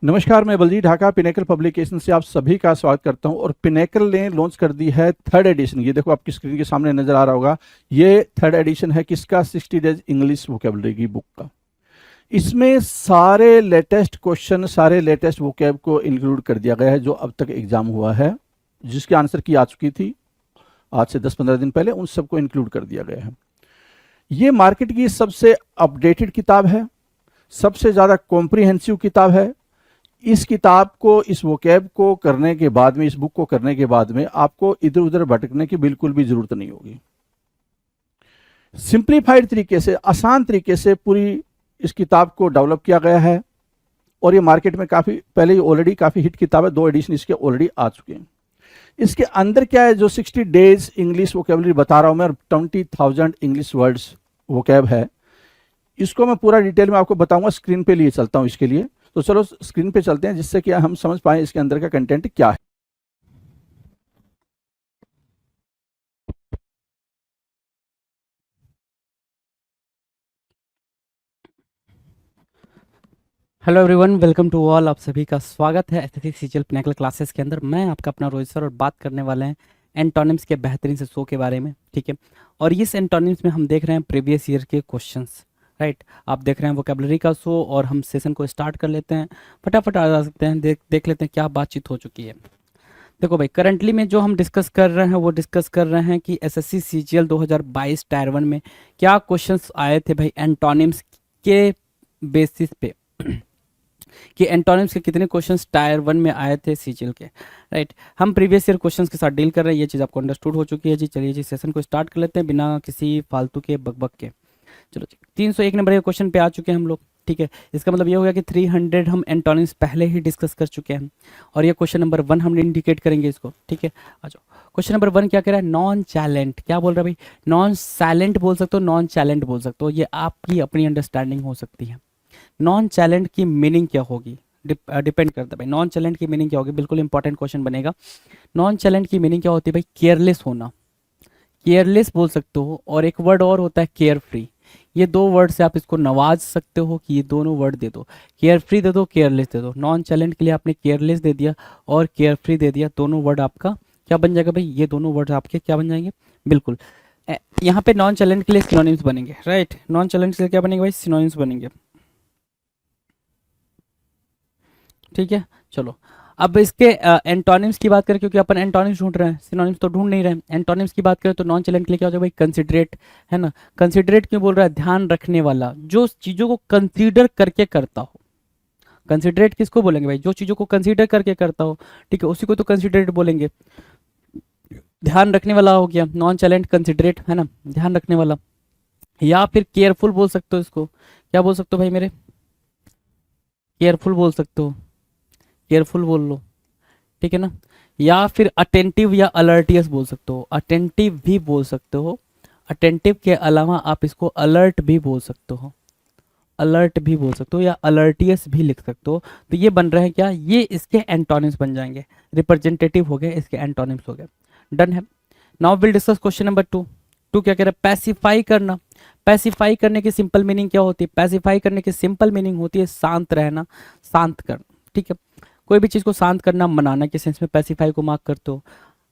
नमस्कार, मैं Baljeet Dhaka pinnacle publication से आप सभी का स्वागत करता हूं। और पिनेकल ने लॉन्च कर दी है थर्ड एडिशन। ये देखो आपकी स्क्रीन के सामने नजर आ रहा होगा। ये थर्ड एडिशन है किसका? 60 डेज इंग्लिश वोकेबलरी की बुक का। इसमें सारे लेटेस्ट क्वेश्चन, सारे लेटेस्ट वोकेब को इंक्लूड कर दिया गया है जो अब तक एग्जाम हुआ है, जिसकी आंसर की आ चुकी थी आज से 10-15 दिन पहले, उन सबको इंक्लूड कर दिया गया है। ये मार्केट की सबसे अपडेटेड किताब है, सबसे ज़्यादा कॉम्प्रिहेंसिव किताब है। इस किताब को, इस वोकैब को करने के बाद में, इस बुक को करने के बाद में आपको इधर उधर भटकने की बिल्कुल भी जरूरत नहीं होगी। सिंप्लीफाइड तरीके से, आसान तरीके से पूरी इस किताब को डेवलप किया गया है। और ये मार्केट में काफ़ी पहले ही ऑलरेडी काफ़ी हिट किताब है, 2 एडिशन इसके ऑलरेडी आ चुके हैं। इसके अंदर क्या है, जो 60 डेज इंग्लिश वोकेबलरी बता रहा हूं मैं, 20,000 इंग्लिश वर्ड्स वोकैब है, इसको मैं पूरा डिटेल में आपको बताऊंगा। स्क्रीन पे लिए चलता हूं इसके लिए, तो चलो स्क्रीन पे चलते हैं जिससे कि हम समझ पाए इसके अंदर का कंटेंट क्या है। Hello everyone, welcome to all. आप सभी का स्वागत है एसएससी सीजीएल पिनेकल क्लासेस के अंदर। मैं आपका अपना रोहित सर और बात करने वाले हैं एंटोनिम्स के बेहतरीन से शो के बारे में, ठीक है। और इस एंटोनिम्स में हम देख रहे हैं प्रीवियस ईयर के क्वेश्चंस, राइट। आप देख रहे हैं वोकेबलरी का शो और हम सेशन को स्टार्ट कर लेते हैं। फटाफट आ जा सकते हैं, देख लेते हैं क्या बातचीत हो चुकी है। देखो भाई, करंटली में जो हम डिस्कस कर रहे हैं वो डिस्कस कर रहे हैं कि एसएससी सीजीएल 2022 टायर 1 में क्या क्वेश्चंस आए थे भाई एंटोनिम्स के बेसिस पे कि एंटोनिम्स के कितने क्वेश्चंस टायर 1 में आए थे सीजीएल के, राइट। हम प्रीवियस ईयर क्वेश्चंस के साथ डील कर रहे हैं, ये चीज़ आपको अंडरस्टूड हो चुकी है जी। चलिए जी, सेशन को स्टार्ट कर लेते हैं बिना किसी फालतू के बकबक के। चलो जी, 301 नंबर के क्वेश्चन पे आ चुके हैं हम लोग, ठीक है। इसका मतलब ये हो गया कि 300 हम एंटोनिम्स पहले ही डिस्कस कर चुके हैं। और ये क्वेश्चन नंबर 1 हम इंडिकेट करेंगे इसको, ठीक है। आ जाओ, क्वेश्चन नंबर 1 क्या कह रहा है? नॉन चैलेंट। क्या बोल रहा है भाई? नॉन साइलेंट बोल सकते हो, नॉन चैलेंट बोल सकते हो, ये आपकी अपनी अंडरस्टैंडिंग हो सकती है। नॉन चैलेंट की मीनिंग क्या होगी? डिपेंड करता है भाई। नॉन चैलेंट की मीनिंग क्या होगी? बिल्कुल इंपॉर्टेंट क्वेश्चन बनेगा। नॉन चैलेंट की मीनिंग क्या होती है भाई? केयरलेस होना, केयरलेस बोल सकते हो। और एक वर्ड और होता है केयर फ्री। ये 2 वर्ड से आप इसको नवाज सकते हो कि ये दोनों वर्ड दे दो, केयर फ्री दे दो, केयरलेस दे दो। नॉन चैलेंट के लिए आपने केयरलेस दे दिया और केयर फ्री दे दिया, दोनों वर्ड आपका क्या बन जाएगा भाई? ये दोनों वर्ड आपके क्या बन जाएंगे? बिल्कुल यहाँ पे नॉन चैलेंट के लिए सिनोनिम्स बनेंगे, राइट। नॉन चैलेंट के लिए क्या बनेंगे भाई? सिनोनिम्स बनेंगे, ठीक है। चलो, अब इसके एंटोनिम्स की बात करें, क्योंकि अपन एंटोनिम्स ढूंढ रहे हैं, सिनोनिम्स तो ढूंढ नहीं रहे हैं। एंटोनिम्स की बात करें तो नॉन चैलेंट के लिए क्या हो जाएगा भाई? कंसिडरेट, है ना। कंसिडरेट क्यों बोल रहा है? ध्यान रखने वाला, जो चीज़ों को कंसीडर करके करता हो। कंसिडरेट किसको बोलेंगे भाई? जो चीज़ों को कंसीडर करके करता हो, ठीक है, उसी को तो कंसिडरेट बोलेंगे। ध्यान रखने वाला हो गया नॉन चैलेंट, कंसिडरेट, है ना, ध्यान रखने वाला। या फिर केयरफुल बोल सकते हो इसको। क्या बोल सकते हो भाई मेरे? केयरफुल बोल सकते हो, केयरफुल बोल लो, ठीक है ना। या फिर अटेंटिव या अलर्टियस बोल सकते हो, अटेंटिव भी बोल सकते हो। अटेंटिव के अलावा आप इसको अलर्ट भी बोल सकते हो, अलर्ट भी बोल सकते हो, या अलर्टियस भी लिख सकते हो। तो ये बन रहे हैं क्या? ये इसके एंटोनिम्स बन जाएंगे। रिप्रेजेंटेटिव हो गए, इसके एंटोनिम्स हो गए। डन है। Now will discuss question number 2। Two क्या कह रहा है? पैसिफाई करना। पैसिफाई करने की सिंपल मीनिंग क्या होती है? पैसिफाई करने की सिंपल मीनिंग होती है शांत रहना, शांत करना, ठीक है। कोई भी चीज़ को शांत करना, मनाना के सेंस में पैसिफाई को मार्क करते हो।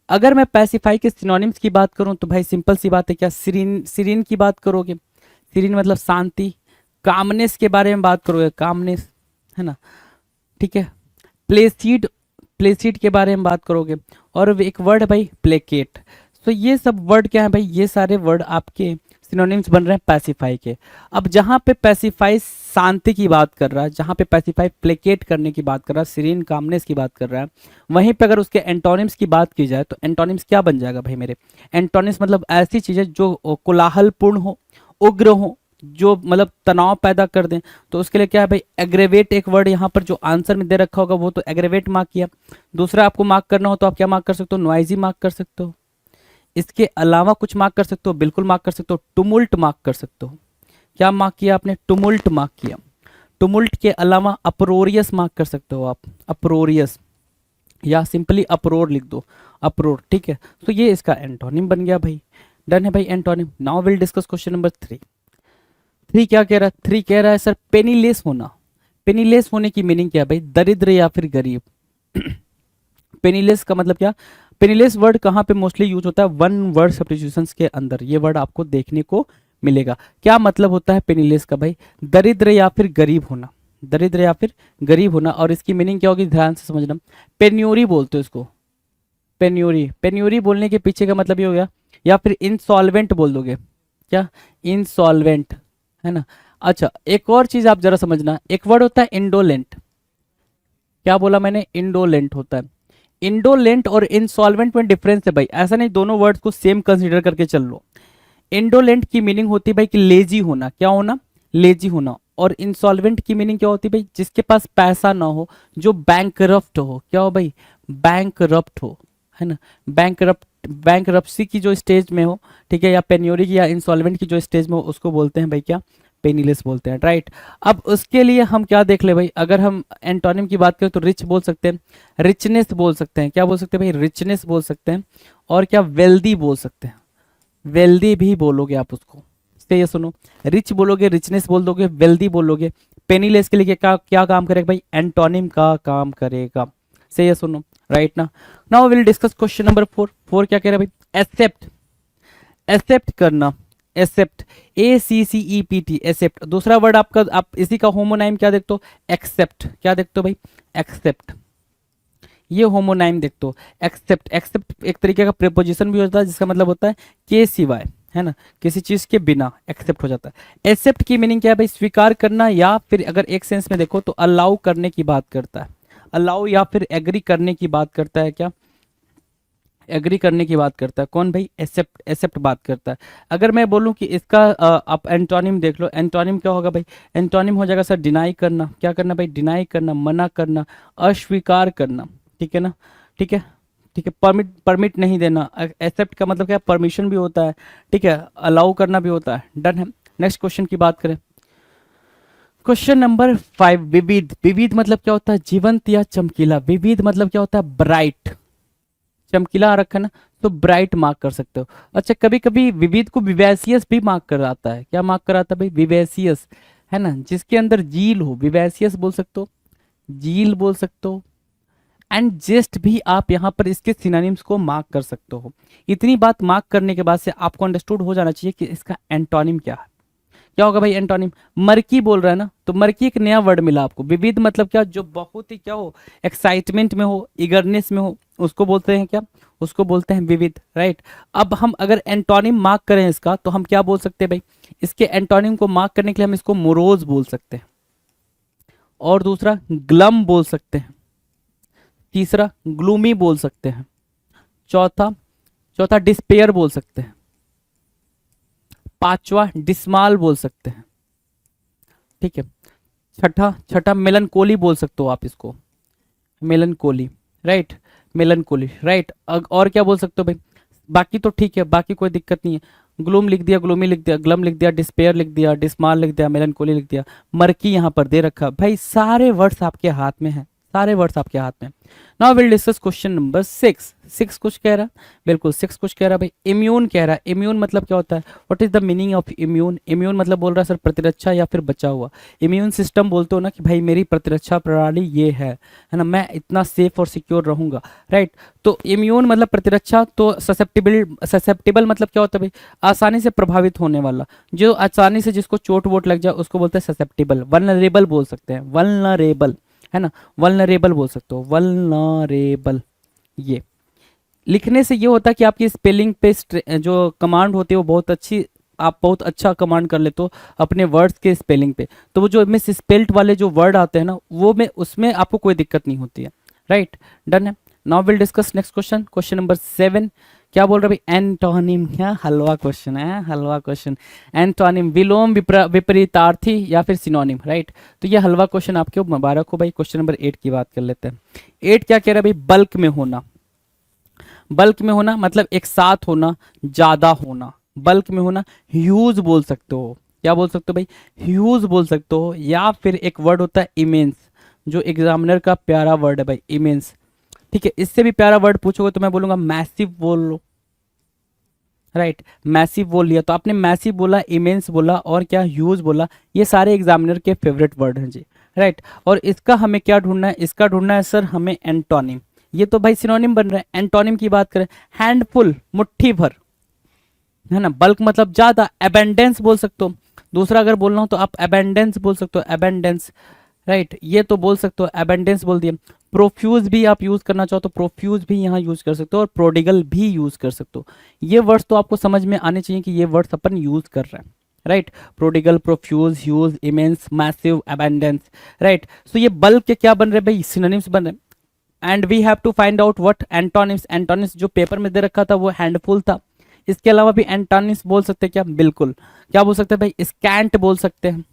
अगर मैं पैसिफाई के सिनोनिम्स की बात करूं तो भाई सिंपल सी बात है, क्या सीरीन, सीरीन की बात करोगे। सीरीन मतलब शांति। कामनेस के बारे में बात करोगे, कामनेस, है ना, ठीक है। प्लेसीड, प्लेसीड के बारे में बात करोगे। और एक वर्ड है भाई प्लेकेट। तो ये सब वर्ड क्या है भाई? ये सारे वर्ड आपके सिनोनिम्स बन रहे हैं पैसिफाई के। अब जहां पे पैसिफाई शांति की बात कर रहा है, जहां पे पैसिफाई प्लेकेट करने की बात कर रहा है, सीरीन कामनेस की बात कर रहा है, वहीं पे अगर उसके एंटोनिम्स की बात की जाए तो एंटोनिम्स क्या बन जाएगा भाई मेरे? एंटोनिम्स मतलब ऐसी चीजें जो कोलाहलपूर्ण हो, उग्र हो, जो मतलब तनाव पैदा कर दें। तो उसके लिए क्या है भाई? एग्रेवेट एक वर्ड यहाँ पर जो आंसर में दे रखा होगा वो तो एग्रेवेट मार्क किया। दूसरा आपको मार्क करना हो तो आप क्या मार्क कर सकते हो? नॉइजी मार्क कर सकते हो। इसके अलावा कुछ मार्क कर सकते हो? बिल्कुल मार्क कर सकते हो। टुमुल्ट मार्क कर सकते हो। क्या मार्क किया आपने? टुमुल्ट मार्क किया। टुमुल्ट के अलावा अप्रोरियस मार्क कर सकते हो आप, अप्रोरियस, या सिंपली अप्रोर लिख दो, अप्रोर, ठीक है। तो ये इसका एंटोनिम बन गया भाई। डन है भाई antonym. Now will discuss question number 3। 3 क्या कह रहा है? 3 कह रहा है सर पेनीलेस होना। पेनीलेस होने की मीनिंग क्या है भाई? दरिद्र या फिर गरीब। पेनीलेस का मतलब क्या? पेनीलेस वर्ड कहाँ पे मोस्टली यूज होता है? वन वर्ड सब्स्टिट्यूशंस के अंदर ये वर्ड आपको देखने को मिलेगा। क्या मतलब होता है पेनीलेस का भाई? दरिद्र या फिर गरीब होना, दरिद्र या फिर गरीब होना। और इसकी मीनिंग क्या होगी ध्यान से समझना। पेन्योरी बोलते हो इसको, पेन्योरी। पेन्योरी बोलने के पीछे का मतलब ये हो गया, या फिर इंसॉल्वेंट बोल दोगे, क्या? इंसॉल्वेंट, है ना। अच्छा, एक और चीज आप जरा समझना, एक वर्ड होता है इंडोलेंट। क्या बोला मैंने? इंडोलेंट होता है। इंडोलेंट और इंसॉल्वेंट में डिफरेंस है भाई, ऐसा नहीं दोनों वर्ड्स को सेम कंसीडर करके चल लो। इंडोलेंट की मीनिंग होती है भाई कि लेजी होना, क्या होना? लेजी होना। और इंसॉल्वेंट की मीनिंग क्या होती है भाई? जिसके पास पैसा ना हो, जो बैंकरप्ट हो। क्या हो भाई? बैंकरप्ट हो, है ना। बैंकरप्सी की जो स्टेज में हो, ठीक है, या पेन्योरी की या इंसॉल्वेंट की जो स्टेज में हो, उसको बोलते हैं भाई क्या? पेनीलेस बोलते हैं, राइट। अब उसके लिए हम क्या देख ले भाई, अगर हम एंटोनिम की बात करें तो रिच बोल सकते हैं, रिचनेस बोल सकते हैं। क्या बोल सकते हैं भाई? रिचनेस बोल सकते हैं। और क्या? वेल्दी बोल सकते हैं, वेल्दी भी बोलोगे आप उसको। से ये सुनो, रिच बोलोगे, रिचनेस बोल दोगे, वेल्दी बोलोगे। पेनीलेस के लिए क्या क्या काम करेगा भाई? एंटोनिम का काम करेगा। से ये सुनो, राइट ना। Now will discuss question number 4। 4 क्या कह रहा है भाई? एक्सेप्ट, एक्सेप्ट करना, एक्सेप्ट, ACCEPT, एक्सेप्ट। दूसरा वर्ड आपका, आप इसी का होमोनाइम क्या देखते हो? एक्सेप्ट। क्या देखते हो भाई? एक्सेप्ट। ये होमोनाइम देखते हो, एक्सेप्ट। एक्सेप्ट एक तरीके का प्रीपोजिशन भी होता है जिसका मतलब होता है के सिवाय, है ना, किसी चीज के बिना एक्सेप्ट हो जाता है। एक्सेप्ट की मीनिंग क्या है भाई? स्वीकार करना, या फिर अगर एक सेंस में देखो तो अलाउ करने की बात करता है। अलाउ या फिर एग्री करने की बात करता है। क्या? एग्री करने की बात करता है। कौन भाई? एक्सेप्ट, एक्सेप्ट बात करता है। अगर मैं बोलूं कि इसका आप एंटोनिम देख लो, एंटोनिम क्या होगा भाई? एंटोनिम हो जाएगा सर डिनाई करना। क्या करना भाई? डिनाई करना, मना करना, अस्वीकार करना, ठीक है ना। ठीक है, ठीक है। परमिट, परमिट नहीं देना। एक्सेप्ट का मतलब क्या? परमिशन भी होता है, ठीक है, अलाउ करना भी होता है। डन है। नेक्स्ट क्वेश्चन की बात करें, क्वेश्चन नंबर 5। विविध, विविध मतलब क्या होता है? जीवंत या चमकीला। विविध मतलब क्या होता है? ब्राइट। चमकीला आ रखा है ना, तो ब्राइट मार्क कर सकते हो। अच्छा, कभी कभी विविध को विवेसियस भी मार्क कर आता है। क्या मार्क कराता है भाई? विवेसियस, है ना, जिसके अंदर झील हो, विवेसियस बोल सकते हो, झील बोल सकते हो। एंड जेस्ट भी आप यहाँ पर इसके सिनोनिम्स को मार्क कर सकते हो। इतनी बात मार्क करने के बाद से आपको अंडरस्टूड हो जाना चाहिए कि इसका एंटोनिम क्या है। क्या होगा भाई एंटोनिम? मर्की बोल रहा है ना, तो मर्की एक नया वर्ड मिला आपको। विविध मतलब क्या? जो बहुत ही क्या हो, एक्साइटमेंट में हो, इगरनेस में हो, उसको बोलते हैं क्या? उसको बोलते हैं विविध, राइट। अब हम अगर एंटोनिम मार्क करें इसका, तो हम क्या बोल सकते हैं भाई? इसके एंटोनिम को मार्क करने के लिए हम इसको मोरोज बोल सकते हैं, और दूसरा ग्लम बोल सकते हैं, तीसरा ग्लूमी बोल सकते हैं, चौथा चौथा डिस्पेयर बोल सकते हैं, पांचवा डिस्माल बोल सकते हैं, ठीक है। छठा छठा मेलनकोली बोल सकते हो आप इसको, मेलनकोली, राइट, मेलनकोली, राइट। और क्या बोल सकते हो भाई? बाकी तो ठीक है, बाकी कोई दिक्कत नहीं है। ग्लूम लिख दिया, ग्लूमी लिख दिया, ग्लम लिख दिया, डिस्पेयर लिख दिया, डिस्माल लिख दिया, मेलनकोली लिख दिया, मर्की यहाँ पर दे रखा। भाई सारे वर्ड्स आपके हाथ में हैं, सारे वर्ड्स आपके हाथ में। Now will discuss question number 6। 6 कुछ कह रहा, बिल्कुल 6 कुछ कह रहा भाई। इम्यून कह रहा है। इम्यून मतलब क्या होता है? What is the meaning of immune? Immune मतलब बोल रहा है सर प्रतिरक्षा या फिर बचा हुआ। इम्यून सिस्टम बोलते हो ना कि भाई मेरी प्रतिरक्षा प्रणाली ये है ना, मैं इतना सेफ और सिक्योर रहूंगा, राइट। तो इम्यून मतलब प्रतिरक्षा, तो ससेप्टिबल, ससेप्टिबल मतलब क्या होता है भाई? आसानी से प्रभावित होने वाला, जो आसानी से जिसको चोट वोट लग जाए उसको बोलते हैं ससेप्टिबल। वल्नरेबल बोल सकते हैं, वल्नरेबल, है ना, वल्नरेबल बोल सकते हो, वल्नरेबल। ये लिखने से ये होता है कि आपकी स्पेलिंग पे जो कमांड होती है वो बहुत अच्छी, आप बहुत अच्छा कमांड कर लेते हो अपने वर्ड्स के स्पेलिंग पे। तो वो जो मिस स्पेल्ट वाले जो वर्ड आते हैं ना, वो में उसमें आपको कोई दिक्कत नहीं होती है, राइट। डन है। Now will discuss next question, question number 7। क्या बोल रहे भाई? एंटोनिम। क्या हलवा क्वेश्चन है, हलवा क्वेश्चन। एंटोनिम विलोम, विपरीतार्थी या फिर सिनोनिम, राइट। तो ये हलवा क्वेश्चन आपके मुबारक हो भाई। क्वेश्चन नंबर 8 की बात कर लेते हैं। 8 क्या कह रहा है भाई? बल्क में होना। बल्क में होना मतलब एक साथ होना, ज्यादा होना। बल्क में होना ह्यूज बोल सकते हो। क्या बोल सकते हो भाई? ह्यूज बोल सकते हो। या फिर एक वर्ड होता है इमेंस, जो एग्जामिनर का प्यारा वर्ड है भाई, इमेंस, ठीक है। इससे भी प्यारा वर्ड पूछोगे तो मैं बोलूंगा मैसिव बोल लो, राइट। मैसिव बोल लिया, तो आपने मैसिव बोला, इमेंस बोला, और क्या ह्यूज बोला। ये सारे एग्जामिनर के फेवरेट वर्ड हैं जी, राइट। और इसका हमें क्या ढूंढना है, इसका ढूंढना है सर हमें एंटोनिम। ये तो भाई सिनोनिम बन रहा है। एंटोनिम की बात करें, हैंडफुल मुट्ठी भर, है ना। बल्क मतलब ज्यादा, एबेंडेंस बोल सकते हो। दूसरा अगर बोलना हो तो आप एबेंडेंस बोल सकते हो, एबेंडेंस, राइट। ये तो बोल सकते हो, एबेंडेंस बोल दिए। प्रोफ्यूज भी आप यूज करना चाहो तो प्रोफ्यूज भी यहाँ यूज कर सकते हो, और प्रोडिगल भी यूज कर सकते हो। ये वर्ड्स तो आपको समझ में आने चाहिए कि ये वर्ड्स अपन यूज कर रहे हैं, right. Prodigal, profuse, huge, immense, massive, abundance, right. So ये बल्क के क्या बन रहे भाई, सिनोनिम्स बन रहे। And we have to find out what antonyms. Antonyms जो पेपर में दे रखा था वो हैंडफुल था। इसके अलावा भी एंटोनिम्स बोल सकते हैं क्या, बिल्कुल। क्या बोल सकते हैं भाई, स्कैंट बोल सकते हैं,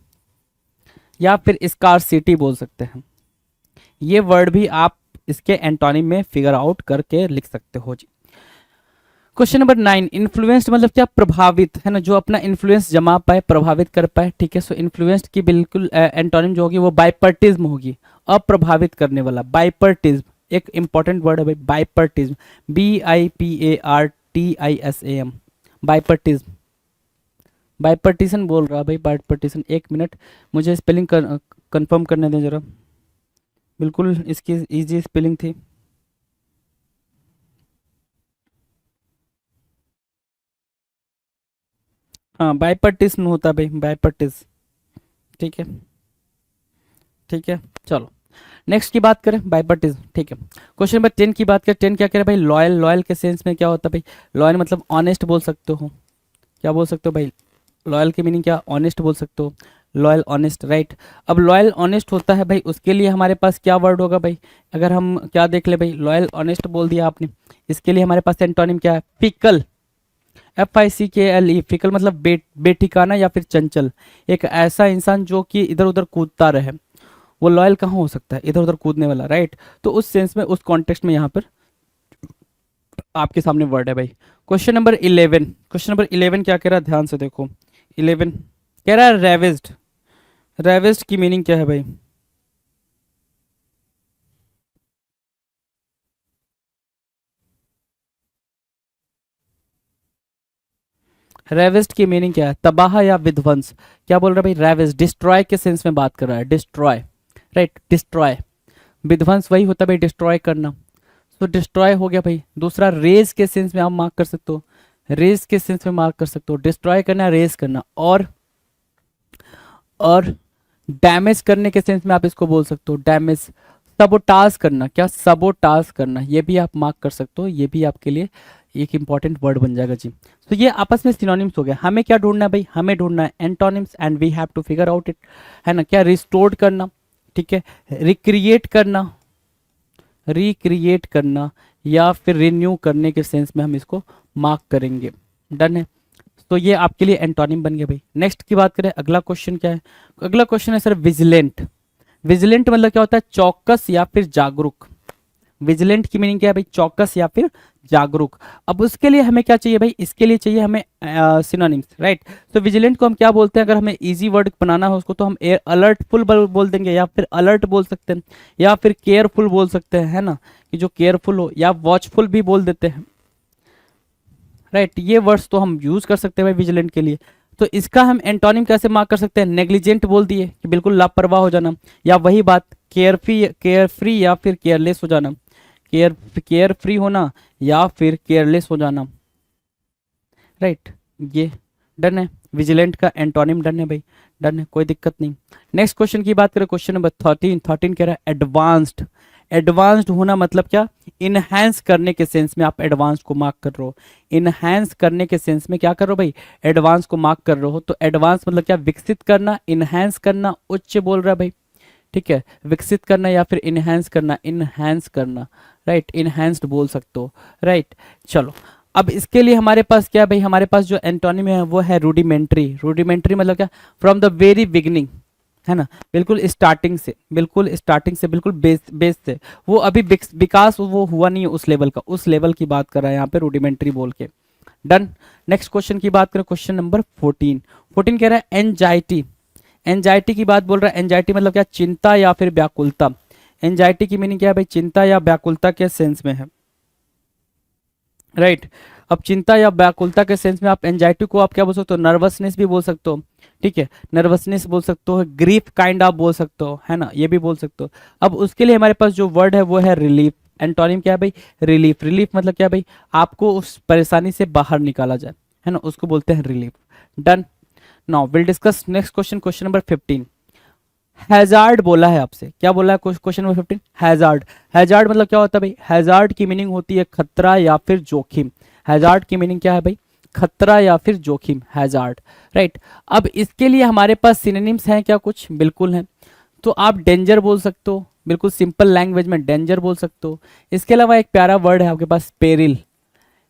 या फिर स्कार्सिटी बोल सकते हैं। ये वर्ड भी आप इसके एंटोनिम में फिगर आउट करके लिख सकते हो जी। क्वेश्चन नंबर 9, इन्फ्लुएंस्ड मतलब क्या, प्रभावित, है ना, जो अपना इन्फ्लुएंस जमा पाए, प्रभावित कर पाए, ठीक है। सो इन्फ्लुएंस्ड की बिल्कुल एंटोनिम जो होगी वो बाइपर्टिज्म होगी, अप्रभावित करने वाला, बाइपर्टिज्म। एक इंपॉर्टेंट वर्ड है भाई, बाइपर्टिज्म, BIPARTISAM, बाइपर्टिज्म। बाइपर्टिशन बोल रहा भाई, बाइपर्टिशन। एक मिनट, मुझे स्पेलिंग कंफर्म करने दें जरा। बिल्कुल इसकी इजी स्पेलिंग थी। हाँ, बाइपर्टिशन होता है भाई, बाइपर्टिस, ठीक है, ठीक है। चलो नेक्स्ट की बात करें, बाइपर्टिज्म, ठीक है। क्वेश्चन नंबर 10 की बात करें। 10 क्या कह रहा है भाई, लॉयल। लॉयल के सेंस में क्या होता है भाई, लॉयल मतलब ऑनेस्ट बोल सकते हो। क्या बोल सकते हो भाई, लॉयल की मीनिंग क्या, ऑनेस्ट बोल सकते हो, लॉयल, ऑनेस्ट, राइट। अब लॉयल ऑनेस्ट होता है भाई, उसके लिए हमारे पास क्या वर्ड होगा भाई, अगर हम क्या देख ले भाई, लॉयल ऑनेस्ट बोल दिया आपने, इसके लिए हमारे पास एंटोनिम क्या है, फिकल, FICKLE, फिकल मतलब बेठिकाना या फिर चंचल। एक ऐसा इंसान जो कि इधर उधर कूदता रहे, वो लॉयल कहाँ हो सकता है, इधर उधर कूदने वाला, राइट। तो उस सेंस में, उस कॉन्टेक्स्ट में यहाँ पर आपके सामने वर्ड है भाई। क्वेश्चन नंबर 11, क्वेश्चन नंबर 11 क्या कह रहा है, ध्यान से देखो। 11 कह रहा है रेविस्ड। रेविस्ड की मीनिंग क्या है भाई, रेविस्ट की मीनिंग क्या है, तबाह या विध्वंस। क्या बोल रहा है भाई, रेविस्ट डिस्ट्रॉय के सेंस में बात कर रहा है, डिस्ट्रॉय, राइट, डिस्ट्रॉय। विध्वंस वही होता है भाई, डिस्ट्रॉय करना। तो डिस्ट्रॉय हो गया भाई। दूसरा रेज के सेंस में आप मार्क कर सकते हो, रेज के सेंस में मार्क कर सकते हो, डिस्ट्रॉय करना, रेज करना। और डैमेज करने के सेंस में आप इसको बोल सकते हो, डैमेज। सबोटाज करना, क्या, सबोटाज करना, ये भी आप मार्क कर सकते हो, ये भी आपके लिए एक इंपॉर्टेंट वर्ड बन जाएगा जी। तो ये आपस में सिनोनिम्स हो गए। हमें क्या ढूंढना है भाई, हमें ढूंढना है antonyms, and we have to figure out it, है ना। क्या, रिस्टोर्ड करना, ठीक है, रिक्रिएट करना, रिक्रिएट करना, या फिर रिन्यू करने के सेंस में हम इसको मार्क करेंगे। डन है। तो ये आपके लिए एंटोनिम बन गया भाई। नेक्स्ट की बात करें, अगला क्वेश्चन क्या है, अगला क्वेश्चन है सर विजिलेंट। विजिलेंट मतलब क्या होता है, चौकस या फिर जागरूक। विजिलेंट की मीनिंग क्या है भाई, चौकस या फिर जागरूक। अब उसके लिए हमें क्या चाहिए भाई, इसके लिए चाहिए हमें सिनोनिम्स, राइट। तो विजिलेंट को हम क्या बोलते हैं, अगर हमें इजी वर्ड बनाना हो उसको, तो हम अलर्टफुल बोल देंगे, या फिर अलर्ट बोल सकते हैं, या फिर केयरफुल बोल सकते हैं, है ना, कि जो केयरफुल हो, या वॉचफुल भी बोल देते हैं, राइट। ये वर्ड्स तो हम यूज कर सकते हैं भाई विजिलेंट के लिए। तो इसका हम एंटोनिम कैसे मार्क कर सकते हैं, नेग्लिजेंट बोल दिए कि बिल्कुल लापरवाह हो जाना, या वही बात केयरफ्री या फिर केयरलेस हो जाना, केयर फ्री होना या फिर केयरलेस हो जाना, राइट। ये डन है, विजिलेंट का एंटोनिम डन है भाई, डन है, कोई दिक्कत नहीं। नेक्स्ट क्वेश्चन की बात करें, क्वेश्चन नंबर 13। 13 कह रहा है एडवांस्ड। एडवांस्ड होना मतलब क्या, इनहैंस करने के सेंस में आप एडवांस को मार्क कर रहे हो। इनहैंस करने के सेंस में क्या कर रहे हो भाई, एडवांस को मार्क कर रहे हो। तो एडवांस मतलब क्या, विकसित करना, इनहैंस करना, उच्च बोल रहा है भाई, ठीक है, विकसित करना या फिर इनहैंस करना, इनहैंस करना, राइट, इनहैंस्ड बोल सकते हो, राइट। चलो अब इसके लिए हमारे पास क्या है भाई, हमारे पास जो एंटोनिम है वो है रूडिमेंट्री। रूडिमेंट्री मतलब क्या, फ्रॉम द वेरी बिगिनिंग, है ना, बिल्कुल स्टार्टिंग से, बिल्कुल स्टार्टिंग से, बिल्कुल बेस से। वो अभी विकास वो हुआ नहीं है उस लेवल का, उस लेवल की बात कर रहा है यहाँ पे रूडिमेंट्री बोल के। डन। नेक्स्ट क्वेश्चन की बात करें, क्वेश्चन नंबर 14। 14 कह रहा है एंजाइटी। एंजाइटी की बात बोल रहा है। एंजाइटी मतलब क्या, चिंता या फिर व्याकुलता। एंजाइटी की मीनिंग क्या है भाई, चिंता या व्याकुलता के सेंस में है, राइट। अब चिंता या व्याकुलता के सेंस में आप एंजाइटी को आप क्या बोल सकते हो, नर्वसनेस भी बोल सकते हो, ठीक है, नर्वसनेस बोल सकते हो, ग्रीफ काइंड आप बोल सकते हो, है ना, ये भी बोल सकते हो। अब उसके लिए हमारे पास जो वर्ड है वो है रिलीफ। एंटोनिम क्या है भाई? रिलीफ। रिलीफ मतलब क्या है भाई? आपको उस परेशानी से बाहर निकाला जाए, है ना, उसको बोलते हैं relief. Done. Now will discuss next question, question number 15। Hazard बोला है आपसे, क्या बोला है क्वेश्चन नंबर 15? हैजार्ड। हैजार्ड मतलब क्या होता है भाई? हैजार्ड की मीनिंग होती है खतरा या फिर जोखिम। हैजार्ड की मीनिंग क्या है भाई? खतरा या फिर जोखिम, हैजार्ड, राइट। अब इसके लिए हमारे पास सिनोनिम्स हैं क्या? कुछ बिल्कुल हैं। तो आप डेंजर बोल सकते हो, बिल्कुल सिंपल लैंग्वेज में डेंजर बोल सकते हो। इसके अलावा एक प्यारा वर्ड है आपके पास, peril.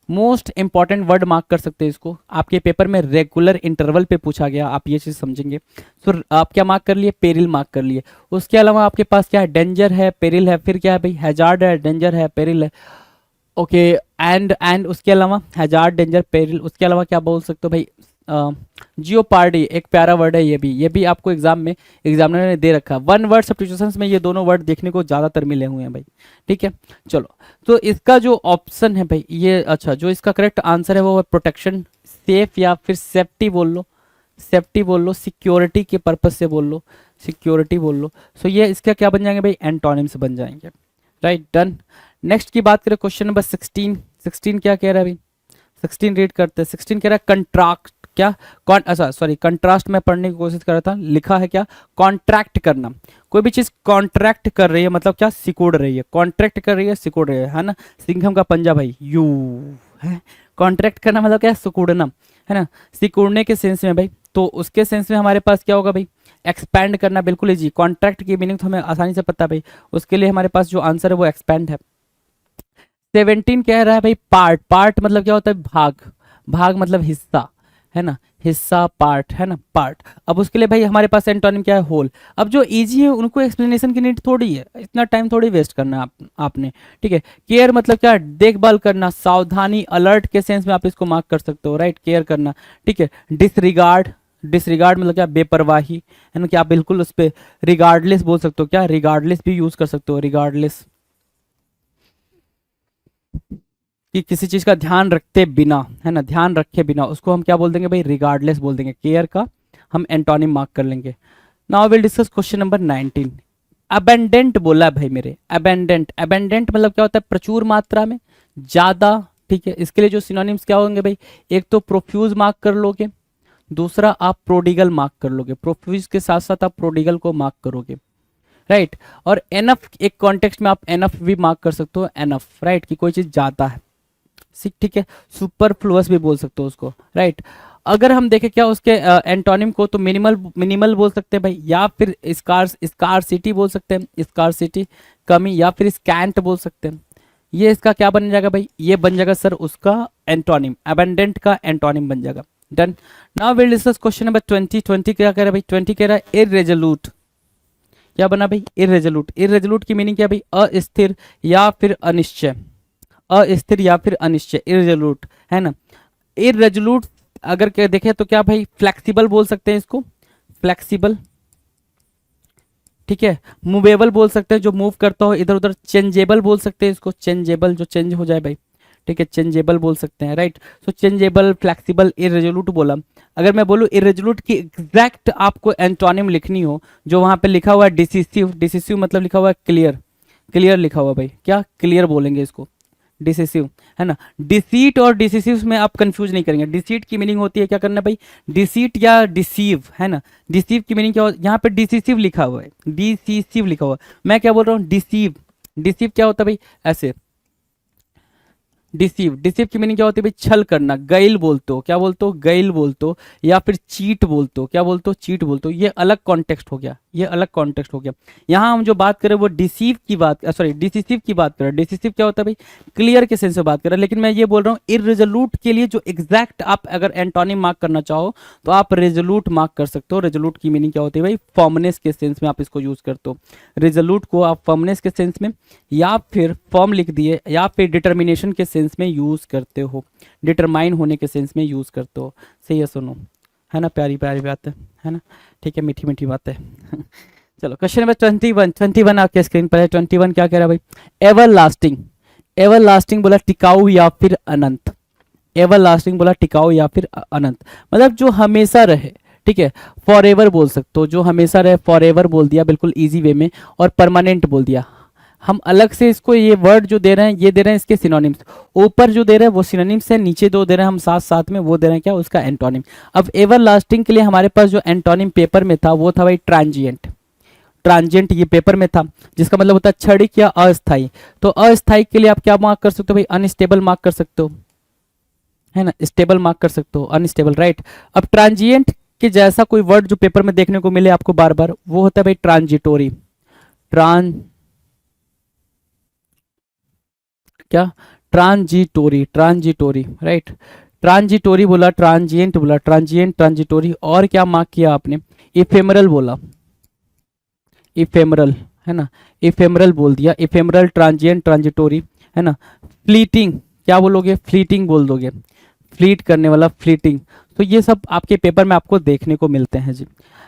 Most important word mark कर सकते हैं इसको, आपके पेपर में रेगुलर इंटरवल पे पूछा गया, आप ये चीज समझेंगे। तो आप क्या मार्क कर लिए? पेरिल मार्क कर लिए। उसके अलावा आपके पास क्या है? डेंजर है, पेरिल है, फिर क्या है भाई? हैजार्ड है, डेंजर है, पेरिल है। ओके, एंड उसके अलावा हैजार्ड, डेंजर, पेरिल, उसके अलावा क्या बोल सकते हो भाई? जियोपार्डी, एक प्यारा वर्ड है ये भी आपको एग्जाम में एग्जामिनर ने दे रखा है। वन वर्ड सब्स्टिट्यूशंस में ये दोनों वर्ड देखने को ज़्यादातर मिले हुए हैं भाई, ठीक है। चलो, तो इसका जो ऑप्शन है भाई ये, अच्छा, जो इसका करेक्ट आंसर है वो है प्रोटेक्शन, सेफ या फिर सेफ्टी बोल लो, सेफ्टी बोल लो, सिक्योरिटी के पर्पज से बोल लो, सिक्योरिटी बोल लो। सो ये इसका क्या बन जाएंगे भाई? एंटोनिम्स बन जाएंगे, राइट। डन। नेक्स्ट की बात करें, क्वेश्चन नंबर 16। 16 क्या कह रहा है भाई? 16 रीड करते हैं। 16 कह रहा है कंट्राक्ट, क्या अच्छा सॉरी, कंट्रास्ट में पढ़ने की कोशिश कर रहा था, लिखा है क्या? कॉन्ट्रैक्ट करना। कोई भी चीज कॉन्ट्रैक्ट कर रही है मतलब क्या? सिकुड़ रही है, कॉन्ट्रैक्ट कर रही है, सिकुड़ रही है ना। सिंघम का पंजा भाई, यू है। कॉन्ट्रैक्ट करना मतलब क्या? सिकुड़ना, है ना, सिकुड़ने के सेंस में भाई। तो उसके सेंस में हमारे पास क्या होगा भाई? एक्सपैंड करना, बिल्कुल इजी। कॉन्ट्रैक्ट की मीनिंग तो हमें आसानी से पता है भाई, उसके लिए हमारे पास जो आंसर है वो एक्सपैंड है। 17 कह रहा है भाई पार्ट। पार्ट मतलब क्या होता है? भाग। भाग मतलब हिस्सा, है ना, हिस्सा, पार्ट, है ना, पार्ट। अब उसके लिए भाई हमारे पास एंटोनिम क्या है? होल। अब जो इजी है उनको एक्सप्लेनेशन की नीड थोड़ी है, इतना टाइम थोड़ी वेस्ट करना है आपने, ठीक है। केयर मतलब क्या? देखभाल करना, सावधानी, अलर्ट के सेंस में आप इसको मार्क कर सकते हो, राइट, केयर करना, ठीक है। डिसरिगार्ड, डिसरिगार्ड मतलब क्या? बेपरवाही, है ना, कि आप बिल्कुल उस पर रिगार्डलेस बोल सकते हो, क्या? रिगार्डलेस भी यूज कर सकते हो, रिगार्डलेस, कि किसी चीज का ध्यान रखते बिना, है ना, ध्यान रखे बिना, उसको हम क्या बोल देंगे भाई? रिगार्डलेस बोल देंगे। केयर का हम एंटोनिम मार्क कर लेंगे। Now will discuss question number 19। Abundant बोला है भाई मेरे, अबेंडेंट। अबेंडेंट मतलब क्या होता है? प्रचुर मात्रा में, ज्यादा, ठीक है। इसके लिए जो सिनोनिम्स क्या होंगे भाई? एक तो प्रोफ्यूज मार्क कर लोगे, दूसरा आप प्रोडिगल मार्क कर लोगे, प्रोफ्यूज के साथ साथ आप प्रोडिगल को मार्क करोगे, राइट। और एनफ, एक कॉन्टेक्स्ट में आप एनफ भी मार्क कर सकते हो, एनफ, राइट, कि कोई चीज ज्यादा है, ठीक है। सुपरफ्लुअस भी बोल सकते हो उसको, राइट। अगर हम देखें क्या उसके एंटोनिम को, तो मिनिमल, मिनिमल बोल सकते हैं भाई, या फिर स्कार्सिटी बोल सकते हैं, स्कार्सिटी, कमी, या फिर स्कैंट बोल सकते हैं। ये इसका क्या बन जाएगा भाई? ये बन जाएगा सर उसका एंटोनिम, अबेंडेंट का एंटोनिम बन जाएगा। Done. Now will discuss question number 20। 20 क्या कह रहा है भाई? 20 कह रहा है इररेजोल्यूट। क्या बना भाई? इररेजोल्यूट। इररेजोल्यूट की मीनिंग क्या भाई? अस्थिर या फिर अनिश्चय, अस्थिर या फिर अनिश्चय, इररेजोल्यूट, है ना। इररेजोल्यूट अगर क्या देखें तो क्या भाई? फ्लेक्सिबल बोल सकते हैं इसको, फ्लेक्सिबल, ठीक है। मूवेबल बोल सकते हैं, जो मूव करता हो इधर उधर। चेंजेबल बोल सकते हैं इसको, चेंजेबल, जो चेंज हो जाए भाई, ठीक है, चेंजेबल बोल सकते हैं, राइट। सो चेंजेबल, फ्लेक्सिबल, इररेजोल्यूट बोला। अगर मैं बोलूँ इररेजोल्यूट की एग्जैक्ट आपको एंटोनिम लिखनी हो, जो वहां पे लिखा हुआ है डिसिसिव, डिसिसिव मतलब लिखा हुआ है क्लियर, क्लियर लिखा हुआ भाई, क्या? क्लियर बोलेंगे इसको, डिसिसिव, है ना। डिसीट और डिसिसिव में आप कंफ्यूज नहीं करेंगे। डिसीट की मीनिंग होती है क्या करना भाई? डिसीट या डिसीव, है ना। डिसीव की मीनिंग क्या हो? यहाँ पे डिसिसिव लिखा हुआ है, डिसिसिव लिखा हुआ है, मैं क्या बोल रहा हूँ? डिसीव। डिसीव क्या होता है भाई? ऐसे, डिसीव। डिसीव की मीनिंग क्या होती है भाई? छल करना, गैल बोलते हो, क्या बोलते हो? गैल बोलते हो, या फिर चीट बोलते हो, क्या बोलते हो? चीट बोलते हो। ये अलग कॉन्टेक्स्ट हो गया, ये अलग कॉन्टेक्स्ट हो गया। यहाँ हम जो बात करें वो डिसीव की बात, सॉरी, डिसिसिव की बात करें। डिसिसिव क्या होता है भाई? क्लियर के सेंस में बात करें। लेकिन मैं ये बोल रहा हूँ इररेजोल्यूट के लिए जो एग्जैक्ट आप अगर एंटोनिम मार्क करना चाहो तो आप रेजोल्यूट मार्क कर सकते हो। रेजोल्यूट की मीनिंग क्या होती है भाई? फर्मनेस के सेंस में आप इसको यूज करते हो। रेजोल्यूट को आप फर्मनेस के सेंस में, या फिर फॉर्म लिख दिए, या फिर डिटर्मिनेशन के सेंस में यूज करते हो, डिटरमाइन होने के सेंस में यूज करते हो। सही है, सुनो, है ना, प्यारी प्यारी बात है ना, ठीक है, मीठी मीठी बात है। चलो क्वेश्चन नंबर 21। 21 आपके स्क्रीन पर है। 21 क्या कह रहा है भाई? Ever lasting. एवर लास्टिंग बोला टिकाऊ या फिर अनंत। एवर लास्टिंग बोला टिकाऊ या फिर अनंत, मतलब जो हमेशा रहे, ठीक है। फॉर एवर बोल सकते हो, जो हमेशा रहे, फॉर एवर बोल दिया बिल्कुल इजी वे में, और परमानेंट बोल दिया। हम अलग से इसको ये वर्ड जो दे रहे हैं, ये दे रहे हैं इसके सिनोनिम्स। ऊपर जो दे रहे हैं वो सिनोनिम्स है, नीचे दो दे रहे हैं हम साथ साथ में, वो दे रहे हैं क्या, उसका एंटोनिम। अब एवर लास्टिंग के लिए हमारे पास जो एंटोनिम पेपर में था वो था भाई ट्रांजिएंट। ट्रांजिएंट ये पेपर में था, जिसका मतलब होता है क्षणिक या अस्थाई। तो अस्थाई के लिए आप क्या मार्क कर सकते हो भाई, अनस्टेबल मार्क कर सकते हो, है ना, स्टेबल मार्क कर सकते हो, अनस्टेबल, राइट। अब ट्रांजिएंट के जैसा कोई वर्ड जो पेपर में देखने को मिले आपको बार बार, वो होता है भाई ट्रांजिटोरी। क्या, ट्रांजिटोरी, ट्रांजिटोरी, राइट। ट्रांजिटोरी बोला, ट्रांजिएंट बोला, ट्रांजिएंट, ट्रांजिटोरी, और क्या मार्क किया आपने, इफेमरल बोला, इफेमरल, है ना, इफेमरल बोल दिया, इफेमरल, ट्रांजिएंट, ट्रांजिटोरी, है ना। फ्लीटिंग क्या बोलोगे, फ्लीटिंग बोल दोगे, फ्लीट करने वाला, फ्लीटिंग। तो ये सब आपके पेपर में आपको देखने को मिलते हैं जी।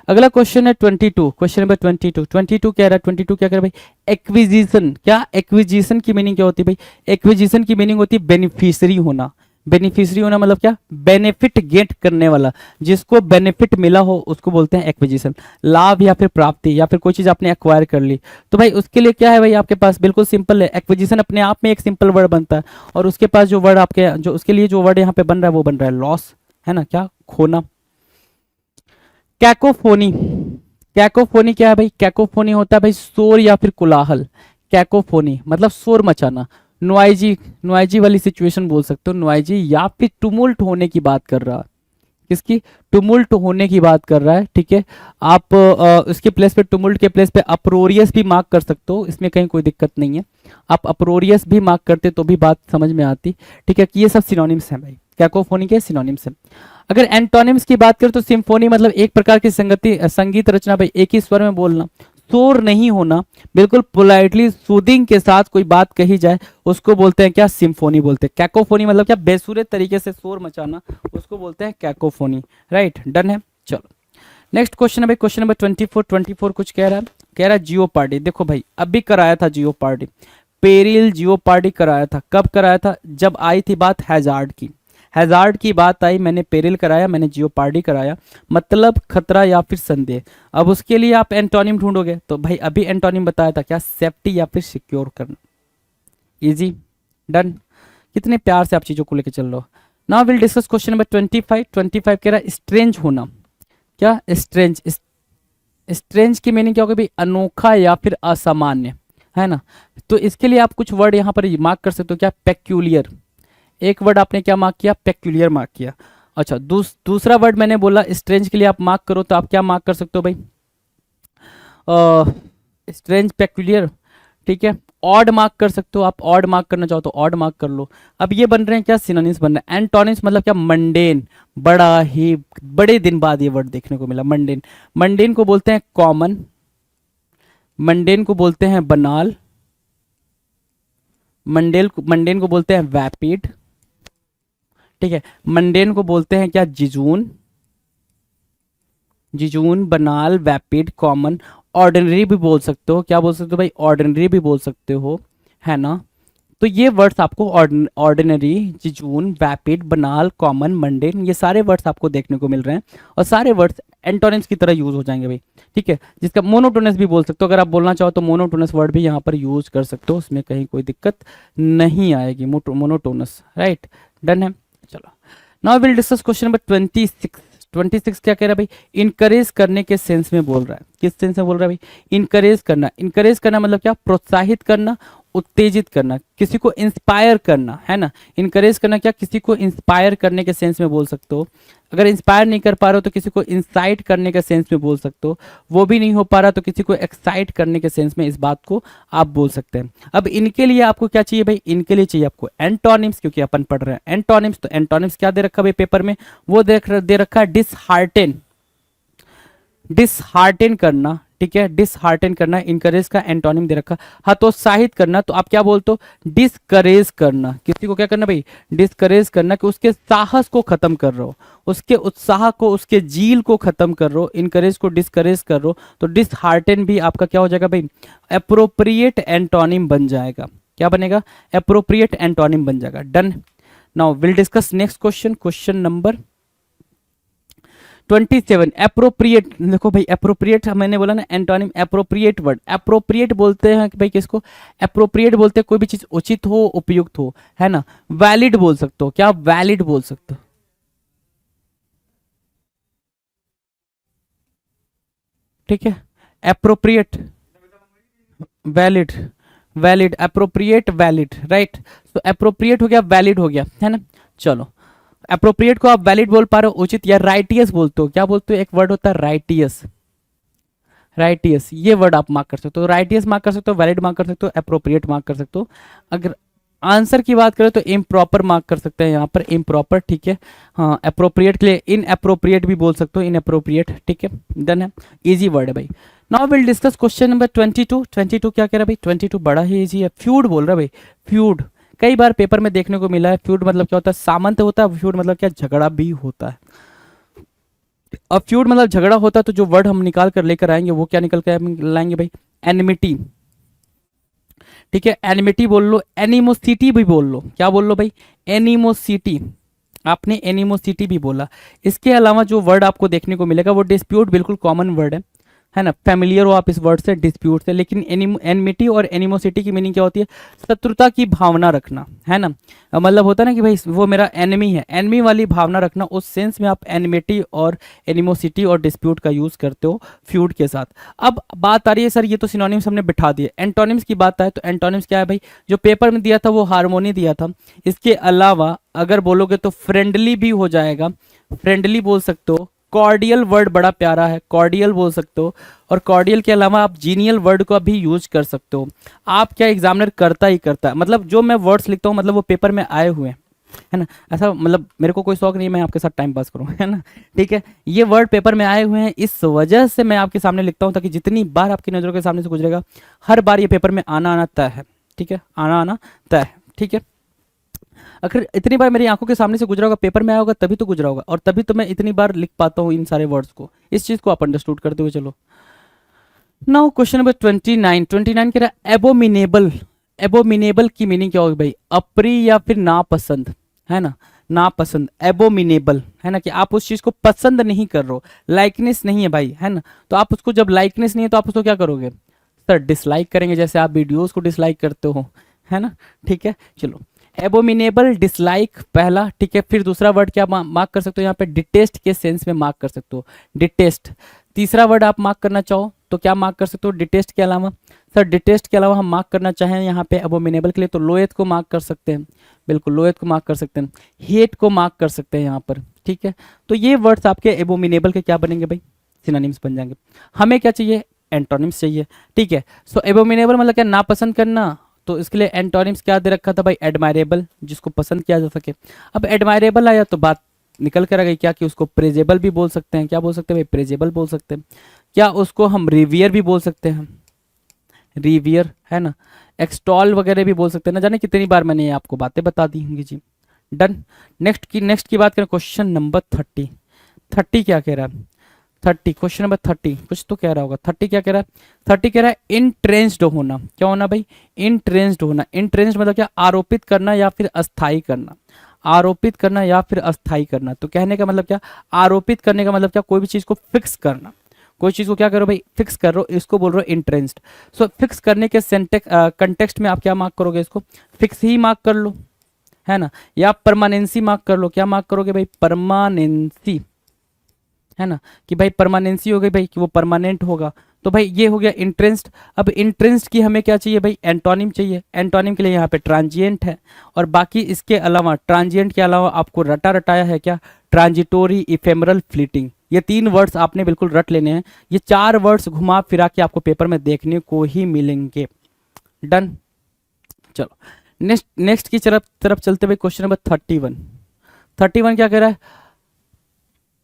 अगला क्वेश्चन है 22, क्वेश्चन नंबर 22। 22 कह रहा है, 22 क्या कह रहा है भाई, एक्विजिशन। क्या, एक्विजिशन की मीनिंग क्या होती है भाई, एक्विजिशन की मीनिंग होती है बेनिफिशियरी होना। बेनिफिशियरी होना मतलब क्या, बेनिफिट गेट करने वाला, जिसको बेनिफिट मिला हो उसको बोलते हैं एक्विजिशन। लाभ या फिर प्राप्ति, या फिर कोई चीज आपने एक्वायर कर ली, तो भाई उसके लिए क्या है भाई आपके पास, बिल्कुल सिंपल है, एक्विजिशन अपने आप में एक सिंपल वर्ड बनता है, और उसके पास जो वर्ड आपके, जो उसके लिए जो वर्ड यहाँ पे बन रहा है वो बन रहा है लॉस, है ना, क्या, खोना। कैकोफोनी, कैकोफोनी क्या है भाई, कैकोफोनी होता है भाई शोर या फिर कोलाहल। कैकोफोनी मतलब शोर मचाना, नॉइजी, नॉइजी वाली सिचुएशन बोल सकते हो, नॉइजी, या फिर टुमुल्ट होने की बात कर रहा है, किसकी, टुमुल्ट होने की बात कर रहा है, ठीक है। आप उसके प्लेस पे, टुमुल्ट के प्लेस पे अप्रोरियस भी मार्क कर सकते हो, इसमें कहीं कोई दिक्कत नहीं है, आप अप्रोरियस भी मार्क करते तो भी बात समझ में आती, ठीक है, कि ये सब सिनोनिम्स हैं भाई, कैकोफोनी के सिनोनिम्स हैं। अगर एंटोनिम्स की बात करें तो सिम्फोनी मतलब एक प्रकार की संगीत रचना भाई, एक ही स्वर में बोलना, शोर नहीं होना, बिल्कुल पोलाइटली सूदिंग के साथ कोई बात कही जाए, उसको बोलते हैं क्या, सिम्फोनी बोलते हैं। कैकोफोनी मतलब क्या, बेसुरे तरीके से शोर मचाना, उसको बोलते हैं कैकोफोनी, राइट, डन है। चलो नेक्स्ट क्वेश्चन है भाई, क्वेश्चन नंबर 24। 24 कुछ कह रहा है, कह रहा है जियो पार्टी। देखो भाई अभी कराया था जियो पार्टी, पेरिल जियो पार्टी कराया था, कब कराया था, जब आई थी बात हैजार्ड की, हैजार्ड की बात आई, मैंने पेरिल कराया, मैंने जियो पार्टी कराया, मतलब खतरा या फिर संदेह। अब उसके लिए आप एंटोनिम ढूंढोगे, तो भाई अभी एंटोनिम बताया था क्या, सेफ्टी या फिर सिक्योर करना, इजी, डन। कितने प्यार से आप चीजों को लेकर चल रहे हो। Now will discuss question number 25। 25 कह रहा है स्ट्रेंज होना। क्या, स्ट्रेंज, स्ट्रेंज की मीनिंग क्या होगी भाई, अनोखा या फिर असामान्य, है ना। तो इसके लिए आप कुछ वर्ड यहाँ पर मार्क कर सकते हो, क्या, पेक्यूलियर। एक वर्ड आपने क्या मार्क किया, पेक्यूलियर मार्क किया। अच्छा दूसरा वर्ड मैंने बोला स्ट्रेंज के लिए आप मार्क करो, तो आप क्या मार्क कर सकते हो भाई, स्ट्रेंज, पेक्यूलियर, ठीक है। ऑड मार्क कर सकते हो, आप ऑड मार्क करना चाहो तो ऑड मार्क कर लो। अब ये बन रहे हैं क्या, सिनोनिम्स बन रहे हैं। एंटोनिम्स मतलब क्या, मंडेन, बड़ा ही, बड़े दिन बाद ये वर्ड देखने को मिला, मंडेन। मंडेन को बोलते हैं कॉमन, मंडेन को बोलते हैं बनाल, मंडेन को बोलते हैं वैपिड, ठीक है। मंडेन को बोलते हैं क्या, जिजून, जिजून, बनाल, वैपिड, कॉमन। ऑर्डिनरी भी बोल सकते हो, क्या बोल सकते हो भाई, ऑर्डिनरी भी बोल सकते हो, है ना। तो ये वर्ड्स आपको ऑर्डिनरी, जिजून, वैपिड, बनाल, कॉमन, मंडेन, ये सारे वर्ड्स आपको देखने को मिल रहे हैं, और सारे वर्ड्स एंटोनिम्स की तरह यूज हो जाएंगे भाई, ठीक है। जिसका मोनोटोनस भी बोल सकते हो, अगर आप बोलना चाहो तो मोनोटोनस वर्ड भी यहाँ पर यूज कर सकते हो, उसमें कहीं कोई दिक्कत नहीं आएगी, मोनोटोनस, राइट, डन है। चलो now will discuss question number 26। 26 क्या कह रहा है भाई, इनकरेज करने के सेंस में बोल रहा है, किस सेंस में बोल रहा है भाई, इनकरेज करना। इनकरेज करना मतलब क्या, प्रोत्साहित करना, उत्तेजित करना, किसी को इंस्पायर करना, है ना। इनकरेज करना क्या, किसी को इंस्पायर करने के सेंस में बोल सकते हो। अगर इंस्पायर नहीं कर पा रहे हो तो किसी को इंसाइट करने के सेंस में बोल सकते हो। वो भी नहीं हो पा रहा तो किसी को एक्साइट करने के सेंस में इस बात को आप बोल सकते हैं। अब इनके लिए आपको क्या चाहिए भाई, इनके लिए चाहिए आपको एंटोनिम्स, क्योंकि अपन पढ़ रहे हैं एंटोनिम्स। तो एंटोनिम्स क्या दे रखा है भाई पेपर में, वो दे रखा है डिसहार्टेन, डिसहार्टेन करना, ठीक है, डिसहार्टेन करना, इनकरेज का एंटोनिम दे रखा। हतोत्साहित करना, तो आप क्या बोलते हो, डिसकरेज करना। किसी को क्या करना भाई, डिसकरेज करना, कि उसके साहस को खत्म कर रहे हो, उसके उत्साह को, उसके जील को खत्म कर रहे हो, इनकरेज को डिसकरेज कर रहे हो। तो डिसहार्टेन भी आपका क्या हो जाएगा भाई, अप्रोप्रिएट एंटोनिम बन जाएगा। क्या बनेगा, अप्रोप्रिएट एंटोनिम बन जाएगा, done. Now will discuss next question, question number 27 appropriate, देखो भाई एप्रोप्रिएट मैंने बोला ना एंटोनिम एप्रोप्रिएट वर्ड, एप्रोप्रिएट बोलते हैं कि भाई किसको, एप्रोप्रिएट बोलते हैं कोई भी चीज उचित हो उपयुक्त हो, है ना। वैलिड बोल सकते हो, क्या वैलिड बोल सकते हो, ठीक है। Appropriate valid, valid appropriate valid, right. तो एप्रोप्रिएट हो गया, वैलिड हो गया, है ना। चलो अप्रोप्रिएट को आप वैलिड बोल पा रहे हो, उचित या राइटियस बोलते हो, क्या बोलते हो, एक वर्ड होता है राइटियस, राइटियस ये वर्ड आप मार्क कर सकते हो, राइटियस मार्क कर सकते हो, वैलिड मार्क कर सकते हो, अप्रोप्रिएट मार्क कर सकते हो। अगर आंसर की बात करें तो इम्प्रॉपर मार्क कर सकते हैं यहाँ पर, इम्प्रॉपर, ठीक है। हाँ अप्रोप्रिएट के लिए इन अप्रोप्रिएट भी बोल सकते हो, इन अप्रोप्रिएट, ठीक है, डन है, इजी वर्ड है भाई। Now will discuss question number 22। 22 क्या कह रहा है भाई, 22 बड़ा ही इजी है, फ्यूड बोल रहा है भाई, फ्यूड कई बार पेपर में देखने को मिला है। फ्यूड मतलब क्या होता है, सामंत होता है, फ्यूड मतलब क्या, झगड़ा भी होता है। अब फ्यूड मतलब झगड़ा होता है, तो जो वर्ड हम निकाल कर लेकर आएंगे वो क्या निकल कर लाएंगे भाई, एनिमिटी, ठीक है, एनिमिटी बोल लो, एनिमोसिटी भी बोल लो, क्या बोल लो भाई, एनिमोसिटी, आपने एनिमोसिटी भी बोला। इसके अलावा जो वर्ड आपको देखने को मिलेगा वो डिस्प्यूट, बिल्कुल कॉमन वर्ड है ना, फेमिलियर हो आप इस वर्ड से, डिस्प्यूट से। लेकिन एनिमिटी और एनिमोसिटी की मीनिंग क्या होती है, शत्रुता की भावना रखना, है ना। मतलब होता है ना कि भाई वो मेरा एनिमी है, एनिमी वाली भावना रखना, उस सेंस में आप एनिमिटी और एनिमोसिटी और डिस्प्यूट का यूज करते हो फ्यूड के साथ। अब बात आ रही है सर ये तो सिनोनिम्स हमने बिठा दिए, एंटोनिम्स की बात आए तो एंटोनिम्स क्या है भाई, जो पेपर में दिया था वो हार्मोनी दिया था। इसके अलावा अगर बोलोगे तो फ्रेंडली भी हो जाएगा, फ्रेंडली बोल सकते हो, कॉर्डियल वर्ड बड़ा प्यारा है, कॉर्डियल बोल सकते हो। और कॉर्डियल के अलावा आप जीनियल वर्ड को भी यूज कर सकते हो। आप क्या एग्जामिनर करता ही करता है, मतलब जो मैं वर्ड्स लिखता हूँ मतलब वो पेपर में आए हुए हैं, है ना। ऐसा मतलब मेरे को कोई शौक नहीं है मैं आपके साथ टाइम पास करूँ, है ना, ठीक है। ये वर्ड पेपर में आए हुए हैं, इस वजह से मैं आपके सामने लिखता हूँ, ताकि जितनी बार आपकी नज़रों के सामने से गुजरेगा हर बार ये पेपर में आना आना तय है, ठीक है, आना आना तय है, ठीक है। अगर इतनी बार मेरी आंखों के सामने से गुजरा होगा, पेपर में आया होगा, तभी तो गुजरा होगा, और तभी तो मैं इतनी बार लिख पाता हूँ इन सारे वर्ड्स को। इस चीज को आप अंडरस्टूड करते हुए चलो। Now question number 29। 29 कह रहा है एबोमिनेबल, एबोमिनेबल की मीनिंग क्या होगी भाई, अप्रिय या फिर नापसंद, है ना, नापसंद, एबोमिनेबल, है ना, कि आप उस चीज को पसंद नहीं कर रहे हो, लाइकनेस नहीं है भाई, है ना। तो आप उसको जब लाइकनेस नहीं है तो आप उसको क्या करोगे सर, डिसलाइक करेंगे, जैसे आप वीडियोस को डिसलाइक करते हो, है ना, ठीक है। चलो एबोमिनेबल, डिसलाइक पहला, ठीक है। फिर दूसरा वर्ड क्या मार्क कर सकते हो यहाँ पे, डिटेस्ट के सेंस में मार्क कर सकते हो, डिटेस्ट। तीसरा वर्ड आप मार्क करना चाहो तो क्या मार्क कर सकते हो डिटेस्ट के अलावा, सर डिटेस्ट के अलावा हम मार्क करना चाहें यहाँ पे एबोमिनेबल के लिए तो लोएथ को मार्क कर सकते हैं, बिल्कुल लोएथ को मार्क कर सकते हैं, हेट को मार्क कर सकते हैं यहाँ पर, ठीक है। तो ये वर्ड्स आपके एबोमिनेबल के क्या बनेंगे भाई, सिनोनिम्स बन जाएंगे। हमें क्या चाहिए, एंटोनिम्स चाहिए, ठीक है। सो एबोमिनेबल मतलब क्या, नापसंद करना, तो इसके लिए एंटोनिम्स क्या दे रखा था भाई, एडमायरेबल, जिसको पसंद किया जा सके। अब एडमायरेबल आया तो बात निकल कर आ गई क्या, कि उसको प्रेजेबल भी बोल सकते हैं, क्या बोल सकते हैं भाई, प्रेजेबल बोल सकते हैं। क्या उसको हम रिवियर भी बोल सकते हैं, रिवियर, है ना, एक्सटॉल वगैरह भी बोल सकते हैं, ना जाने कितनी बार मैंने ये आपको बातें बता दी होंगी जी। डन। नेक्स्ट की बात करें, क्वेश्चन नंबर 30। 30 क्या कह रहा है, 30 क्वेश्चन नंबर 30 कुछ तो कह रहा होगा। 30 क्या कह रहा है, 30 कह रहा है इंट्रेंस्ड होना, क्या होना भाई, इंट्रेंस्ड होना। इंट्रेंस्ड मतलब क्या, आरोपित करना या फिर अस्थाई करना, आरोपित करना या फिर अस्थाई करना। तो कहने का मतलब क्या, आरोपित करने का मतलब क्या, कोई भी चीज को फिक्स करना, कोई चीज को क्या करो भाई, फिक्स कर रहे हो, इसको बोल रहे हो इंट्रेंस्ड। सो फिक्स करने के कंटेक्स्ट में आप क्या मार्क करोगे, इसको फिक्स ही मार्क कर लो, है ना, या परमानेंसी मार्क कर लो, क्या मार्क करोगे भाई, परमानेंसी, है ना, कि भाई परमानेंसी हो गई भाई, कि वो परमानेंट होगा। तो भाई ये हो गया इंट्रेंस्ड। अब इंट्रेंस्ड की हमें क्या चाहिए भाई, एंटोनिम चाहिए। एंटोनिम के लिए यहाँ पे ट्रांजिएंट है, और बाकी इसके अलावा ट्रांजिएंट के अलावा आपको रटा रटाया है क्या, ट्रांजिटोरी, इफेमरल, फ्लीटिंग। ये 3 वर्ड्स आपने बिल्कुल रट लेने हैं। ये 4 वर्ड्स घुमा फिरा के आपको पेपर में देखने को ही मिलेंगे। डन। चलो नेक्स्ट की तरफ चलते हुए क्वेश्चन नंबर 31। 31 क्या कह रहा है,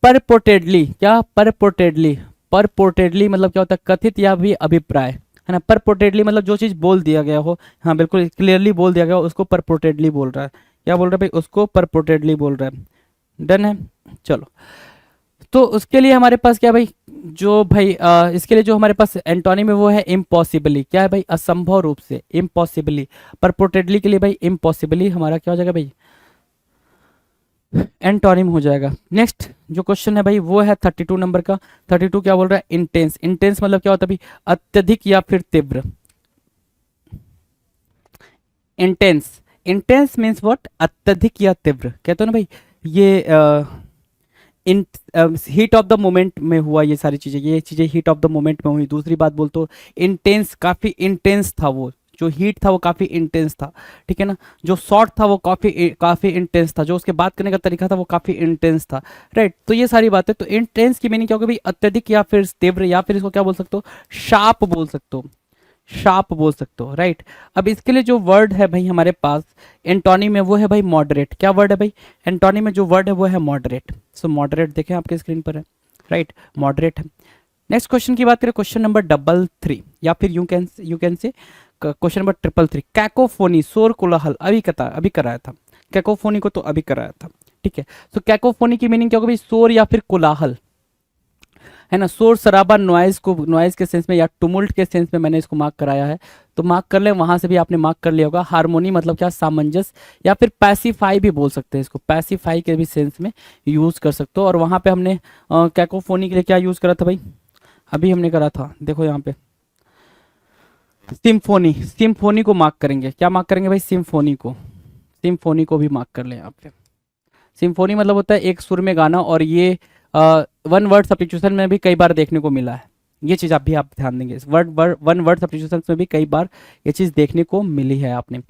परपोर्टेडली, क्या परपोर्टेडली, परपोर्टेडली मतलब क्या होता है, कथित या भी अभिप्राय, है ना। परपोर्टेडली मतलब जो चीज बोल दिया गया हो, हाँ बिल्कुल क्लियरली बोल दिया गया हो, उसको परपोर्टेडली बोल रहा है। क्या बोल रहा है भाई, उसको परपोर्टेडली बोल रहा है। डन है। चलो तो उसके लिए हमारे पास क्या भाई, जो भाई इसके लिए जो हमारे पास एंटोनिम है वो है इम्पॉसिबली, क्या है भाई, असंभव रूप से, इम्पॉसिबली। परपोर्टेडली के लिए भाई इम्पॉसिबली हमारा क्या हो जाएगा भाई, एंटोनिम हो जाएगा। नेक्स्ट जो क्वेश्चन है भाई वो है 32 नंबर का। 32 क्या बोल रहा है? इंटेंस। इंटेंस मतलब क्या होता है भाई? अत्यधिक या फिर तीव्र। Intense, intense means what? अत्यधिक या तीव्र। कहते हो ना भाई ये इन हीट ऑफ द मोमेंट में हुआ, ये चीजें हीट ऑफ द मोमेंट में हुई। दूसरी बात बोलते हो इंटेंस, काफी इंटेंस था वो, जो हीट था वो काफी इंटेंस था, ठीक है ना। जो शॉर्ट था वो काफी काफी इंटेंस था, जो उसके बात करने का तरीका था वो काफी इंटेंस था, राइट। तो ये सारी बातें, तो इंटेंस की मीनिंग क्या होगी भाई? अत्यधिक या फिर तीव्र, या फिर इसको क्या बोल सकते हो? शार्प बोल सकते हो, शार्प बोल सकते हो, राइट। अब इसके लिए जो वर्ड है भाई हमारे पास एंटोनिम में, वो है भाई मॉडरेट। क्या वर्ड है भाई? एंटोनिम में जो वर्ड है वो है मॉडरेट। सो मॉडरेट देखें आपके स्क्रीन पर है, राइट, मॉडरेट है। नेक्स्ट क्वेश्चन की बात करें, क्वेश्चन नंबर 33 या फिर you can say question number 333। Cacophony, शोर कोलाहल, अभी कराया था। कैकोफोनी को तो अभी कराया था, ठीक है। सो कैकोफोनी की मीनिंग क्या होगी भाई? शोर या फिर कोलाहल, है ना। शोर शराबा, नॉइज को, नॉइज के सेंस में या टुमुल्ट के सेंस में मैंने इसको मार्क कराया है, तो मार्क कर ले, वहां से भी आपने मार्क कर लिया होगा। हारमोनी मतलब क्या? सामंजस्य, या फिर पैसिफाई भी बोल सकते हैं इसको, पैसिफाई के भी सेंस में यूज कर सकते हो। और वहां पे हमने कैकोफोनी के लिए क्या यूज करा था भाई? अभी हमने करा था, देखो यहाँ पे सिम्फोनी। सिम्फोनी को मार्क करेंगे, क्या मार्क करेंगे भाई? सिम्फोनी को, सिम्फोनी को भी मार्क कर लें यहाँ पे। सिम्फोनी मतलब होता है एक सुर में गाना, और ये वन वर्ड सब्स्टिट्यूशन में भी कई बार देखने को मिला है। ये चीज आप ध्यान देंगे, इस वन वर्ड सब्स्टिट्यूशन में भी कई बार ये चीज देखने को मिली है आपने।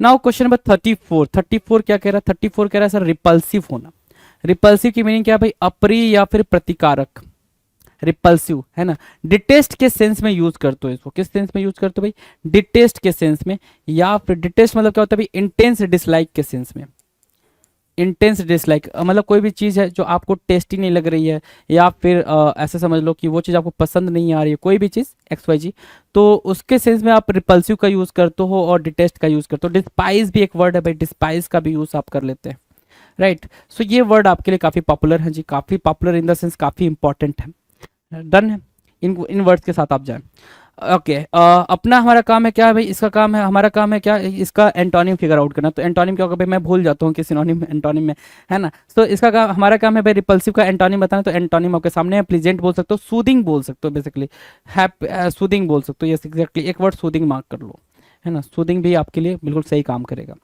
Now question number 34। 34 क्या कह रहा है? 34 कह रहा है सर रिपल्सिव होना। रिपल्सिव की मीनिंग क्या है भाई? अप्रिय या फिर प्रतिकारक, रिपल्सिव, है ना। डिटेस्ट के सेंस में यूज करते हो इसको। किस सेंस में यूज करते हो भाई? डिटेस्ट के सेंस में, या फिर डिटेस्ट मतलब क्या होता है भाई? इंटेंस डिसलाइक के सेंस में। इंटेंस डिसलाइक मतलब कोई भी चीज़ है जो आपको टेस्टी नहीं लग रही है, या फिर ऐसे समझ लो कि वो चीज़ आपको पसंद नहीं आ रही है, कोई भी चीज़ एक्स वाई जी, तो उसके सेंस में आप रिपल्सिव का यूज़ करते हो और डिटेस्ट का यूज़ करते हो। डिस्पाइज भी एक वर्ड है भाई, डिस्पाइज का भी यूज़ आप कर लेते हैं, राइट। सो ये वर्ड आपके लिए काफ़ी पॉपुलर है जी, काफ़ी पॉपुलर इन द सेंस काफ़ी इंपॉर्टेंट है। डन है, इन वर्ड्स के साथ आप जाएं। ओके अपना हमारा काम है क्या है भाई? इसका काम है, हमारा काम है क्या? इसका एंटोनिम फिगर आउट करना। तो एंटोनिम क्या होगा भाई? मैं भूल जाता हूँ कि सिनोनिम एंटोनिम में, है ना। तो इसका काम, हमारा काम है भाई रिपल्सिव का एंटोनिम बताना। तो एंटोनिम आपके सामने है। प्लीजेंट बोल सकते हो, सूदिंग बोल सकते हो, बेसिकली सूदिंग बोल सकते हो। यस एग्जैक्टली, एक वर्ड सूदिंग मार्क कर लो, है ना। सूदिंग भी आपके लिए बिल्कुल सही काम करेगा।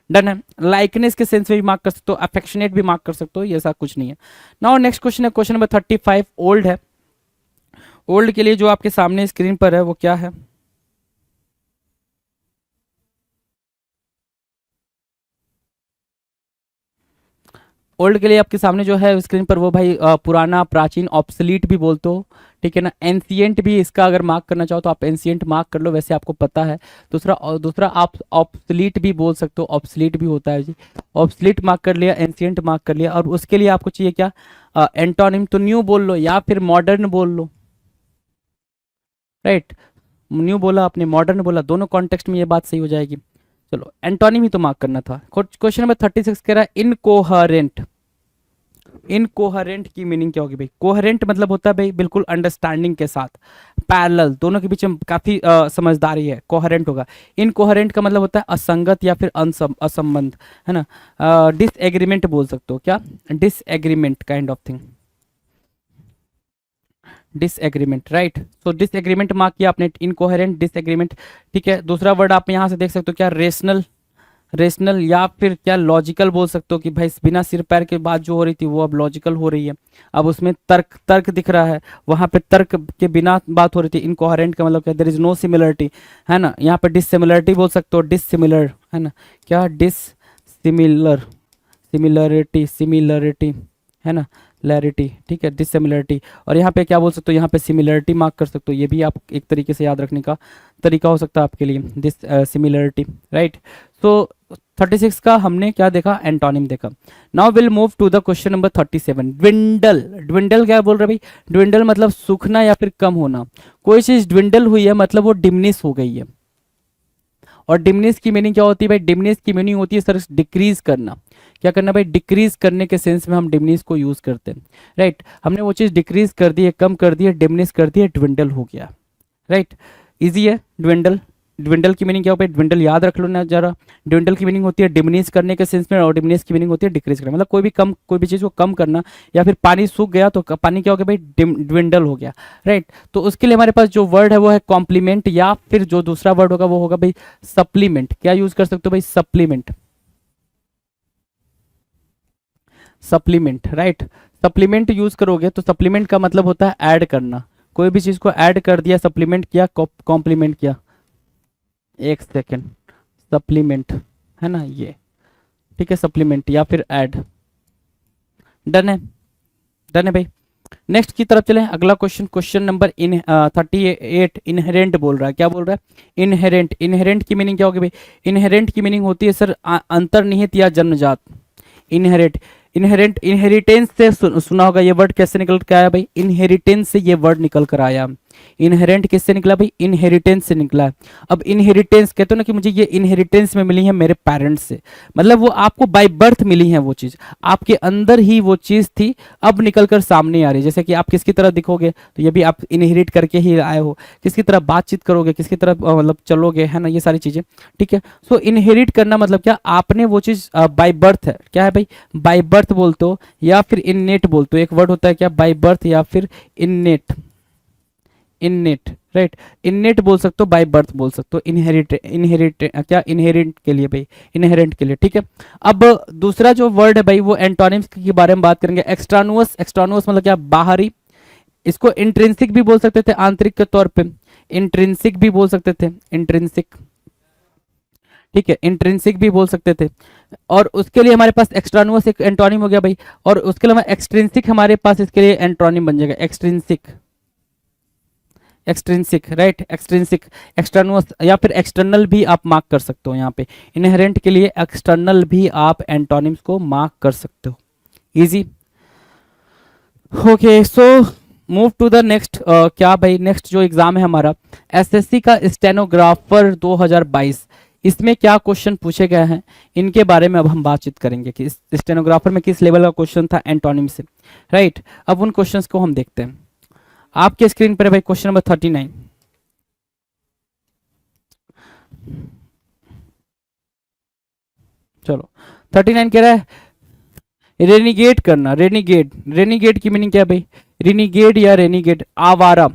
डन है। लाइकनेस के सेंस में भी मार्क कर सकते हो, अफेक्शनेट भी मार्क कर सकते हो, ये ऐसा कुछ नहीं है। नाउ नेक्स्ट क्वेश्चन है, क्वेश्चन नंबर 35। ओल्ड है। ओल्ड के लिए जो आपके सामने स्क्रीन पर है वो क्या है? ओल्ड के लिए आपके सामने जो है स्क्रीन पर वो भाई पुराना, प्राचीन, ऑब्सलीट भी बोलते हो, ठीक है ना। एंशियंट भी इसका अगर मार्क करना चाहो तो आप एंशियंट मार्क कर लो, वैसे आपको पता है। दूसरा आप ऑब्सलीट भी बोल सकते हो, ऑब्सलीट भी होता है जी। ऑब्सलीट मार्क कर लिया, एंशियंट मार्क कर लिया, और उसके लिए आपको चाहिए क्या? एंटोनिम। तो न्यू बोल लो या फिर मॉडर्न बोल लो, राइट। न्यू बोला आपने, मॉडर्न बोला, दोनों कॉन्टेक्स्ट में ये बात सही हो जाएगी। चलो एंटोनिम ही तो मार्क करना था। क्वेश्चन नंबर 36 कह रहा है इनकोहरेंट। इनकोहरेंट की मीनिंग क्या होगी भाई? कोहरेंट मतलब होता है भाई बिल्कुल अंडरस्टैंडिंग के साथ, पैरेलल, दोनों के बीच में काफी समझदारी है, कोहरेंट होगा। इनकोहरेंट का मतलब होता है असंगत या फिर असंबंध, है ना। डिसएग्रीमेंट बोल सकते हो, क्या? Disagreement kind of thing, disagreement, right. So disagreement mark किया आपने, इनकोहेरेंट, डिसएग्रीमेंट, ठीक है। दूसरा वर्ड आप यहाँ से देख सकते हो क्या? रेशनल। रेशनल या फिर क्या लॉजिकल बोल सकते हो कि भाई बिना सिर पैर के बात जो हो रही थी वो अब लॉजिकल हो रही है, अब उसमें तर्क तर्क दिख रहा है, वहां पे तर्क के बिना बात हो रही थी। इनकोहेरेंट का मतलब क्या? देयर इज नो सिमिलरिटी, है ना। यहाँ पे डिससिमिलरिटी बोल सकते हो, डिससिमिलर, है ना। क्या? डिससिमिलर, सिमिलरिटी, सिमिलरिटी, है ना, लैरिटी, ठीक है, डिससिमिलरिटी। और यहाँ पे क्या बोल सकते हो? यहाँ पे सिमिलरिटी मार्क कर सकते हो, ये भी आप एक तरीके से याद रखने का तरीका हो सकता है आपके लिए, दिस सिमिलरिटी, राइट। सो 36 का हमने क्या देखा? एंटोनिम देखा। Now will move to the question number 37। Dwindle. Dwindle क्या बोल रहे भाई? ड्विंडल मतलब सूखना या फिर कम होना। कोई चीज ड्विंडल हुई है मतलब वो डिमिनिश हो गई है। और डिमिनिश की मीनिंग क्या होती है भाई? डिमिनिश की मीनिंग होती है सर डिक्रीज करना। क्या करना भाई? डिक्रीज करने के सेंस में हम डिमिनिश को यूज करते हैं, राइट। हमने वो चीज डिक्रीज कर दी है, कम कर दी है, डिमिनिश कर दी है, ड्विंडल हो गया, राइट। इजी है ड्विंडल, ड्विंडल की मीनिंग क्या होता है, ड्विंडल याद रख लो ना जरा। ड्विंडल की मीनिंग होती है डिमिनिश करने के सेंस में, और डिमिनिश की मीनिंग होती है डिक्रीज करना, मतलब कोई भी चीज़ को कम करना, या फिर पानी सूख गया तो पानी क्या हो गया भाई, ड्विंडल हो गया, राइट। तो उसके लिए हमारे पास जो वर्ड है वो है कॉम्प्लीमेंट, या फिर जो दूसरा वर्ड होगा वो होगा भाई सप्लीमेंट। क्या यूज कर सकते हो भाई, supplement, supplement, right. Supplement use करोगे तो सप्लीमेंट का मतलब होता है ऐड करना, कोई भी चीज को ऐड कर दिया, सप्लीमेंट किया, कॉम्प्लीमेंट किया। एक सेकेंड, सप्लीमेंट है ना ये, ठीक है, सप्लीमेंट या फिर ऐड। डन है, डन है भाई। नेक्स्ट की तरफ चलें, अगला क्वेश्चन, क्वेश्चन नंबर 38 इनहेरेंट बोल रहा है। क्या बोल रहा है, इनहेरेंट। इनहेरेंट की मीनिंग क्या होगी भाई, इनहेरेंट की मीनिंग होती है सर अंतर्निहित या जन्मजात। इनहेरिट, इनहेरेंट, इनहेरिटेंस से सुना होगा, ये वर्ड कैसे निकल कर आया भाई, इनहेरिटेंस से ये वर्ड निकल कर आया। इनहेरेंट किससे निकला भाई, इनहेरिटेंस से निकला है। अब इनहेरिटेंस कहते हो ना कि मुझे ये इनहेरिटेंस में मिली है मेरे पेरेंट्स से, मतलब वो आपको बाय बर्थ मिली है, वो चीज आपके अंदर ही वो चीज थी, अब निकल कर सामने आ रही है। जैसे कि आप किसकी तरह दिखोगे तो ये भी आप इनहेरिट करके ही आए हो, किसकी तरह बातचीत करोगे, किसकी तरह मतलब चलोगे, है ना, ये सारी चीजें, ठीक है। सो इनहेरिट करना मतलब क्या, आपने वो चीज बाय बर्थ है, क्या है भाई, बाय बर्थ बोलते हो या फिर इननेट बोलते हो। एक वर्ड होता है क्या, बाय बर्थ या फिर इननेट, इननेट, राइट। इननेट बोल सकते हो, बाय बर्थ बोल सकते हो, इनहेरिट, इनहेरिट क्या, इनहेरिट के लिए भाई, इनहेरेंट के लिए, ठीक है। अब दूसरा जो वर्ड है भाई वो एंटोनिम्स के बारे में बात करेंगे। एक्सट्रानुअस, एक्सट्रानुअस मतलब क्या, बाहरी। इसको इंट्रिंसिक भी बोल सकते थे, आंतरिक के तौर पे, इंट्रिंसिक भी बोल सकते थे, इंट्रिंसिक, ठीक है, इंट्रिंसिक भी बोल सकते थे। और उसके लिए हमारे पास एक्सट्रानुअस एक एंटोनिम हो गया भाई, और उसके अलावा एक्सट्रिंसिक हमारे पास इसके लिए एंटोनिम बन जाएगा, एक्सट्रिंसिक, एक्सट्रिंसिक, राइट, एक्सट्रिंसिक, एक्सटर्नस या फिर एक्सटर्नल भी आप मार्क कर सकते हो यहाँ पे। इनहेरेंट के लिए एक्सटर्नल भी आप एंटोनिम्स को मार्क कर सकते हो, easy. Okay, so move to the next. क्या भाई, नेक्स्ट जो एग्जाम है हमारा एसएससी का स्टेनोग्राफर 2022, इसमें क्या क्वेश्चन पूछे गए हैं इनके बारे में अब हम बातचीत करेंगे कि स्टेनोग्राफर में किस लेवल का क्वेश्चन था एंटोनिम से, राइट। अब उन क्वेश्चंस को हम देखते हैं। आपके स्क्रीन पर है भाई क्वेश्चन नंबर 39। चलो 39 कह रहा है रेनिगेट करना, रेनिगेट, रेनिगेट की मीनिंग क्या है भाई, रेनिगेट या रेनिगेट, आवारा,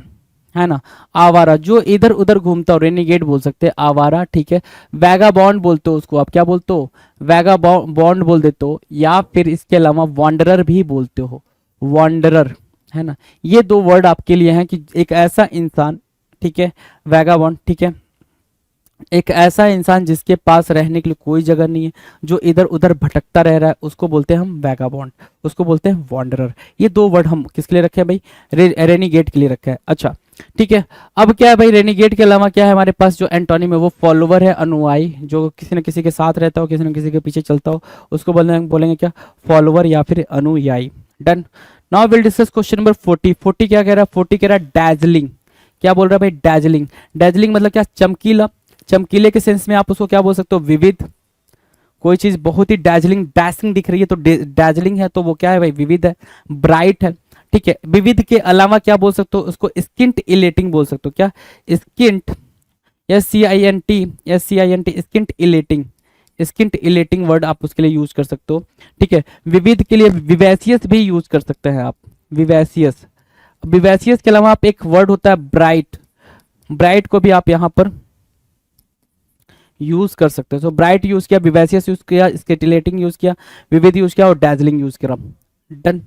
है ना, आवारा, जो इधर उधर घूमता हो, रेनिगेट बोल सकते हैं, आवारा, ठीक है। वैगाबॉन्ड बोलते हो उसको, आप क्या बोलते हो, वैगाबॉन्ड बोल देते हो, या फिर इसके अलावा वॉन्डरर भी बोलते हो, वॉन्डरर, है ना। ये दो वर्ड आपके लिए हैं कि एक ऐसा इंसान, ठीक है, वैगाबॉन्ड, ठीक है, एक ऐसा इंसान जिसके पास रहने के लिए कोई जगह नहीं है, जो इधर उधर भटकता रह रहा है, उसको बोलते हैं हम वैगाबॉन्ड, उसको बोलते हैं वॉन्डरर। ये दो वर्ड हम किसके लिए रखे हैं भाई, रेनिगेट के लिए रखा है। अच्छा, ठीक है। अब क्या है भाई, रेनिगेट के अलावा क्या है हमारे पास जो एंटोनिम है वो फॉलोवर है, अनुयायी, जो किसी न किसी के साथ रहता हो, किसी न किसी के पीछे चलता हो, उसको बोलेंगे क्या, फॉलोवर या फिर अनुयायी। Done. Now will discuss question number 40। 40 क्या कह रहा है, 40 कह रहा है डैजलिंग। क्या बोल रहा है भाई, डैजलिंग। डैजलिंग मतलब क्या, चमकीला, चमकीले के सेंस में आप उसको क्या बोल सकते हो, विविध। कोई चीज बहुत ही डैजलिंग, डैशिंग दिख रही है तो डैजलिंग है, तो वो क्या है भाई, विविध है, ब्राइट है, ठीक है। विविध के अलावा क्या बोल सकते हो, उसको स्किंट इलेटिंग बोल सकते हो, क्या, स्किंट, SCINT, SCINT, स्किंट इलेटिंग, स्किंट इलेटिंग वर्ड आप उसके लिए यूज कर सकते हो, ठीक है। विविध के लिए विवेसियस भी यूज कर सकते हैं आप, विवेसियस। विवेसियस के अलावा आप एक वर्ड होता है ब्राइट, ब्राइट को भी आप यहां पर यूज कर सकते हो। सो ब्राइट यूज किया, विवेसियस यूज किया, स्किटिलेटिंग यूज किया, विविध यूज किया और डैजलिंग यूज किया। डन।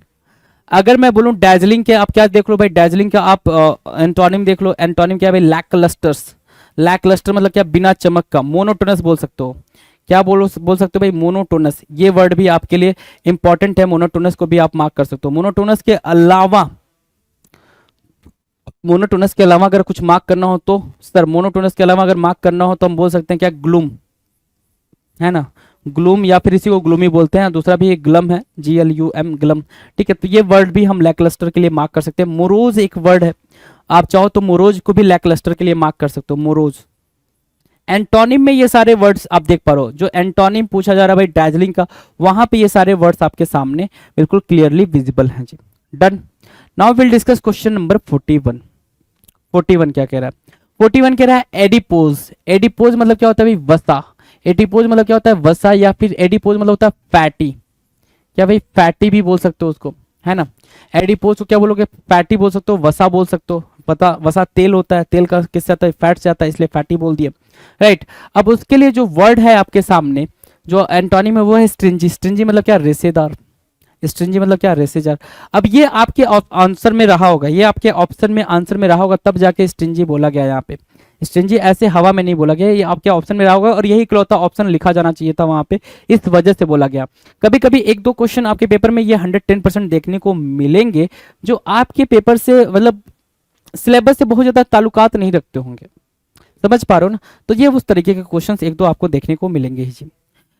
अगर मैं बोलूं डैजलिंग के, आप क्या देख लो भाई, डैजलिंग का आप एंटोनिम देख लो। एंटोनिम क्या है भाई, लैकलस्टर्स। लैकलस्टर मतलब क्या, बिना चमक का, मोनोटोनस बोल सकते हो। क्या बोल सकते हो भाई, मोनोटोनस। ये वर्ड भी आपके लिए इंपॉर्टेंट है, मोनोटोनस को भी आप मार्क कर सकते हो। मोनोटोनस के अलावा, मोनोटोनस के अलावा अगर कुछ मार्क करना हो तो सर, मोनोटोनस के अलावा अगर मार्क करना हो तो हम बोल सकते हैं क्या, ग्लूम, है ना, ग्लूम, या फिर इसी को ग्लूमी बोलते हैं। दूसरा भी एक ग्लम है, GLUM, ग्लम, ठीक है। तो ये वर्ड भी हम लैकलस्टर के लिए मार्क कर सकते हैं। मोरोज एक वर्ड है, आप चाहो तो मोरोज को भी लैकलस्टर के लिए मार्क कर सकते हो, मोरोज। एंटोनिम में ये सारे वर्ड्स आप देख पा रहे हो, जो एंटोनिम पूछा जा रहा है भाई डैजलिंग का, वहां पे ये सारे वर्ड्स आपके सामने बिल्कुल क्लियरली विजिबल हैं जी। Done. Now will discuss question number 41। 41 क्या कह रहा है, 41 कह रहा है एडिपोज। एडिपोज मतलब क्या होता है भाई? वसा। एडिपोज मतलब क्या होता है? वसा, या फिर एडिपोज मतलब होता है फैटी। क्या भाई? फैटी भी बोल सकते हो उसको, है ना। एडिपोज को क्या बोलोगे? फैटी बोल सकते हो, वसा बोल सकते हो। पता, वसा तेल होता है, तेल का किससे आता है? फैट से आता है, इसलिए फैटी बोल दिया, राइट। अब उसके लिए जो वर्ड है आपके सामने, जो एंटोनिम है वो है स्ट्रिंजी। स्ट्रिंजी मतलब क्या? रेसेदार। स्ट्रिंजी मतलब क्या? रेसेदार। अब ये आपके आंसर में रहा होगा, ये आपके ऑप्शन में आंसर में रहा होगा, तब जाके स्ट्रिंजी बोला गया यहाँ पे। स्ट्रिंजी ऐसे हवा में नहीं बोला गया, ये आपके ऑप्शन में रहा होगा, और यही इकलौता ऑप्शन लिखा जाना चाहिए था वहां पे, इस वजह से बोला गया। कभी कभी एक दो क्वेश्चन आपके पेपर में ये 110% देखने को मिलेंगे, जो आपके पेपर से मतलब सिलेबस से बहुत ज्यादा ताल्लुकात नहीं रखते होंगे, समझ पा रहे हो ना। तो ये उस तरीके के क्वेश्चन एक दो आपको देखने को मिलेंगे ही जी।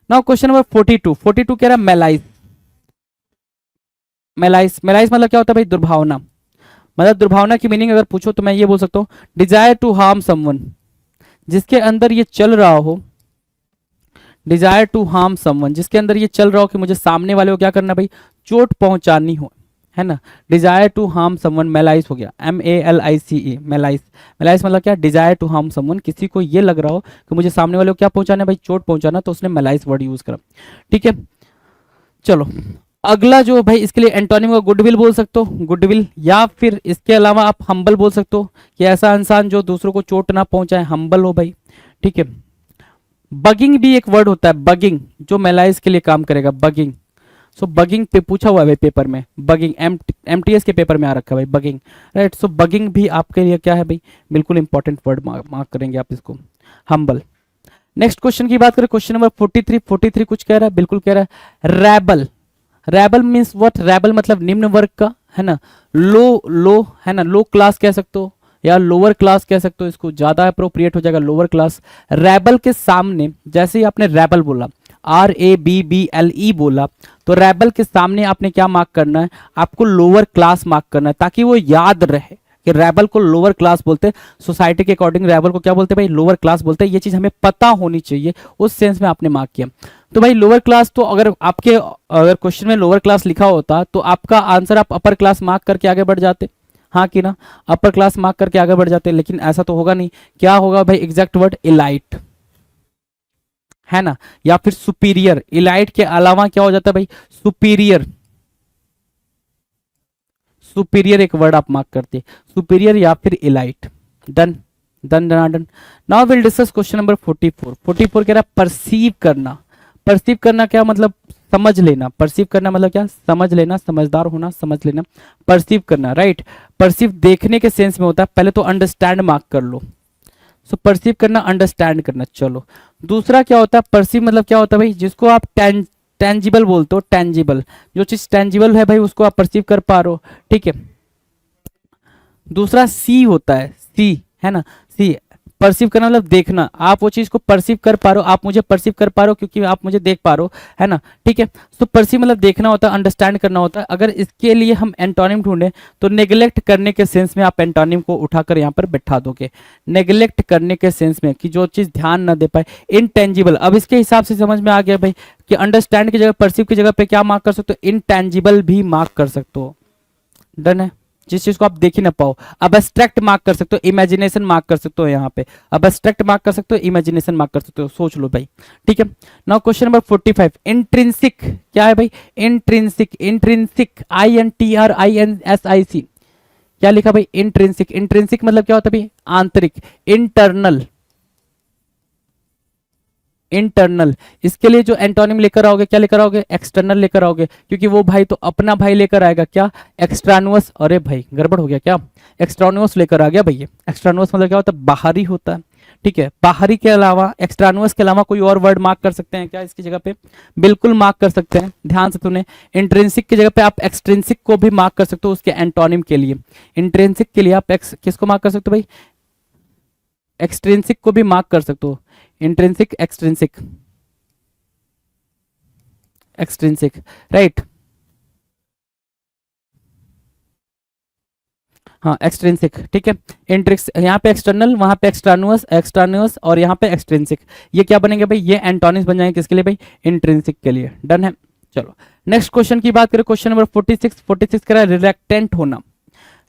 Now question number 42। 42 कह रहा है मेलाइज। मेलाइज, मेलाइज मतलब क्या होता है भाई? दुर्भावना। मतलब दुर्भावना की मीनिंग अगर पूछो तो मैं ये बोल सकता हूँ, डिजायर टू हार्म समवन। जिसके अंदर ये चल रहा हो, डिजायर टू हार्म समवन, जिसके अंदर ये चल रहा हो कि मुझे सामने वाले को क्या करना भाई? चोट पहुंचानी हो, है ना। Desire to harm someone, malice हो गया, MALICE, मेलाइज। मेलाइज मतलब क्या? डिजायर टू हार्म समवन, किसी को ये लग रहा हो कि मुझे सामने वाले को क्या पहुंचाना है भाई? चोट पहुंचाना, तो उसने मेलाइज वर्ड यूज करा, ठीक है। चलो अगला जो भाई, इसके लिए एंटोनिम का गुडविल बोल सकते हो, गुडविल, या फिर इसके अलावा आप हम्बल बोल सकते हो, कि ऐसा इंसान जो दूसरों को चोट ना पहुंचाए, हम्बल हो भाई, ठीक है। बगिंग भी एक वर्ड होता है, बगिंग, जो मेलाइज के लिए काम करेगा, बगिंग। सो बगिंग पे पूछा हुआ है भाई पेपर में, बगिंग, MTS के पेपर में आ रखा है भाई बगिंग, राइट। सो बगिंग भी आपके लिए क्या है भाई? बिल्कुल इंपॉर्टेंट वर्ड मार्क करेंगे आप इसको, हम्बल। नेक्स्ट क्वेश्चन की बात करें, क्वेश्चन नंबर 43। 43 कुछ कह रहा है, बिल्कुल कह रहा है Rebel. Rebel means what? Rebel मतलब निम्न वर्ग का, है ना। लो है ना, लो क्लास कह सकते हो, या लोअर क्लास कह सकते हो, इसको ज्यादा अप्रोप्रिएट हो जाएगा, लोअर क्लास। रैबल के सामने जैसे ही आपने रैबल बोला, RABBLE बोला, तो रैबल के सामने आपने क्या मार्क करना है? आपको लोअर क्लास मार्क करना है, ताकि वो याद रहे कि रैबल को लोअर क्लास बोलते हैं, सोसाइटी के अकॉर्डिंग रैबल को क्या बोलते हैं भाई? लोअर क्लास बोलते हैं। ये चीज हमें पता होनी चाहिए, उस सेंस में आपने मार्क किया। तो भाई लोअर क्लास, तो अगर क्वेश्चन में लोअर क्लास लिखा होता तो आपका आंसर आप अपर क्लास मार्क करके आगे बढ़ जाते, हाँ कि ना, अपर क्लास मार्क करके आगे बढ़ जाते, लेकिन ऐसा तो होगा नहीं। क्या होगा भाई? एग्जैक्ट वर्ड इलाइट, है ना, या फिर सुपीरियर। इलाइट के अलावा क्या हो जाता है भाई? सुपीरियर। सुपीरियर एक वर्ड आप मार्क करते, सुपीरियर या फिर elite. Done done done done. Now will discuss question number 44। 44 कह रहा है परसीव करना। परसीव करना क्या मतलब? समझ लेना। परसीव करना मतलब क्या? समझ लेना, समझदार होना, समझ लेना, परसीव करना, राइट। परसीव देखने के सेंस में होता है, पहले तो अंडरस्टैंड मार्क कर लो। सो परसीव करना, अंडरस्टैंड करना। चलो दूसरा क्या होता है? परसीव मतलब क्या होता है भाई? जिसको आप टेंजिबल बोलते हो, टेंजिबल, जो चीज टेंजिबल है भाई उसको आप परसीव कर पा रहे हो, ठीक है। दूसरा सी होता है, सी, है ना, सी। परसीव करना मतलब देखना, आप वो चीज को परसीव कर पा रहे हो, आप मुझे परसीव कर पा रहे हो क्योंकि आप मुझे देख पा रहे हो, है ना, ठीक है। तो परसीव मतलब देखना होता है, अंडरस्टैंड करना होता है। अगर इसके लिए हम एंटोनिम ढूंढे तो नेग्लेक्ट करने के सेंस में आप एंटोनिम को उठाकर यहाँ पर बैठा दोगे। नेग्लेक्ट करने के सेंस में कि जो चीज ध्यान ना दे पाए, इनटेंजिबल। अब इसके हिसाब से समझ में आ गया भाई कि अंडरस्टैंड की जगह, परसीव की जगह पे क्या मार्क कर सकते हो? इनटेंजिबल भी मार्क कर सकते हो। डन है, जिस चीज को आप देख ही ना पाओ। अब एब्स्ट्रैक्ट मार्क कर सकते हो, इमेजिनेशन मार्क कर सकते हो, यहाँ पे अब एब्स्ट्रैक्ट मार्क कर सकते हो, इमेजिनेशन मार्क कर सकते हो, सोच लो भाई, ठीक है। Now question number 45। इंट्रिंसिक क्या है भाई? इंट्रिंसिक, इंट्रिंसिक, INTRINSIC, क्या लिखा भाई? इंट्रिंसिक। इंट्रिंसिक मतलब क्या होता है भाई? आंतरिक, इंटरनल, इंटरनल। इसके लिए जो एंटोनिम लेकर आओगे, क्या लेकर आओगे? एक्सटर्नल लेकर आओगे, क्योंकि वो भाई तो अपना भाई लेकर आएगा, क्या? एक्सट्रानुअस। अरे भाई गड़बड़ हो गया क्या? एक्सट्रानुअस लेकर आ गया भैया। एक्सट्रानुअस मतलब क्या होता है? बाहरी होता है, ठीक है। बाहरी के अलावा, एक्सट्रानुअस के अलावा कोई और वर्ड मार्क कर सकते हैं क्या इसकी जगह पे? बिल्कुल मार्क कर सकते हैं, ध्यान से सुने। इंट्रिंसिक की जगह पे आप एक्सट्रिंसिक को भी मार्क कर सकते हो उसके एंटोनिम के लिए। इंट्रिंसिक के लिए आप किसको मार्क कर सकते हो भाई? एक्सट्रिंसिक को भी मार्क कर सकते हो। इंट्रिंसिक, एक्सट्रिंसिक, एक्सट्रिंसिक, राइट, हाँ एक्सट्रिंसिक, ठीक है। इंट्रिक्स, यहाँ पे एक्सटर्नल, वहां पे एक्सट्रानुअस, एक्सट्रानुअस, और यहाँ पे एक्सट्रिंसिक। ये क्या बनेंगे भाई? ये एंटोनिम्स बन जाएंगे किसके लिए भाई? इंट्रिंसिक के लिए। डन है। चलो नेक्स्ट क्वेश्चन की बात करें, क्वेश्चन नंबर 46। 46 कह रहा है रिलैक्टेंट होना।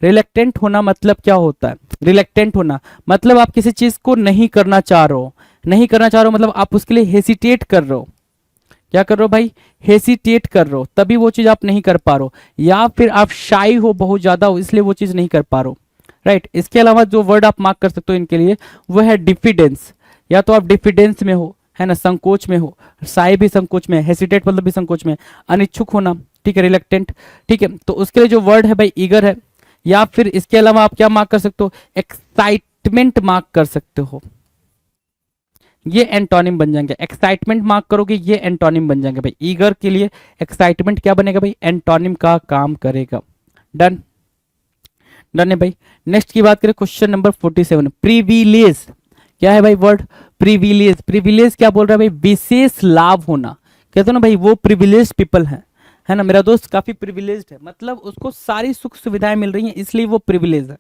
रिलेक्टेंट होना मतलब क्या होता है? रिलेक्टेंट होना मतलब आप किसी चीज को नहीं करना चाह रहे हो, नहीं करना चाह रहे हो मतलब आप उसके लिए हेसिटेट कर रहे हो। क्या कर रहे हो भाई? हेसिटेट कर रहे हो, तभी वो चीज आप नहीं कर पा रहे हो, या फिर आप शाई हो बहुत ज्यादा हो इसलिए वो चीज नहीं कर पा रहे हो, राइट। इसके अलावा जो वर्ड आप मार्क कर सकते हो इनके लिए वो है डिफिडेंस, या तो आप डिफिडेंस में हो, है ना, संकोच में हो, शाई भी संकोच में है, हेसिटेट मतलब भी संकोच में है, अनिच्छुक होना, ठीक है, रिलेक्टेंट, ठीक है। तो उसके लिए जो वर्ड है भाई ईगर है, या फिर इसके अलावा आप क्या मार्क कर सकते हो? एक्साइटमेंट मार्क कर सकते हो, ये एंटोनिम बन जाएंगे। एक्साइटमेंट मार्क करोगे ये एंटोनिम बन जाएंगे भाई। ईगर के लिए एक्साइटमेंट क्या बनेगा भाई? एंटोनिम का काम करेगा। डन, डन है भाई। नेक्स्ट की बात करें क्वेश्चन नंबर 47, प्रिविलेज। क्या है भाई वर्ड? प्रिविलेज। प्रिविलेज क्या बोल रहा है भाई? विशेष लाभ होना। कहते हो ना भाई वो प्रिविलेज पीपल है ना, मेरा दोस्त काफी प्रिविलेज्ड है, मतलब उसको सारी सुख सुविधाएं मिल रही हैं इसलिए वो प्रिविलेज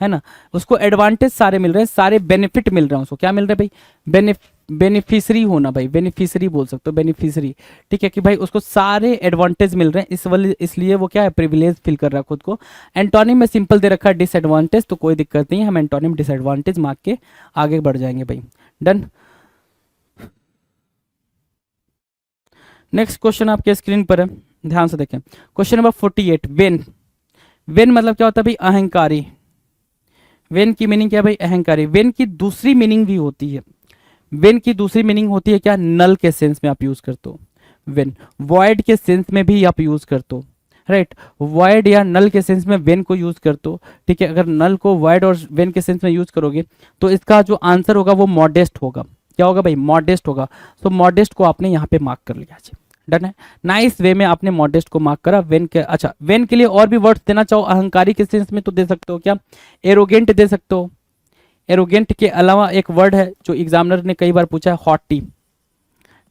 है ना, उसको एडवांटेज सारे मिल रहे हैं, सारे बेनिफिट मिल रहे हैं उसको। क्या मिल रहा है भाई? बेनिफिशरी होना भाई, बेनिफिशरी बोल सकते हो, बेनिफिशरी, ठीक है, कि भाई उसको सारे एडवांटेज मिल रहे हैं इस वाले, इसलिए वो क्या है? प्रिविलेज फील कर रहा है खुद को। एंटोनिम में सिंपल दे रखा है डिसएडवांटेज, तो कोई दिक्कत नहीं है, हम एंटोनिम डिसएडवांटेज मार्क के आगे बढ़ जाएंगे भाई। डन। नेक्स्ट क्वेश्चन आपके स्क्रीन पर है, ध्यान से देखें। Question number 48, when. वेन मतलब क्या होता है भाई? अहंकारी। वेन की मीनिंग क्या है भाई? अहंकारी। वेन की दूसरी मीनिंग भी होती है, वेन की दूसरी मीनिंग होती है क्या? नल के सेंस में आप यूज करते हो वेन, वॉइड के सेंस में भी आप यूज करते हो, राइट। वॉइड या नल के सेंस में वेन को यूज करते हो, ठीक है। अगर नल को वॉइड और वेन के सेंस में यूज करोगे तो इसका जो आंसर होगा वो मॉडेस्ट होगा। क्या होगा भाई? मॉडेस्ट होगा। तो मॉडेस्ट को आपने यहाँ पे मार्क कर लिया। डन है, नाइस वे में आपने मॉडेस्ट को मार्क करा। वेन के, अच्छा वेन के लिए और भी वर्ड्स देना चाहो अहंकारी के सेंस में तो दे सकते हो। क्या? एरोगेंट दे सकते हो। एरोगेंट के अलावा एक वर्ड है जो एग्जामिनर ने कई बार पूछा है, हॉटी,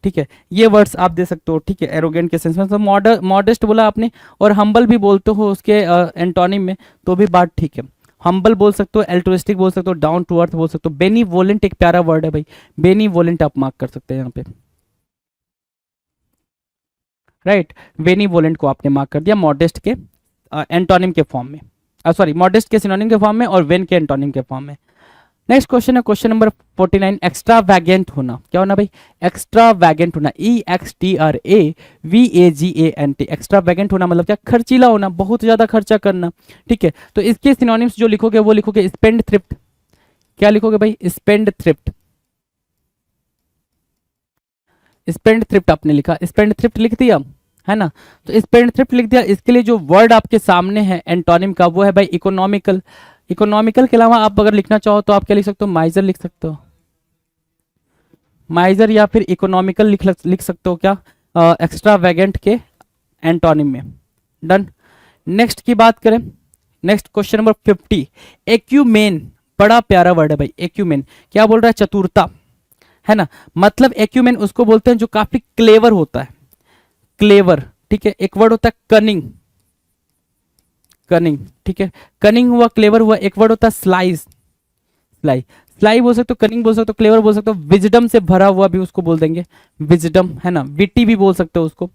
ठीक है, ये वर्ड्स आप दे सकते हो, ठीक है, एरोगेंट के सेंस में। तो मॉडेस्ट बोला आपने, और हम्बल भी बोलते हो उसके एंटोनिम में, तो भी बात ठीक है। हम्बल बोल सकते हो, एल्ट्रुइस्टिक बोल सकते हो, डाउन टू अर्थ बोल सकते हो। बेनीवोलेंट एक प्यारा वर्ड है भाई, बेनीवोलेंट आप मार्क कर सकते हैं यहाँ पे, राइट। बेनीवोलेंट को आपने मार्क कर दिया मॉडेस्ट के एंटोनिम के फॉर्म में, सॉरी मॉडेस्ट के सिनोनिम के फॉर्म में और वेन के एंटोनिम के फॉर्म में। नेक्स्ट क्वेश्चन है क्वेश्चन नंबर 49, एक्स्ट्रा वैगेंट होना। क्या होना भाई? एक्स्ट्रा वैगेंट होना, EXTRAVAGANT। एक्स्ट्रा वैगेंट होना मतलब क्या? खर्चीला होना, बहुत ज्यादा खर्चा करना, ठीक है। तो इसके सिनोनिम्स जो लिखोगे वो लिखोगे स्पेंड थ्रिफ्ट। क्या लिखोगे भाई? Spend thrift. स्पेंड थ्रिफ्ट आपने लिखा, स्पेंड थ्रिफ्ट लिख दिया, है ना। तो स्पेंड थ्रिफ्ट लिख दिया। इसके लिए जो वर्ड आपके सामने है एंटोनिम का वो है भाई इकोनॉमिकल। इकोनॉमिकल के अलावा आप अगर लिखना चाहो तो आप क्या लिख सकते हो? माइजर लिख सकते हो, माइजर, या फिर इकोनॉमिकल लिख सकते हो। क्या? एक्स्ट्रा वैगेंट के एंटोनिम में। डन। नेक्स्ट की बात करें, नेक्स्ट क्वेश्चन नंबर 50, एक्यूमेन। बड़ा प्यारा वर्ड है भाई, एक्यूमेन। क्या बोल रहा है? चतुरता, है ना। मतलब एक्यूमेन उसको बोलते हैं जो काफी क्लेवर होता है, क्लेवर, ठीक है। एक वर्ड होता है कनिंग, कनिंग, ठीक है। कनिंग हुआ, क्लेवर हुआ। एक वर्ड होता है स्लाइस, स्लाई, स्लाई बोल सकते हो, कनिंग बोल सकते हो, क्लेवर बोल सकते हो। विजडम से भरा हुआ भी उसको बोल देंगे, विजडम, है ना। विटी भी बोल सकते हो उसको।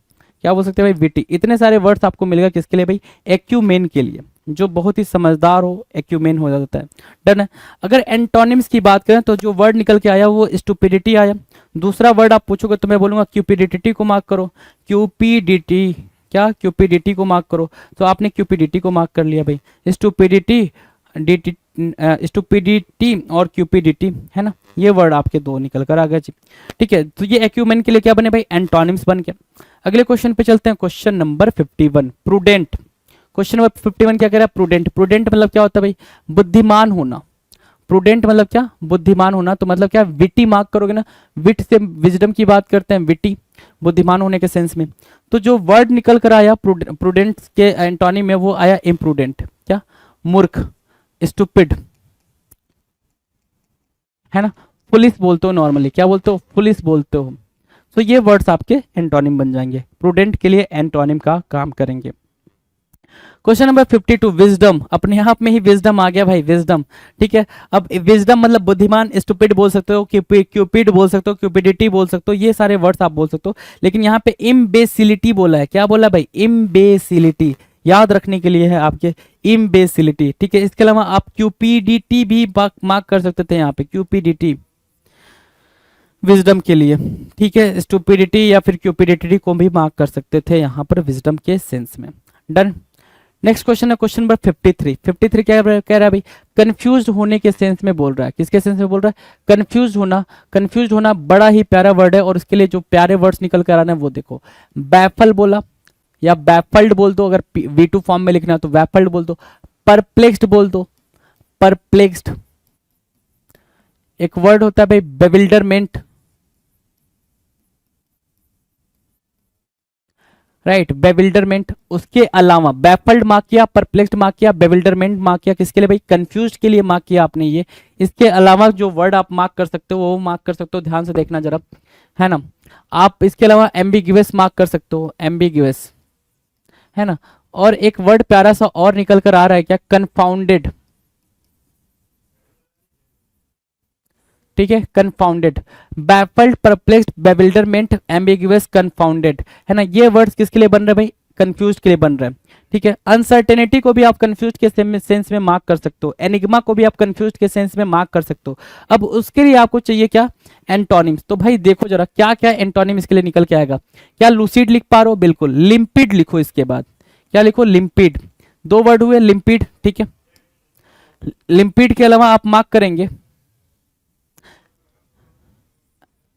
क्या बोल सकते हैं भाई? विटी। इतने सारे वर्ड्स आपको मिलेगा किसके लिए भाई? एक्यूमेन के लिए, जो बहुत ही समझदार हो एक्यूमेन हो जाता है। डन है। अगर एंटोनिम्स की बात करें तो जो वर्ड निकल के आया वो स्टुपिडिटी आया। दूसरा वर्ड आप पूछोगे तो मैं बोलूंगा क्यूपिडिटी को मार्क करो, क्यूपीडिटी। क्या? क्यूपिडिटी को मार्क करो। तो आपने क्यूपिडिटी को मार्क कर लिया भाई। स्टुपिडिटी, स्टुपिडिटी और क्यूपिडिटी, है ना, ये वर्ड आपके दो निकल कर आ गए जी, ठीक है। तो ये एक्यूमेन के लिए क्या बने भाई? एंटोनिम्स बन के। अगले क्वेश्चन पे चलते हैं, question number 51, prudent. Question number 51 क्या कह रहा है? प्रूडेंट। प्रूडेंट मतलब क्या होता है भाई? बुद्धिमान होना। प्रूडेंट मतलब क्या? बुद्धिमान होना। तो मतलब क्या? विटी मार्क करोगे ना, विट से विजडम की बात करते हैं, विटी, बुद्धिमान होने के सेंस में। तो जो वर्ड निकल कर आया प्रूडेंट के एंटोनिम में वो आया इम्प्रूडेंट। क्या? मूर्ख, स्टूपिड, है ना। पुलिस बोलते हो नॉर्मली, क्या बोलते हो? पुलिस बोलते हो। तो ये वर्ड्स आपके एंटोनिम बन जाएंगे, प्रूडेंट के लिए एंटोनिम का काम करेंगे। Question number 52, wisdom. अपने आप में ही विजडम आ गया भाई, विजडम, ठीक है। अब विजडम मतलब बुद्धिमान, स्टूपिड बोल सकते हो, क्यूपिड बोल सकते हो, क्यूपिडिटी बोल सकते हो, ये सारे वर्ड्स आप बोल सकते हो। लेकिन यहाँ पे इम्बेसिलिटी बोला है। क्या बोला भाई? इम्बेसिलिटी। याद रखने के लिए है आपके, इम्बेसिलिटी, ठीक है। इसके अलावा आप क्यूपीडीटी भी मार्क कर सकते थे यहाँ पे, क्यूपीडीटी विजडम के लिए, ठीक है। स्टूपिडिटी या फिर क्यूपिडिटी को भी मार्क कर सकते थे यहाँ पर विजडम के सेंस में। डन। नेक्स्ट क्वेश्चन है क्वेश्चन नंबर 53। 53 क्या कह रहा है भाई, कंफ्यूज होने के सेंस में बोल रहा है। किसके सेंस में बोल रहा है, कंफ्यूज होना। कंफ्यूज होना बड़ा ही प्यारा वर्ड है और उसके लिए जो प्यारे वर्ड्स निकल कर आना है वो देखो, बैफल बोला या बैफल्ड बोल दो, अगर V2 फॉर्म में लिखना है तो बैफल्ड बोल दो, परप्लेक्स्ड बोल दो, परप्लेक्स्ड। एक वर्ड होता है भाई बेविल्डरमेंट, राइट, बेविल्डरमेंट। उसके अलावा बैफल्ड मार्क किया, परप्लेक्स्ड मार्क किया, बेविल्डरमेंट मार्क किया, किसके लिए भाई, कंफ्यूज के लिए मार्क किया आपने ये। इसके अलावा जो वर्ड आप मार्क कर सकते हो वो मार्क कर सकते हो, ध्यान से देखना जरा, है ना। आप इसके अलावा एम्बिग्यूअस मार्क कर सकते हो, एम्बिग्यूअस, है ना। और एक वर्ड प्यारा सा और निकल कर आ रहा है क्या, कन्फाउंडेड, ठीक है, कन्फाउंडेड। बैफल्ड, परप्लेक्स्ड, बेविल्डरमेंट, एम्बिग्यूअस, कन्फाउंडेड, है ना। ये वर्ड्स किसके लिए बन रहे हैं भाई, कंफ्यूज के लिए बन रहे हैं, ठीक है। अनसर्टेनिटी को भी आप कंफ्यूज के सेंस में मार्क कर सकते हो, एनिग्मा को भी आप कंफ्यूज के सेंस में मार्क कर सकते हो। अब उसके लिए आपको चाहिए क्या, एंटोनिम्स। तो भाई देखो जरा क्या क्या एंटोनिम इसके लिए निकल के आएगा। क्या लूसिड लिख पा रहे हो, बिल्कुल, लिम्पिड लिखो। इसके बाद क्या लिखो, लिम्पिड। दो वर्ड हुए लिम्पिड, ठीक है। लिम्पिड के अलावा आप मार्क करेंगे,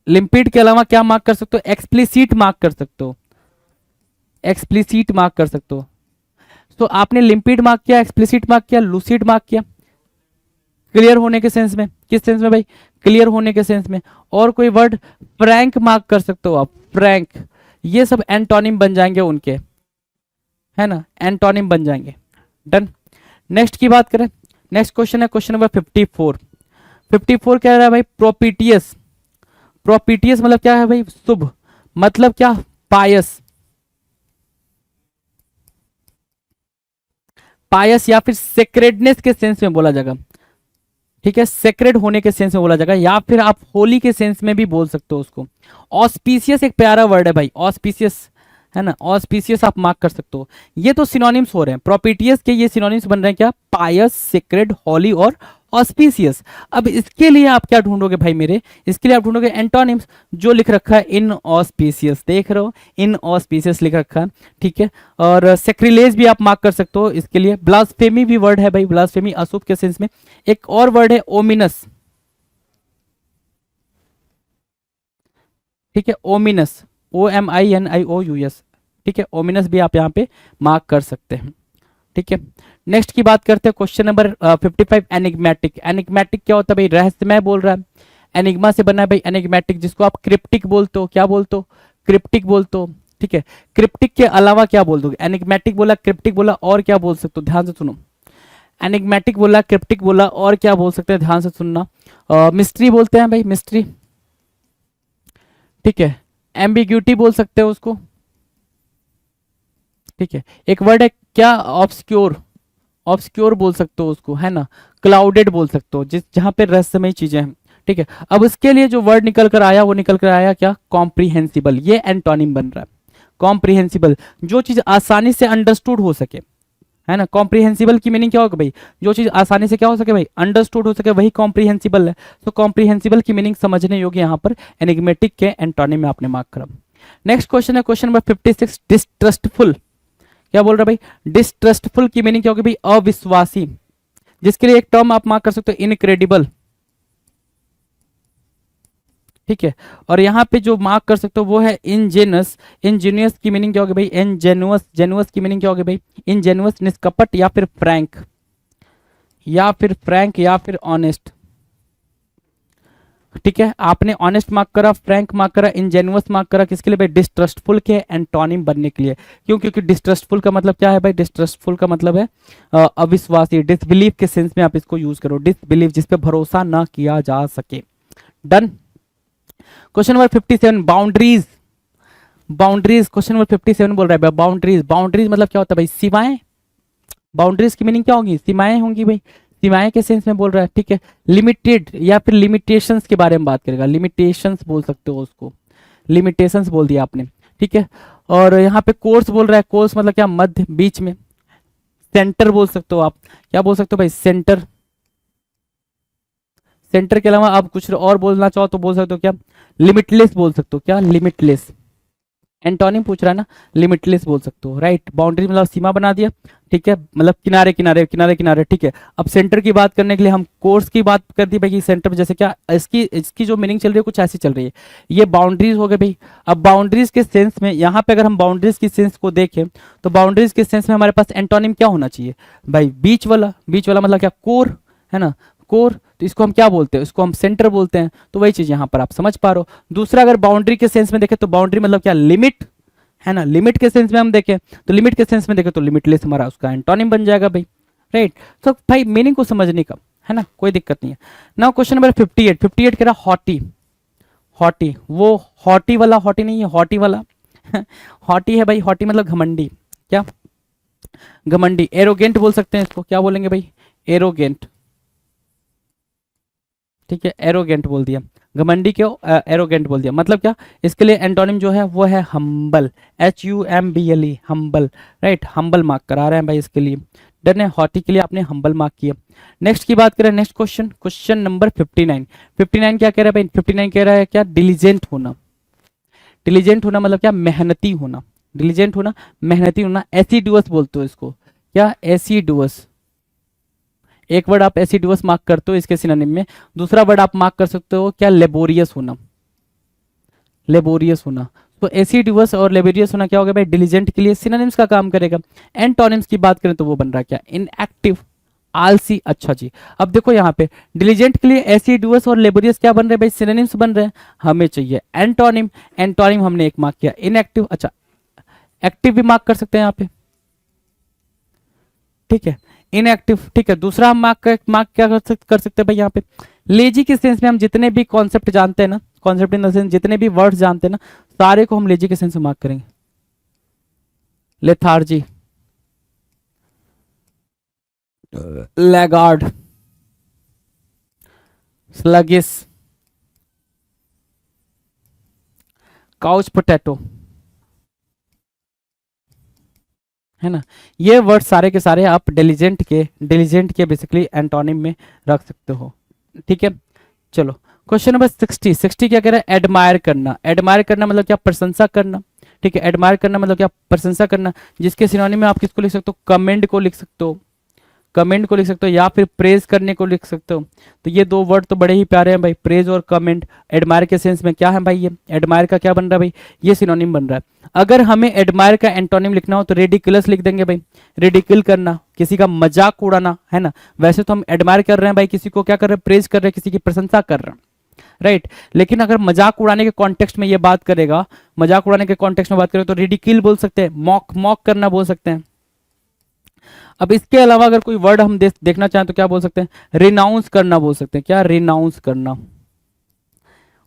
लिम्पिड के अलावा क्या मार्क कर सकते हो, एक्सप्लिसिट मार्क कर सकते हो, एक्सप्लिसिट मार्क कर सकते हो। तो आपने लिम्पिड मार्क किया, एक्सप्लिसिट मार्क किया, लूसिड मार्क किया, क्लियर होने के सेंस में। किस सेंस में भाई, क्लियर होने के सेंस में। और कोई वर्ड, फ्रैंक मार्क कर सकते हो आप, फ्रैंक। ये सब एंटोनिम बन जाएंगे उनके, है ना, एंटोनिम बन जाएंगे। डन। नेक्स्ट की बात करें, नेक्स्ट क्वेश्चन है क्वेश्चन नंबर 54। 54 कह रहा है भाई प्रोपिटियस। प्रोपिटियस मतलब क्या है भाई, शुभ, मतलब क्या, पायस, पायस या फिर सेक्रेडनेस के सेंस में बोला जाएगा, ठीक है, सेक्रेड होने के सेंस में बोला जाएगा, या फिर आप होली के सेंस में भी बोल सकते हो उसको। ऑस्पिशियस एक प्यारा वर्ड है भाई, ऑस्पिशियस, है ना, ऑस्पिशियस आप मार्क कर सकते हो। ये तो सिनोनिम्स हो रहे हैं, प्रोपिटियस के ये सिनोनिम्स बन रहे हैं क्या, पायस, सेक्रेड, होली और ऑस्पिशियस। अब इसके लिए आप क्या ढूंढोगे भाई मेरे, इसके लिए आप ढूंढोगे एंटोनिम्स, जो लिख रखा है इन ऑस्पिशियस, देख रहे हो, इन ऑस्पिशियस लिख रखा है, ठीक है। और सेक्रिलेज भी आप मार्क कर सकते हो इसके लिए। ब्लास्फेमी भी वर्ड है भाई, ब्लास्फेमी अशुभ के सेंस में। एक और वर्ड है ओमिनस, ठीक है, ओमिनस, OMINIOUS, ठीक है, ओमिनस भी आप यहाँ पे मार्क कर सकते हैं, ठीक है। नेक्स्ट की बात करते हैं क्वेश्चन नंबर 55, एनिग्मेटिक। एनिग्मेटिक क्या होता है भाई, रहस्यमय बोल रहा है, एनिग्मा से बना है भाई एनिग्मेटिक, जिसको आप क्रिप्टिक बोलते हो, क्या बोलते हो, क्रिप्टिक बोलते हो, ठीक है। क्रिप्टिक के अलावा क्या बोल दोगे, एनिग्मेटिक बोला, क्रिप्टिक बोला, और क्या बोल सकते हो, ध्यान से सुनो। एनिग्मेटिक बोला, क्रिप्टिक बोला, और क्या बोल सकते हैं, ध्यान से सुनना। मिस्ट्री बोलते हैं भाई, मिस्ट्री, ठीक है। एम्बिग्यूटी बोल सकते हो उसको, ठीक है। एक वर्ड है क्या, ऑब्सक्योर, ऑब्सक्योर बोल सकते हो उसको, है ना। क्लाउडेड बोल सकते हो, जिस जहां पे रहस्यमय चीजें हैं, ठीक है। अब इसके लिए जो वर्ड निकल कर आया वो निकल कर आया क्या, कॉम्प्रिहेंसिबल। ये एंटोनिम बन रहा है, कॉम्प्रिहेंसिबल, जो चीज आसानी से अंडरस्टूड हो सके, है ना। कॉम्प्रिहेंसिबल की मीनिंग क्या होगा भाई, जो चीज आसानी से क्या हो सके भाई, अंडरस्टूड हो सके, वही कॉम्प्रिहेंसिबल है। तो कॉम्प्रिहेंसिबल की मीनिंग समझने योग्य यहाँ पर एनिग्मेटिक के एंटोनिम में आपने मार्क करा। नेक्स्ट क्वेश्चन है क्वेश्चन नंबर 56, डिस्ट्रस्टफुल। क्या बोल रहा है भाई, डिस्ट्रस्टफुल की मीनिंग क्या होगी भाई, अविश्वासी, जिसके लिए एक टर्म आप मार्क कर सकते हो, इनक्रेडिबल, ठीक है। और यहाँ पे जो मार्क कर सकते हो वो है इंजेनस। इंजीनियस की मीनिंग क्या होगी भाई, इंजेनुअस। जेनुअस की मीनिंग क्या होगी भाई, इंजेनुअस, निष्कपट, या फिर फ्रैंक, या फिर फ्रैंक, या फिर ऑनेस्ट, ठीक है। आपने ऑनेस्ट मार्क करा, फ्रैंक मार्क करा, इंजेनुअस मार्क करा, किसके लिए भाई, डिस्ट्रस्टफुल के एंटोनिम बनने के लिए। क्यों, क्योंकि डिस्ट्रस्टफुल का मतलब क्या है भाई, डिस्ट्रस्टफुल का मतलब है अविश्वासी, डिसबिलीव के सेंस में आप इसको यूज करो, डिसबिलीव, जिस पे भरोसा ना किया जा सके। Done. Question number 57, boundaries. Boundaries, question number 57 बोल रहा है बाउंड्रीज। बाउंड्रीज मतलब क्या होता है भाई, सीमाएं। बाउंड्रीज की मीनिंग क्या होगी, सीमाएं होंगी भाई, सीमाएं के सेंस में बोल रहा है, ठीक है। लिमिटेड या फिर लिमिटेशंस के बारे में बात करेगा, लिमिटेशंस बोल सकते हो उसको, लिमिटेशंस बोल दिया आपने, ठीक है। और यहाँ पे कोर्स बोल रहा है, कोर्स मतलब क्या, मध्य, बीच में, सेंटर बोल सकते हो आप। क्या बोल सकते हो भाई? सेंटर। सेंटर के अलावा आप कुछ और बोलना चाहो तो बोल सकते हो क्या? लिमिटलेस बोल सकते हो। क्या? लिमिटलेस। एंटोनिम पूछ रहा है ना, लिमिटलेस बोल सकते हो, राइट। बाउंड्री मतलब सीमा बना दिया, ठीक है, मतलब किनारे किनारे किनारे किनारे, ठीक है। अब सेंटर की बात करने के लिए हम कोर्स की बात कर दी भाई कि सेंटर जैसे क्या, इसकी इसकी जो मीनिंग चल रही है कुछ ऐसी चल रही है। ये बाउंड्रीज हो गए भाई। अब बाउंड्रीज के सेंस में यहाँ पे अगर हम बाउंड्रीज की सेंस को देखें तो बाउंड्रीज के सेंस में हमारे पास एंटोनिम क्या होना चाहिए भाई? बीच वाला। बीच वाला मतलब क्या? कोर, है ना, कोर। तो इसको हम क्या बोलते हैं? इसको हम सेंटर बोलते हैं। तो वही चीज यहाँ पर आप समझ पा रहे हो। दूसरा, अगर बाउंड्री के सेंस में देखें तो बाउंड्री मतलब क्या? लिमिट, है ना। लिमिट के सेंस में हम देखें तो लिमिट के सेंस में देखें तो लिमिटलेस हमारा उसका एंटोनिम बन जाएगा भाई, राइट। तो भाई मीनिंग को समझने का, है ना, कोई दिक्कत नहीं है। Now question number 58। 58 कह रहा हॉटी। हॉटी, वो हॉटी वाला हॉटी नहीं है, हॉटी वाला हॉटी है भाई। हॉटी मतलब घमंडी। क्या? घमंडी। एरोगेंट बोल सकते हैं इसको। क्या बोलेंगे भाई? एरोगेंट, ठीक है, एरोगेंट बोल दिया। घमंडी क्यों? एरोगेंट बोल दिया। मतलब क्या? इसके लिए एंटोनिम जो है वो है humble. HUMBLE, humble, right. Humble mark करा रहे हैं भाई इसके लिए। डन है। हॉटी के लिए आपने हम्बल मार्क किया। नेक्स्ट की बात करें, नेक्स्ट क्वेश्चन, क्वेश्चन नंबर 59। 59 क्या कह रहा है भाई? 59 कह रहा है क्या? डिलीजेंट होना। डिलीजेंट होना मतलब क्या? मेहनती होना। डिलीजेंट होना, मेहनती होना। एसिडुअस बोलते हो इसको। क्या? एसिडुअस। एक वर्ड आप एसिडुअस मार्क करते हो इसके सिनोनिम में। दूसरा वर्ड आप मार्क कर सकते हो क्या? लेबोरियस होना। लेबोरियस होना। तो एसिडुअस और लेबोरियस होना क्या होगा भाई? डिलीजेंट के लिए सिनोनिम्स का काम करेगा। एंटोनिम्स की बात करें तो वो बन रहा है क्या? इनएक्टिव, आलसी। अच्छा जी, अब देखो यहाँ पे डिलीजेंट के लिए एसिडुअस और लेबोरियस क्या बन रहे हैं भाई? सिनोनिम्स बन रहे हैं। हमें चाहिए एंटोनिम। एंटोनिम हमने एक मार्क किया, इनएक्टिव। अच्छा, एक्टिव भी मार्क कर सकते हैं यहाँ पे, ठीक है, इनएक्टिव, ठीक है। दूसरा हम मार्क क्या कर सकते हैं भाई यहाँ पे? लेजी के सेंस में हम जितने भी कॉन्सेप्ट जानते हैं ना, कॉन्सेप्ट इन द सेंस जितने भी वर्ड्स जानते हैं ना, सारे को हम लेजी के सेंस में मार्क करेंगे। Lethargy, laggard, sluggish, couch potato, है ना। ये वर्ड सारे के सारे आप डिलीजेंट के बेसिकली एंटोनिम में रख सकते हो, ठीक है। चलो क्वेश्चन नंबर 60। 60 क्या कह रहा है? एडमायर करना। एडमायर करना मतलब क्या? प्रशंसा करना, ठीक है। एडमायर करना मतलब क्या? प्रशंसा करना। जिसके सिनोनिम में आप किसको लिख सकते हो? कमेंड को लिख सकते हो। कमेंट को लिख सकते हो या फिर प्रेज करने को लिख सकते हो। तो ये दो वर्ड तो बड़े ही प्यारे हैं भाई, प्रेज और कमेंट। एडमायर के सेंस में क्या है भाई? ये एडमायर का क्या बन रहा है भाई? ये सिनोनिम बन रहा है। अगर हमें एडमायर का एंटोनिम लिखना हो तो रेडिकुलस लिख देंगे भाई। रेडिकल करना, किसी का मजाक उड़ाना, है ना। वैसे तो हम एडमायर कर रहे हैं भाई, किसी को क्या कर रहे हैं? प्रेज कर रहे हैं, किसी की प्रशंसा कर रहे हैं, राइट। लेकिन अगर मजाक उड़ाने के कॉन्टेक्स्ट में ये बात करेगा, मजाक उड़ाने के कॉन्टेक्स्ट में बात करें तो रेडिकल बोल सकते हैं, मॉक करना बोल सकते हैं। अब इसके अलावा अगर कोई वर्ड हम देखना चाहें तो क्या बोल सकते हैं? रिनाउंस करना बोल सकते हैं। क्या? रिनाउंस करना।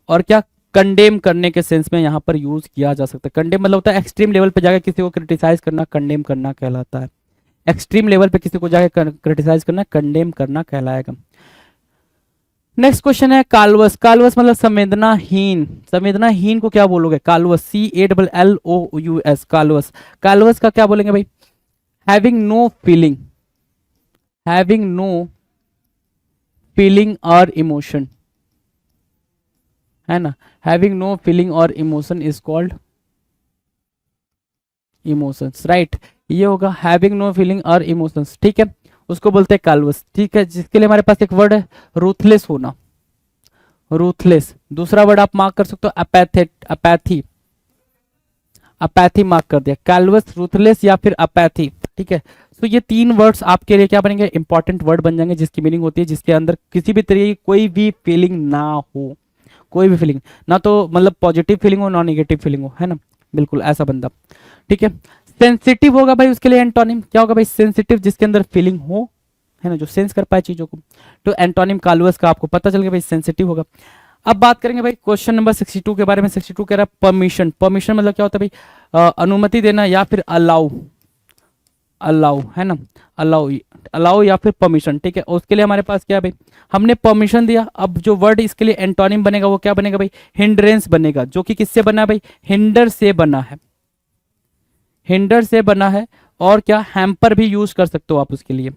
और क्या? कंडेम करने के सेंस में यहां पर यूज किया जा सकता है। कंडेम मतलब होता है एक्सट्रीम लेवल पे जाकर किसी को क्रिटिसाइज करना, कंडेम करना कहलाता है। एक्सट्रीम लेवल पे किसी को जाकर क्रिटिसाइज करना, कंडेम करना कहलाएगा। नेक्स्ट क्वेश्चन है कालवस। कालवस मतलब संवेदनाहीन। संवेदनाहीन को क्या बोलोगे? कालवस, CALLOUS, कालवस। कालवस का क्या बोलेंगे भाई? Having no feeling, having no feeling और इमोशन, है ना। हैविंग नो फीलिंग और emotion is called emotions, right. ये होगा हैविंग नो फीलिंग और इमोशंस, ठीक है, उसको बोलते हैं कालवस, ठीक है। जिसके लिए हमारे पास एक वर्ड है रूथलेस होना, रूथलेस। दूसरा वर्ड आप मार्क कर सकते हो अपैथी, अपैथी मार्क कर दिया। कालवस, रूथलेस या फिर अपैथी, ठीक है। तो ये तीन वर्ड्स आपके लिए क्या बनेंगे? इंपॉर्टेंट वर्ड बन जाएंगे, जिसकी मीनिंग होती है जिसके अंदर किसी भी तरह की कोई भी फीलिंग ना हो, कोई भी फीलिंग ना, तो मतलब पॉजिटिव फीलिंग हो ना नेगेटिव फीलिंग हो, है ना, बिल्कुल ऐसा बंदा, ठीक है। सेंसिटिव होगा भाई उसके लिए एंटोनिम क्या होगा भाई? सेंसिटिव, जिसके अंदर फीलिंग हो, है ना, जो सेंस कर पाए चीजों को। तो एंटोनिम कालवस का आपको पता चल गया भाई, सेंसिटिव होगा। अब बात करेंगे भाई क्वेश्चन नंबर 62 के बारे में। 62 कह रहा है परमिशन। परमिशन मतलब क्या होता है भाई? अनुमति देना या फिर अलाउ, अलाउ, है ना, अलाउ, अलाउ या फिर परमिशन, ठीक है। उसके लिए हमारे पास क्या है भाई? हमने परमिशन दिया। अब जो वर्ड इसके लिए एंटोनिम बनेगा वो क्या बनेगा भाई? हिंड्रेंस बनेगा, जो कि किससे बना है भाई? हिंडर से बना है, हिंडर से बना है। और क्या हैम्पर भी यूज कर सकते हो आप उसके लिए।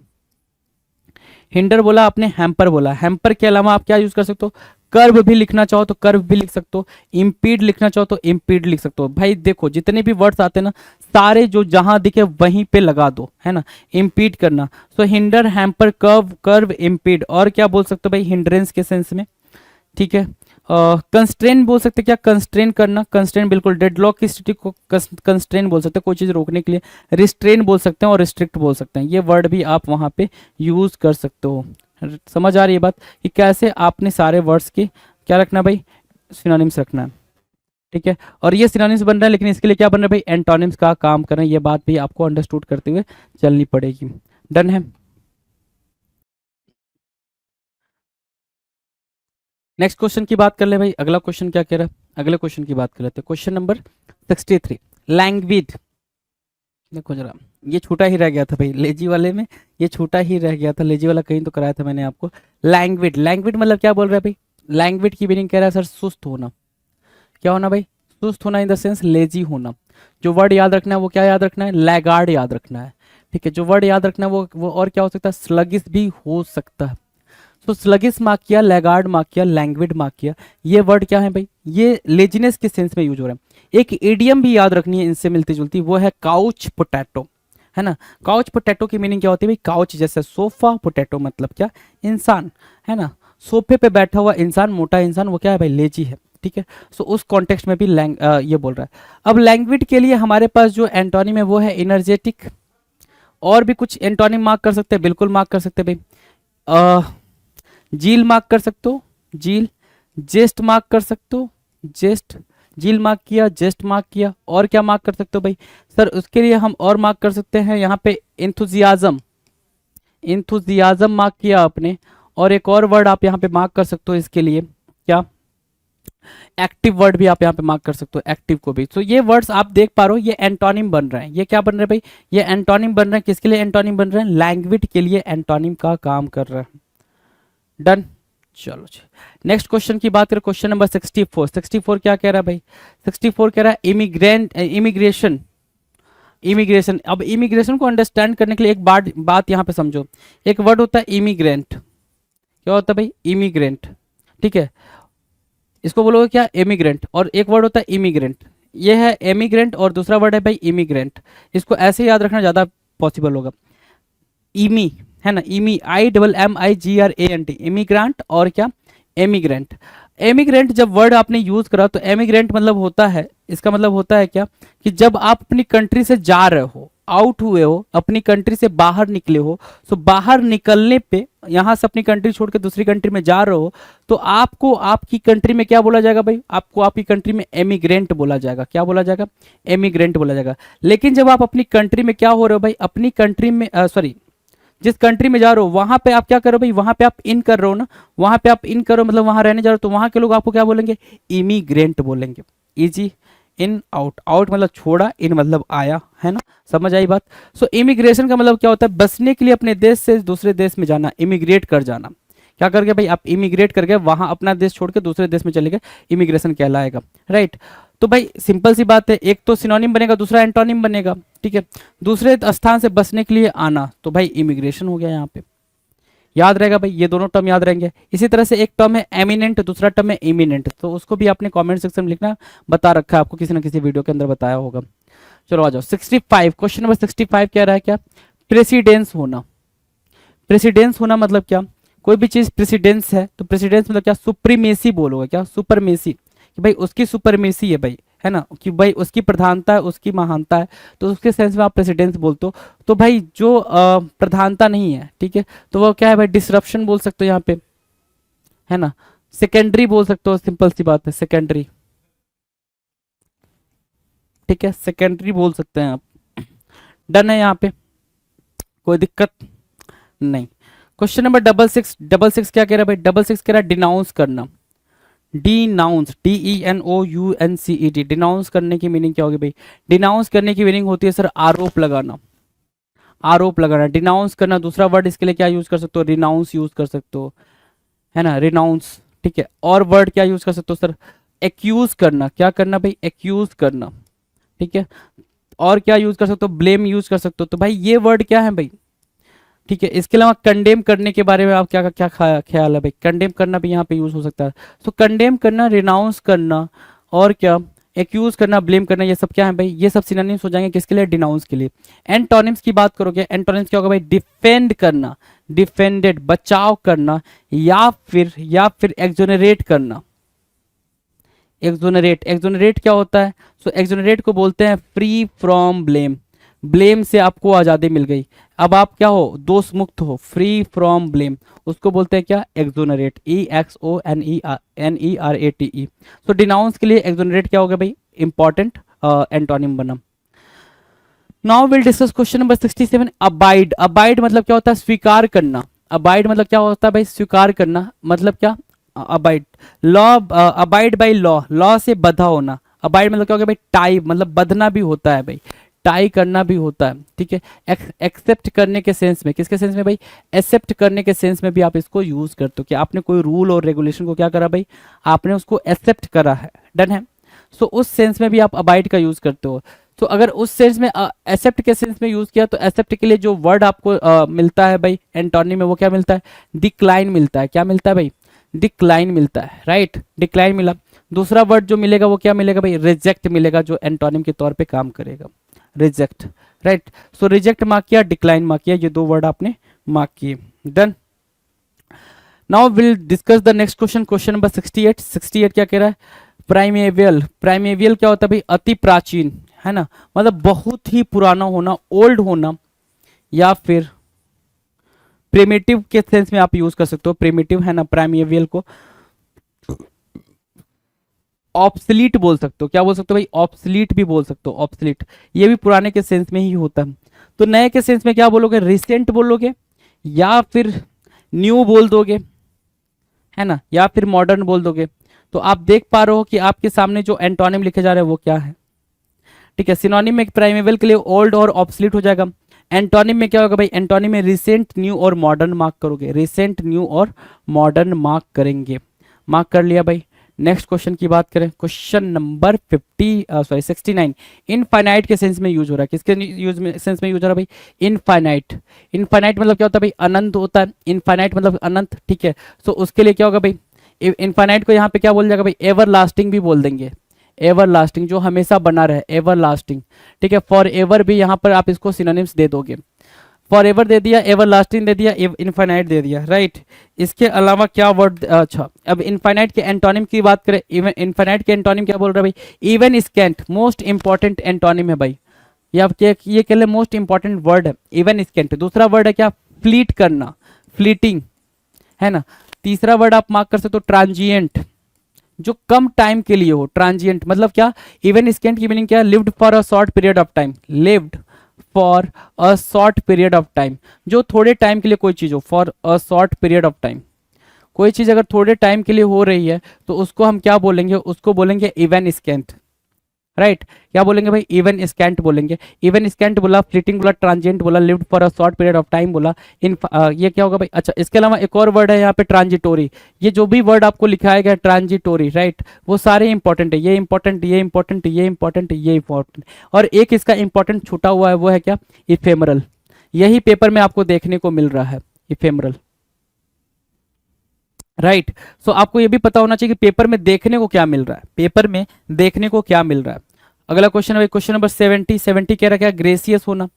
हिंडर बोला आपने, हैम्पर बोला, हैम्पर के अलावा आप क्या यूज कर सकते हो, कर्व भी लिखना चाहो तो कर्व भी लिख सकते हो, इम्पीड लिखना चाहो तो इम्पीड लिख सकते हो। भाई देखो जितने भी वर्ड्स आते हैं ना, सारे जो जहां दिखे वहीं पे लगा दो, है ना, इम्पीड करना। So hinder, hamper, curb, curb, impede. और क्या बोल सकते हो भाई हिंड्रेंस के सेंस में, ठीक है। कंस्ट्रेन बोल सकते हैं, क्या कंस्ट्रेन करना, कंस्ट्रेन बिल्कुल, डेडलॉक की स्थिति को कंस्ट्रेन बोल सकते हैं, कोई चीज़ रोकने के लिए। रिस्ट्रेन बोल सकते हैं और रिस्ट्रिक्ट बोल सकते हैं, ये वर्ड भी आप वहाँ पे यूज़ कर सकते हो। समझ आ रही है बात कि कैसे आपने सारे वर्ड्स के क्या रखना है भाई, सिनोनिम्स रखना है, ठीक है। और ये सिनोनिम्स बन रहा है, लेकिन इसके लिए क्या बन रहा है भाई, एंटोनिम्स का काम कर रहे हैं। ये बात भी आपको अंडरस्टूड करते हुए चलनी पड़ेगी। डन है। नेक्स्ट क्वेश्चन की बात कर ले भाई, अगला क्वेश्चन क्या कह रहा है, अगले क्वेश्चन की बात कर लेते हैं। Question number 63, language. देखो जरा, ये छूटा ही रह गया था भाई लेजी वाले में, ये छूटा ही रह गया था, लेजी वाला कहीं तो कराया था मैंने आपको। लैंग्वेज, लैंग्वेज मतलब क्या बोल रहा है भाई, लैंग्वेज की मीनिंग कह रहा है सर सुस्त होना। क्या होना भाई, सुस्त होना, इन द सेंस लेजी होना। जो वर्ड याद रखना है वो क्या याद रखना है, लैगार्ड याद रखना है, ठीक है। जो वर्ड याद रखना है वो और क्या हो सकता है, स्लगिस भी हो सकता है। तो स्लगिस मार्क किया, लैगार्ड मार्क किया, लैंग्वेज मार्क किया, ये वर्ड क्या है भाई, ये लेजीनेस के सेंस में यूज हो रहा है। एक इडियम भी याद रखनी है इनसे मिलती जुलती, वो है काउच पोटैटो, है ना। काउच पोटैटो की मीनिंग क्या होती है भाई, काउच जैसे सोफा, पोटैटो मतलब क्या, इंसान, है ना। सोफे पे बैठा हुआ इंसान, मोटा इंसान, वो क्या है भाई, लेजी है, ठीक है। सो उस कॉन्टेक्स्ट में भी ये बोल रहा है। अब लैंग्वेज के लिए हमारे पास जो एंटोनिम है वो है एनर्जेटिक। और भी कुछ एंटोनिम मार्क कर सकते हैं, बिल्कुल मार्क कर सकते हैं भाई। जील मार्क कर सकते हो, जील। जेस्ट मार्क कर सकते हो, जेस्ट। जील मार्क किया, जेस्ट मार्क किया। और क्या मार्क कर सकते हो भाई, सर उसके लिए हम और मार्क कर सकते हैं यहाँ पे इंथुजियाज्म, इंथुजियाज्म मार्क किया आपने। और एक और वर्ड आप यहाँ पे मार्क कर सकते हो इसके लिए, क्या, एक्टिव वर्ड भी आप यहाँ पे मार्क कर सकते हो, एक्टिव को भी। तो ये वर्ड्स आप देख पा रहे हो, ये एंटोनिम बन रहे हैं। ये क्या बन रहे हैं भाई, ये एंटोनिम बन रहे हैं। किसके लिए एंटोनिम बन रहे हैं, लैंग्वेज के लिए एंटोनिम का काम कर रहे हैं। डन। चलो जी, नेक्स्ट क्वेश्चन की बात करें, क्वेश्चन नंबर 64। 64 क्या कह रहा है भाई, 64 कह रहा है इमिग्रेंट, इमिग्रेशन, इमिग्रेशन। अब इमिग्रेशन को अंडरस्टैंड करने के लिए एक बात यहाँ पे समझो। एक वर्ड होता है इमिग्रेंट, क्या होता है भाई, इमिग्रेंट, ठीक है। इसको बोलोगे क्या, इमिग्रेंट। और एक वर्ड होता है इमिग्रेंट, ये है एमिग्रेंट, और दूसरा वर्ड है भाई इमिग्रेंट। इसको ऐसे याद रखना ज़्यादा पॉसिबल होगा। इमी, है ना, इमी, IMMIGRANT, इमिग्रेंट। और क्या, एमिग्रेंट। एमिग्रेंट जब वर्ड आपने यूज करा तो एमिग्रेंट मतलब होता है, इसका मतलब होता है क्या, कि जब आप अपनी कंट्री से जा रहे हो, आउट हुए हो, अपनी कंट्री से बाहर निकले हो, तो बाहर निकलने पे यहां से अपनी कंट्री छोड़ के दूसरी कंट्री में जा रहे हो, तो आपको आपकी कंट्री में क्या बोला जाएगा भाई, आपको आपकी कंट्री में एमिग्रेंट बोला जाएगा। क्या बोला जाएगा, एमिग्रेंट बोला जाएगा। लेकिन जब आप अपनी कंट्री में क्या हो रहे हो भाई, अपनी कंट्री में सॉरी, जिस कंट्री में जा रहे हो वहां पे आप क्या कर रहे हो भाई, वहां पे आप इन कर रहे हो ना, वहां पे आप इन करो मतलब वहां रहने जा रहे हो, तो वहां के लोग आपको क्या बोलेंगे, इमिग्रेंट बोलेंगे। इजी, इन, आउट, आउट मतलब छोड़ा, इन मतलब आया, है ना, समझ आई बात। सो इमिग्रेशन का मतलब क्या होता है, बसने के लिए अपने देश से दूसरे देश में जाना, इमिग्रेट कर जाना। क्या करके भाई, आप इमिग्रेट करके वहां अपना देश छोड़ के दूसरे देश में चले गए, इमिग्रेशन कहलाएगा, राइट। तो भाई सिंपल सी बात है, एक तो सिनोनिम बनेगा, दूसरा एंटोनिम बनेगा, ठीक है। दूसरे स्थान से बसने के लिए आना, तो भाई इमिग्रेशन हो गया यहाँ पे, याद रहेगा भाई, ये दोनों टर्म याद रहेंगे। इसी तरह से एक टर्म है एमिनेंट, दूसरा टर्म है इमिनेंट, तो उसको भी आपने कमेंट सेक्शन में लिखना, बता रखा है आपको, किसी ना किसी वीडियो के अंदर बताया होगा। चलो आ जाओ 65, क्वेश्चन नंबर 65 क्या रहा है, क्या, प्रेसिडेंस होना। प्रेसिडेंस होना मतलब क्या, कोई भी चीज प्रेसिडेंस है तो प्रेसिडेंस मतलब क्या, सुप्रीमेसी बोलोगे, क्या, सुपरमेसी, कि भाई उसकी सुपरमेसी है भाई, है ना, कि भाई उसकी प्रधानता है, उसकी महानता है, तो उसके सेंस में आप प्रेसिडेंस बोलते हो। तो भाई जो प्रधानता नहीं है, ठीक है, तो वो क्या है भाई, डिसरप्शन बोल सकते हो यहाँ पे, है ना। सेकेंडरी बोल सकते हो, सिंपल सी बात है, सेकेंडरी, ठीक है, सेकेंडरी बोल सकते हैं आप। डन है यहाँ पे, कोई दिक्कत नहीं। क्वेश्चन नंबर 66, 66 क्या कह रहा है भाई, 66 कह रहा है डिनाउंस करना। डिनाउंस, DENOUNCED, डिनाउंस करने की मीनिंग क्या होगी भाई, डिनाउंस करने की मीनिंग होती है सर आरोप लगाना, आरोप लगाना, डिनाउंस करना। दूसरा वर्ड इसके लिए क्या यूज कर सकते हो, रिनाउंस यूज कर सकते हो, है ना, रिनाउंस, ठीक है। और वर्ड क्या यूज कर सकते हो सर, एक्यूज करना, क्या करना भाई, एक्यूज करना, ठीक है। और क्या यूज कर सकते हो, ब्लेम यूज कर सकते हो। तो भाई ये वर्ड क्या है भाई, ठीक है। इसके अलावा कंडेम करने के बारे में आप क्या क्या ख्याल है भाई, कंडेम करना भी यहाँ पे यूज हो सकता है। तो कंडेम करना, रिनाउंस करना, और क्या एक्यूज करना, ब्लेम करना, ये सब क्या है भाई, ये सब सिनोनिम्स हो जाएंगे किसके लिए, डिनाउंस के लिए। एंटोनिम्स की बात करोगे, एंटोनिम्स क्या होगा भाई, डिफेंड करना, डिफेंडेड, बचाव करना, या फिर एक्सोनरेट करना। एक्सोनरेट, एक्सोनरेट क्या होता है, सो एक्सोनरेट को बोलते हैं फ्री फ्रॉम ब्लेम, ब्लेम से आपको आज़ादी मिल गई, अब आप क्या हो, दोष मुक्त हो, फ्री फ्रॉम ब्लेम, उसको बोलते हैं क्या, एक्सोनरेट, EXONERATE। सो डिनाउंस के लिए एक्सोनरेट क्या हो गया भाई, इंपॉर्टेंट एंटोनिम बना। Now will discuss question number 67, abide. Abide मतलब क्या होता है, स्वीकार करना। अबाइड मतलब क्या होता है भाई, स्वीकार करना, मतलब क्या, abide, law, abide by law, law से बधा होना। अबाइड मतलब क्या हो गया भाई, टाई, मतलब बधना भी होता है भाई, टाई करना भी होता है, ठीक है। एक्सेप्ट करने के सेंस में, किसके सेंस में भाई, एक्सेप्ट करने के सेंस में भी आप इसको यूज करते हो कि आपने कोई रूल और रेगुलेशन को क्या करा भाई, आपने उसको एक्सेप्ट करा है, डन है। सो उस सेंस में भी आप अबाइड का यूज करते हो। तो अगर उस सेंस में एक्सेप्ट के सेंस में यूज किया, तो एक्सेप्ट के लिए जो वर्ड आपको मिलता है भाई एंटोनिम में, वो क्या मिलता है, डिक्लाइन मिलता है। क्या मिलता है भाई, डिक्लाइन मिलता है, राइट, डिक्लाइन मिला। दूसरा वर्ड जो मिलेगा वो क्या मिलेगा भाई, रिजेक्ट मिलेगा, जो एंटोनिम के तौर पे काम करेगा, रिजेक्ट, राइट। सो रिजेक्ट मार्क किया, डिक्लाइन मार्क किया, ये दो वर्ड आपने मार्क किए, done. Now will discuss the next question, question number 68। 68 क्या कह रहा है, प्राइमेवियल। प्राइमेवियल क्या होता है भाई, अति प्राचीन, है ना, मतलब बहुत ही पुराना होना, ओल्ड होना, या फिर प्रिमिटिव के सेंस में आप यूज कर सकते हो, प्रिमिटिव है ना, प्राइमेवियल को ऑब्सलीट बोल सकते हो। क्या बोल सकते हो भाई, ऑब्सलीट भी बोल सकते हो, ऑब्सलीट, ये भी पुराने के सेंस में ही होता है। तो नए के सेंस में क्या बोलोगे, रिसेंट बोलोगे, या फिर न्यू बोल दोगे, है ना, या फिर मॉडर्न बोल दोगे। तो आप देख पा रहे हो कि आपके सामने जो एंटोनिम लिखे जा रहे हैं वो क्या है, ठीक है। सिनोनिम में प्राइमेवल के लिए ओल्ड और ऑब्सलीट हो जाएगा। एंटोनिम में क्या होगा भाई, एंटोनिम में रिसेंट, न्यू और मॉडर्न मार्क करोगे, रिसेंट, न्यू और मॉडर्न मार्क करेंगे, मार्क कर लिया भाई। नेक्स्ट क्वेश्चन की बात करें, क्वेश्चन नंबर 69, इनफाइनाइट के सेंस में यूज हो रहा है, किसके यूज में, सेंस में यूज हो रहा है भाई, इनफाइनाइट। इनफाइनाइट मतलब क्या होता है भाई, अनंत होता है, इनफाइनाइट मतलब अनंत, ठीक है। सो उसके लिए क्या होगा भाई, इनफाइनाइट को यहाँ पे क्या बोल जाएगा भाई, एवर लास्टिंग भी बोल देंगे, एवर लास्टिंग, जो हमेशा बना रहे, एवर लास्टिंग, ठीक है। फॉर एवर भी यहाँ पर आप इसको सिनोनिम्स दे दोगे, फॉर एवर दे दिया, एवर लास्टिंग दे दिया, इनफाइनाइट दे दिया, राइट। इसके अलावा क्या वर्ड, अच्छा अब इनफाइनाइट के एंटोनिम की बात करें, इवन इनफाइनाइट के एंटोनिम क्या बोल रहा है भाई, even scent, most important antonym है भाई, ये आप ये कह ले मोस्ट इंपॉर्टेंट वर्ड है, इवन स्कैंट। दूसरा वर्ड है क्या, फ्लीट करना, फ्लीटिंग, है ना। तीसरा वर्ड आप मार्क कर सकते हो, ट्रांजिएंट, जो कम टाइम के लिए हो, ट्रांजिएंट मतलब क्या, इवन स्कैंट की मीनिंग क्या है, lived for a short period of time, lived for a short period of time, जो थोड़े टाइम के लिए कोई चीज हो, for a short period of time, कोई चीज अगर थोड़े टाइम के लिए हो रही है तो उसको हम क्या बोलेंगे, उसको बोलेंगे इवन स्कैंट, राइट। क्या बोलेंगे भाई, इवन स्कैंट बोलेंगे। इवन स्कैंट बोला, फ्लीटिंग बोला, ट्रांजिएंट बोला, lived for a short period of time बोला, इन ये क्या होगा भाई। अच्छा इसके अलावा एक और वर्ड है यहाँ पे, ट्रांजिटोरी। ये जो भी वर्ड आपको लिखाया गया ट्रांजिटोरी, राइट, वो सारे इंपॉर्टेंट है, ये इंपॉर्टेंट, ये इंपॉर्टेंट, ये इंपॉर्टेंट, ये इंपॉर्टेंट, और एक इसका इंपॉर्टेंट छूटा हुआ है, वो है क्या, इफेमरल। यही पेपर में आपको देखने को मिल रहा है, इफेमरल, राइट। सो आपको ये भी पता होना चाहिए कि पेपर में देखने को क्या मिल रहा है, पेपर में देखने को क्या मिल रहा है। अगला क्वेश्चन है क्वेश्चन नंबर 70। 70 कह रहा है क्या, ग्रेसियस होना।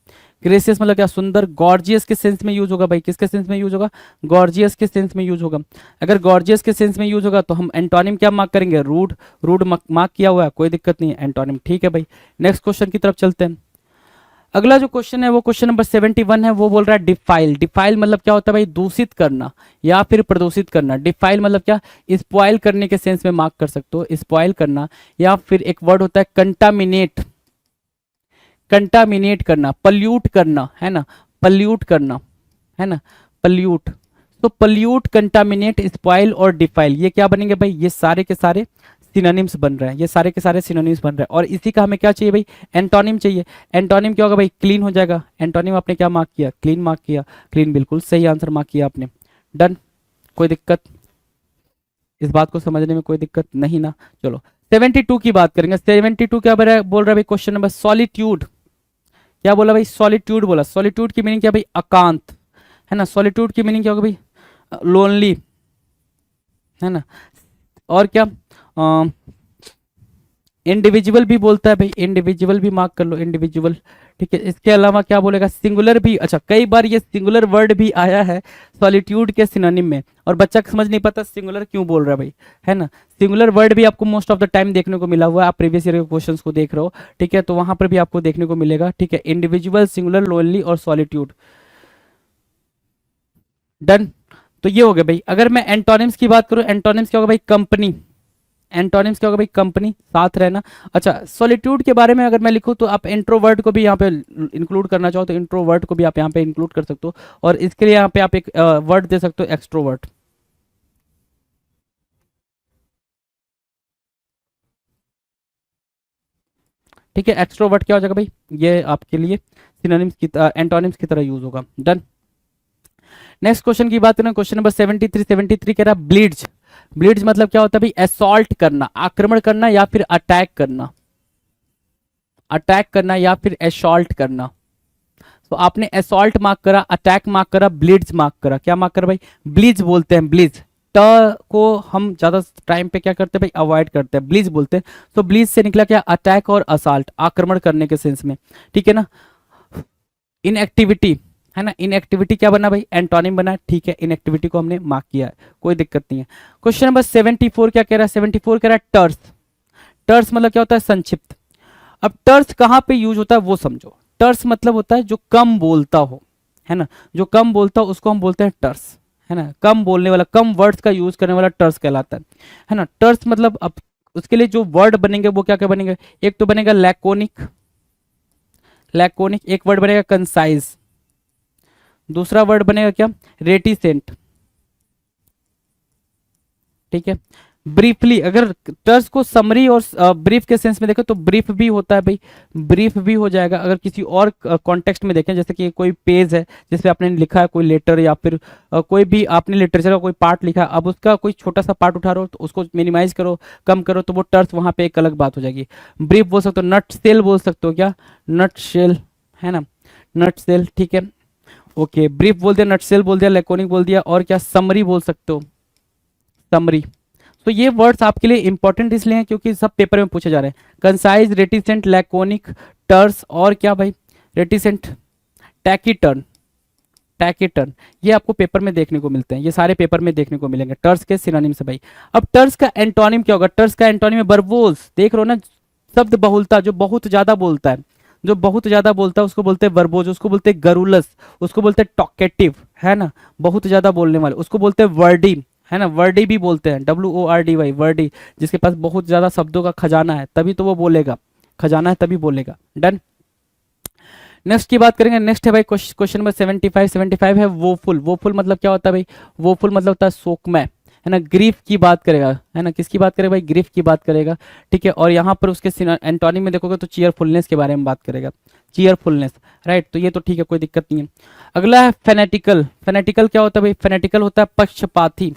ग्रेसियस मतलब क्या, सुंदर। गॉर्जियस के सेंस में यूज होगा भाई, किसके सेंस में यूज होगा, गॉर्जियस के सेंस में यूज होगा। अगर गॉर्जियस के सेंस में यूज होगा तो हम एंटोनिम क्या मार्क करेंगे, रूड। रूड मार्क किया हुआ है, कोई दिक्कत नहीं है, एंटोनिम, ठीक है भाई। नेक्स्ट क्वेश्चन की तरफ चलते हैं। अगला जो क्वेश्चन है वो क्वेश्चन नंबर 71 है, वो बोल रहा है डिफाइल। डिफाइल मतलब क्या होता है भाई, दूषित करना या फिर प्रदूषित करना। डिफाइल मतलब क्या, स्पॉइल करने के सेंस में मार्क कर सकते हो, स्पॉइल करना। या फिर एक वर्ड होता है कंटामिनेट, कंटामिनेट करना, पल्यूट करना, है ना, पल्यूट करना, है ना, पल्यूट। तो पल्यूट, कंटामिनेट, स्पॉइल और डिफाइल, ये क्या बनेंगे भाई, ये सारे के सारे सिनोनिम्स बन रहे हैं, ये सारे के सारे सिनोनिम्स बन रहे हैं। और इसी का हमें क्या चाहिए भाई, एंटोनिम चाहिए। एंटोनिम क्या होगा भाई, क्लीन हो जाएगा। एंटोनिम आपने क्या मार्क किया, क्लीन मार्क किया, क्लीन बिल्कुल सही आंसर मार्क किया आपने, डन। कोई दिक्कत, इस बात को समझने में कोई दिक्कत नहीं ना। चलो 72 की बात करेंगे। 72 क्या बोल रहा है भाई, क्वेश्चन नंबर, सॉलिट्यूड। क्या बोला भाई, सॉलिट्यूड बोला। सॉलिट्यूड की मीनिंग क्या भाई, एकांत, है ना। सॉलिट्यूड की मीनिंग क्या होगा भाई, लोनली, है ना। और क्या, इंडिविजुअल भी बोलता है भाई, इंडिविजुअल भी मार्क कर लो, इंडिविजुअल, ठीक है। इसके अलावा क्या बोलेगा, सिंगुलर भी। अच्छा, कई बार ये सिंगुलर वर्ड भी आया है सॉलिट्यूड के सिनोनिम में, और बच्चा समझ नहीं पाता सिंगुलर क्यों बोल रहा है भाई, है ना। सिंगुलर वर्ड भी आपको मोस्ट ऑफ द टाइम देखने को मिला हुआ है, आप प्रीवियस ईयर के क्वेश्चंस को देख रहे हो, ठीक है, तो वहां पर भी आपको देखने को मिलेगा, ठीक है। इंडिविजुअल, सिंगुलर, लोनली और सॉलिट्यूड। डन। तो ये हो गया भाई। अगर मैं एंटोनिम्स की बात करूं, एंटोनिम्स क्या होगा भाई, कंपनी। एंटोनिम्स क्या होगा भाई, कंपनी, साथ रहना। अच्छा, सॉलिट्यूड के बारे में अगर मैं लिखूं तो आप इंट्रोवर्ट को भी यहाँ पे इंक्लूड करना चाहो तो इंट्रोवर्ट को भी आप यहाँ पे इंक्लूड कर सकते हो, और इसके लिए यहाँ पे आप एक वर्ड दे सकते हो, एक्सट्रोवर्ट। ठीक है, एक्सट्रोवर्ट क्या हो जाएगा भाई, ये आपके लिए सिनोनिम्स की एंटोनिम्स की तरह यूज होगा। डन। नेक्स्ट क्वेश्चन की बात करें, क्वेश्चन नंबर 73 कह रहा है ब्लीड्स। ब्लीड्स मतलब क्या होता है भाई, असॉल्ट करना, आक्रमण करना या फिर अटैक करना, अटैक करना या फिर असॉल्ट करना। तो आपने असॉल्ट मार्क करा, अटैक मार्क करा, ब्लीड्स मार्क करा। क्या मार्क करा भाई, ब्लीज बोलते हैं, ब्लीज। ट को हम ज्यादा टाइम पे क्या करते हैं भाई, अवॉइड करते हैं, ब्लीज बोलते हैं। तो ब्लीज से निकला क्या, अटैक और असॉल्ट, आक्रमण करने के सेंस में, ठीक है ना। इनएक्टिविटी, है ना, इनएक्टिविटी क्या बना भाई, एंटोनिम बना, ठीक है। इनएक्टिविटी को हमने मार्क किया है, कोई दिक्कत नहीं है। क्वेश्चन नंबर 74 क्या कह रहा है, 74 कह रहा है टर्स। टर्स मतलब क्या होता है, संक्षिप्त। अब टर्स कहाँ पे यूज होता है वो समझो। टर्स मतलब होता है जो कम बोलता हो, है ना, जो कम बोलता हो उसको हम बोलते हैं टर्स, है ना। कम बोलने वाला, कम वर्ड्स का यूज करने वाला टर्स कहलाता है ना। टर्स मतलब, अब उसके लिए जो वर्ड बनेंगे वो क्या क्या बनेंगे, एक तो बनेगा लैकोनिक, लैकोनिक, एक वर्ड बनेगा कंसाइज, दूसरा वर्ड बनेगा क्या, रेटिसेंट, ठीक है। ब्रीफली, अगर टर्स को समरी और ब्रीफ के सेंस में देखें तो ब्रीफ भी होता है भाई, ब्रीफ भी हो जाएगा। अगर किसी और कॉन्टेक्स्ट में देखें, जैसे कि कोई पेज है जिसपे आपने लिखा है कोई लेटर, या फिर कोई भी आपने लिटरेचर का कोई पार्ट लिखा है, अब उसका कोई छोटा सा पार्ट उठा रहे हो तो उसको मिनिमाइज करो, कम करो, तो वो टर्स वहां पे एक अलग बात हो जाएगी। ब्रीफ बोल सकते हो, नट सेल बोल सकते हो, क्या, नट शेल, है ना, नट सेल, ठीक है। ओके, ब्रीफ बोल दिया, नट सेल बोल दिया, लैकोनिक बोल दिया, और क्या, समरी बोल सकते हो, समरी। तो ये वर्ड्स आपके लिए इंपॉर्टेंट इसलिए हैं क्योंकि सब पेपर में पूछे जा रहे हैं। कंसाइज, रेटिसेंट, लैकोनिक, टर्स, और क्या भाई, रेटिसेंट, टैकीटर्न, टैकीटर्न, ये आपको पेपर में देखने को मिलते हैं, ये सारे पेपर में देखने को मिलेंगे टर्स के सिनोनिम से भाई। अब टर्स का एंटोनिम क्या होगा, टर्स का एंटोनिम है वर्बोज। देख रहे हो ना, शब्द बहुलता, जो बहुत ज्यादा बोलता है, जो बहुत ज्यादा बोलता है उसको बोलते हैं वर्बोज, उसको बोलते हैं गरुलस, उसको बोलते हैं टॉकेटिव, है ना, बहुत ज्यादा बोलने वाले, उसको बोलते हैं वर्डी, है ना। वर्डी भी बोलते हैं, WORDY, वर्डी, जिसके पास बहुत ज्यादा शब्दों का खजाना है तभी तो वो बोलेगा, खजाना है तभी बोलेगा। डन। नेक्स्ट की बात करेंगे, नेक्स्ट है भाई क्वेश्चन नंबर 75 है वोफुल। वोफुल मतलब क्या होता है भाई, वोफुल मतलब होता है शोकमय, है ना। ग्रीफ की बात करेगा, है ना, किसकी बात करेगा भाई, ग्रीफ की बात करेगा, ठीक है। और यहाँ पर उसके एंटोनिम में देखोगे तो चीयरफुलनेस के बारे में बात करेगा, चीयरफुलनेस, राइट। तो ये तो ठीक है, कोई दिक्कत नहीं है। अगला है फेनेटिकल। फेनेटिकल क्या होता है भाई, फेनेटिकल होता है पक्षपाती,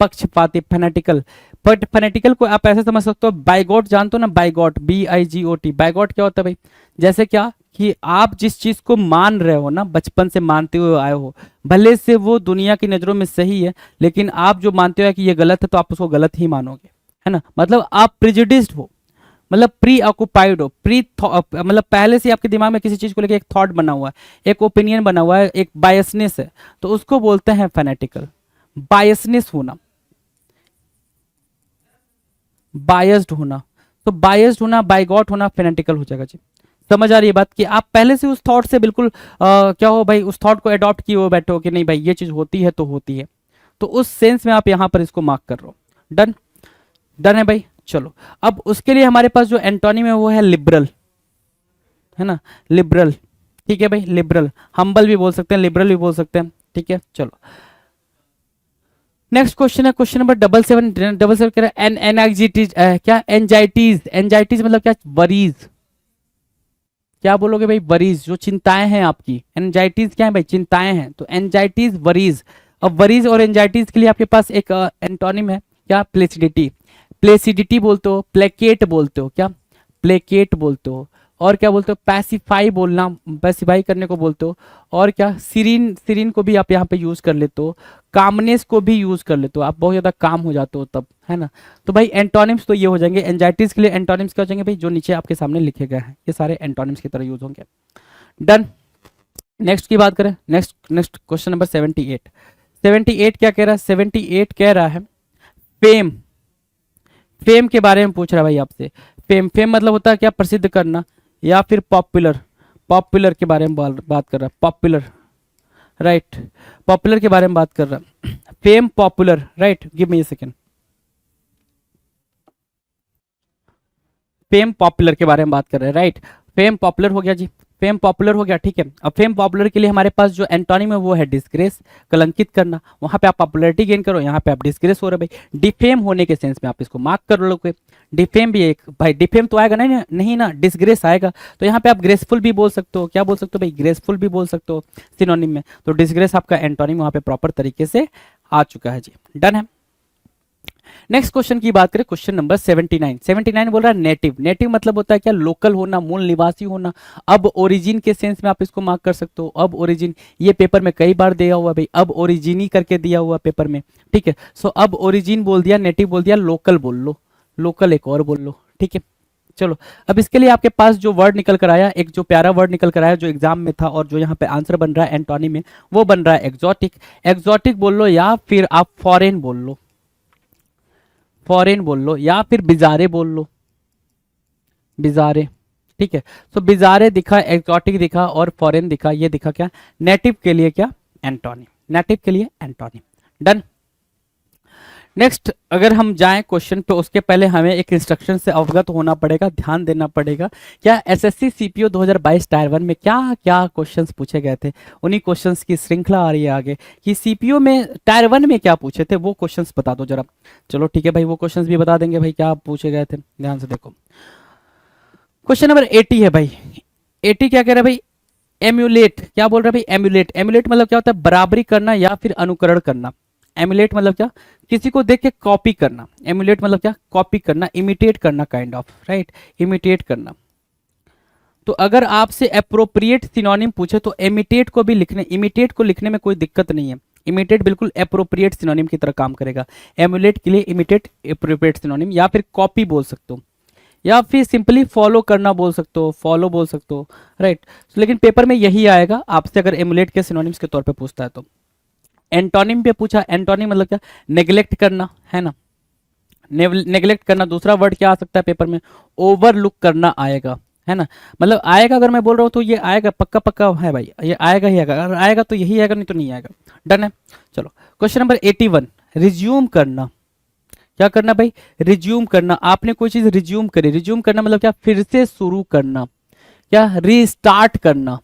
पक्षपाती, फेनेटिकल। बट फेनेटिकल को आप ऐसे समझ सकते हो, बाइगॉट जानते हो ना, बाइगॉट, BIGOT, बाइगॉट क्या होता है भाई, जैसे क्या कि आप जिस चीज को मान रहे हो ना, बचपन से मानते हुए आए हो, भले से वो दुनिया की नजरों में सही है, लेकिन आप जो मानते हो कि ये गलत है तो आप उसको गलत ही मानोगे, है ना। मतलब आप प्रिजुडिस्ड हो, मतलब प्री ऑक्युपाइड हो, मतलब पहले से आपके दिमाग में किसी चीज को लेकर एक थॉट बना हुआ है, एक ओपिनियन बना हुआ है, एक बायसनेस है, तो उसको बोलते हैं फेनेटिकल। बायसनेस होना, बायस्ड होना, तो बायस्ड होना, बाइगॉट होना, फेनेटिकल हो जाएगा जी। समझ आ रही है बात, कि आप पहले से उस थॉट से बिल्कुल क्या हो भाई, उस थॉट को अडॉप्ट किए हुए बैठे हो कि नहीं भाई ये चीज होती है तो होती है, तो उस सेंस में आप यहां पर इसको मार्क कर रहे हो। डन, डन है भाई। चलो, अब उसके लिए हमारे पास जो एंटोनिम है वो है लिबरल, है ना, लिबरल, ठीक है भाई, लिबरल। हम्बल भी बोल सकते हैं, लिबरल भी बोल सकते हैं, ठीक है। चलो, नेक्स्ट क्वेश्चन है क्वेश्चन नंबर 77 कह रहा है एनएक्जिटीज, क्या, एंजाइटीज। एंजाइटीज मतलब क्या, वरीज। क्या बोलोगे भाई, वरीज, जो चिंताएं हैं आपकी। एंजाइटीज क्या है भाई, चिंताएं हैं, तो एंजाइटीज, वरीज। अब वरीज और एंजाइटीज के लिए आपके पास एक एंटोनिम है, क्या, प्लेसिडिटी। प्लेसिडिटी बोलते हो, प्लेकेट बोलते हो, क्या, प्लेकेट बोलते हो, और क्या बोलते हो, पैसिफाई बोलना, पैसिफाई करने को बोलते हो। और क्या, सीरीन, सीरीन को भी आप यहाँ पे यूज कर लेते हो, कामनेस को भी यूज कर लेते हो, आप बहुत ज्यादा काम हो जाते हो तब, है ना। तो भाई एंटोनिम्स तो ये हो जाएंगे, एंजाइटीज के लिए एंटोनिम्स क्या हो जाएंगे भाई, जो नीचे आपके सामने लिखे गए हैं, ये सारे एंटोनिम्स की तरह यूज होंगे। डन। नेक्स्ट की बात करें, नेक्स्ट नेक्स्ट क्वेश्चन नंबर 78। 78 क्या कह रहा है, 78 कह रहा है फेम, फेम के बारे में पूछ रहा है भाई आपसे। फेम, फेम मतलब होता है क्या, प्रसिद्ध करना, या फिर पॉपुलर, पॉपुलर के बारे में बात कर रहा है, पॉपुलर, राइट, पॉपुलर के बारे में बात कर रहा है। Fame popular, right, give me a second. Fame popular के बारे में बात कर रहे हैं, राइट। फेम पॉपुलर हो गया जी, फेम पॉपुलर हो गया, ठीक है। अब फेम पॉपुलर के लिए हमारे पास जो एंटोनिम है वो है डिस्ग्रेस, कलंकित करना, वहां पे आप पॉपुलैरिटी गेन करो, यहाँ पे आप डिस्ग्रेस हो रहे भाई। डिफेम होने के सेंस में आप इसको मार्क कर लोगे। डिफेम भी एक भाई, डिफेम तो आएगा नहीं, नहीं ना, डिस्ग्रेस आएगा, तो यहाँ पे आप ग्रेसफुल भी बोल सकते हो, क्या बोल सकते हो भाई, ग्रेसफुल भी बोल सकते हो सिनोनिम में। तो डिस्ग्रेस आपका एंटोनिम वहां पे प्रॉपर तरीके से आ चुका है जी, डन है। नेक्स्ट क्वेश्चन की बात करें, क्वेश्चन नंबर 79। 79 बोल रहा है नेटिव, नेटिव मतलब होता है क्या, लोकल होना, मूल निवासी होना। अब ओरिजिन के सेंस में आप इसको मार्क कर सकते हो, अब ओरिजिन, ये पेपर में कई बार दिया हुआ भाई, अब ओरिजिन ही करके दिया हुआ पेपर में, ठीक है। सो अब ओरिजिन बोल दिया, नेटिव बोल दिया, लोकल बोल लो, लोकल एक और बोल लो, ठीक है। चलो, अब इसके लिए आपके पास जो वर्ड निकल कर आया, एक जो प्यारा वर्ड निकल कर आया जो एग्जाम में था और जो यहाँ पे आंसर बन रहा है एंटोनिम में, वो बन रहा है एक्सोटिक। एक्सोटिक बोल लो, या फिर आप फॉरेन बोल लो, फॉरेन बोल लो, या फिर बिजारे बोल लो, बिजारे, ठीक है। तो बिजारे दिखा, एक्सोटिक दिखा और फॉरेन दिखा, ये दिखा क्या, नेटिव के लिए क्या, एंटोनिम, नेटिव के लिए एंटोनिम, डन। नेक्स्ट अगर हम जाएं क्वेश्चन पे, उसके पहले हमें एक इंस्ट्रक्शन से अवगत होना पड़ेगा, ध्यान देना पड़ेगा। क्या एसएससी सीपीओ 2022 टायर 1 में क्या क्या क्वेश्चंस पूछे गए थे, उन्हीं क्वेश्चंस की श्रृंखला आ रही है आगे, कि सीपीओ में टायर 1 में क्या पूछे थे, वो क्वेश्चंस बता दो जरा। चलो ठीक है भाई, वो क्वेश्चंस भी बता देंगे भाई, क्या पूछे गए थे, ध्यान से देखो। क्वेश्चन नंबर 80 है भाई, 80 क्या कह रहा है भाई, एम्यूलेट, क्या बोल रहा है भाई, एम्यूलेट, एम्यूलेट मतलब क्या होता है, बराबरी करना या फिर अनुकरण करना। एमुलेट मतलब क्या, किसी को देख के कॉपी करना। एमुलेट मतलब क्या, कॉपी करना, इमिटेट करना, काइंड ऑफ, राइट, इमिटेट करना। तो अगर आपसे अप्रोप्रिएट सिनोनिम पूछे तो इमिटेट को भी लिखने, इमिटेट को लिखने में कोई दिक्कत नहीं है, इमिटेट बिल्कुल अप्रोप्रिएट सिनोनिम की तरह काम करेगा। एमुलेट के लिए इमिटेट अप्रोप्रिएट सिनोनिम, या फिर कॉपी बोल सकते हो, या फिर सिंपली फॉलो करना बोल सकते हो, फॉलो बोल सकते हो, राइट। लेकिन पेपर में यही आएगा आपसे अगर एमुलेट के सिनोनिम्स के तौर पे पूछता है तो। एंटोनिम पे पूछा, एंटोनिम मतलब क्या, नेग्लेक्ट करना, है ना, नेग्लेक्ट करना। दूसरा वर्ड क्या आ सकता है पेपर में, ओवरलुक करना आएगा, है ना। मतलब आएगा, अगर मैं बोल रहा हूँ तो ये आएगा, पक्का पक्का है भाई, ये आएगा ही आएगा, अगर आएगा तो यही आएगा, नहीं तो नहीं आएगा, डन है। चलो क्वेश्चन नंबर 81, रिज्यूम करना, क्या करना भाई, रिज्यूम करना। आपने कोई चीज रिज्यूम करी, रिज्यूम करना मतलब क्या, फिर से शुरू करना, क्या, रीस्टार्ट करना,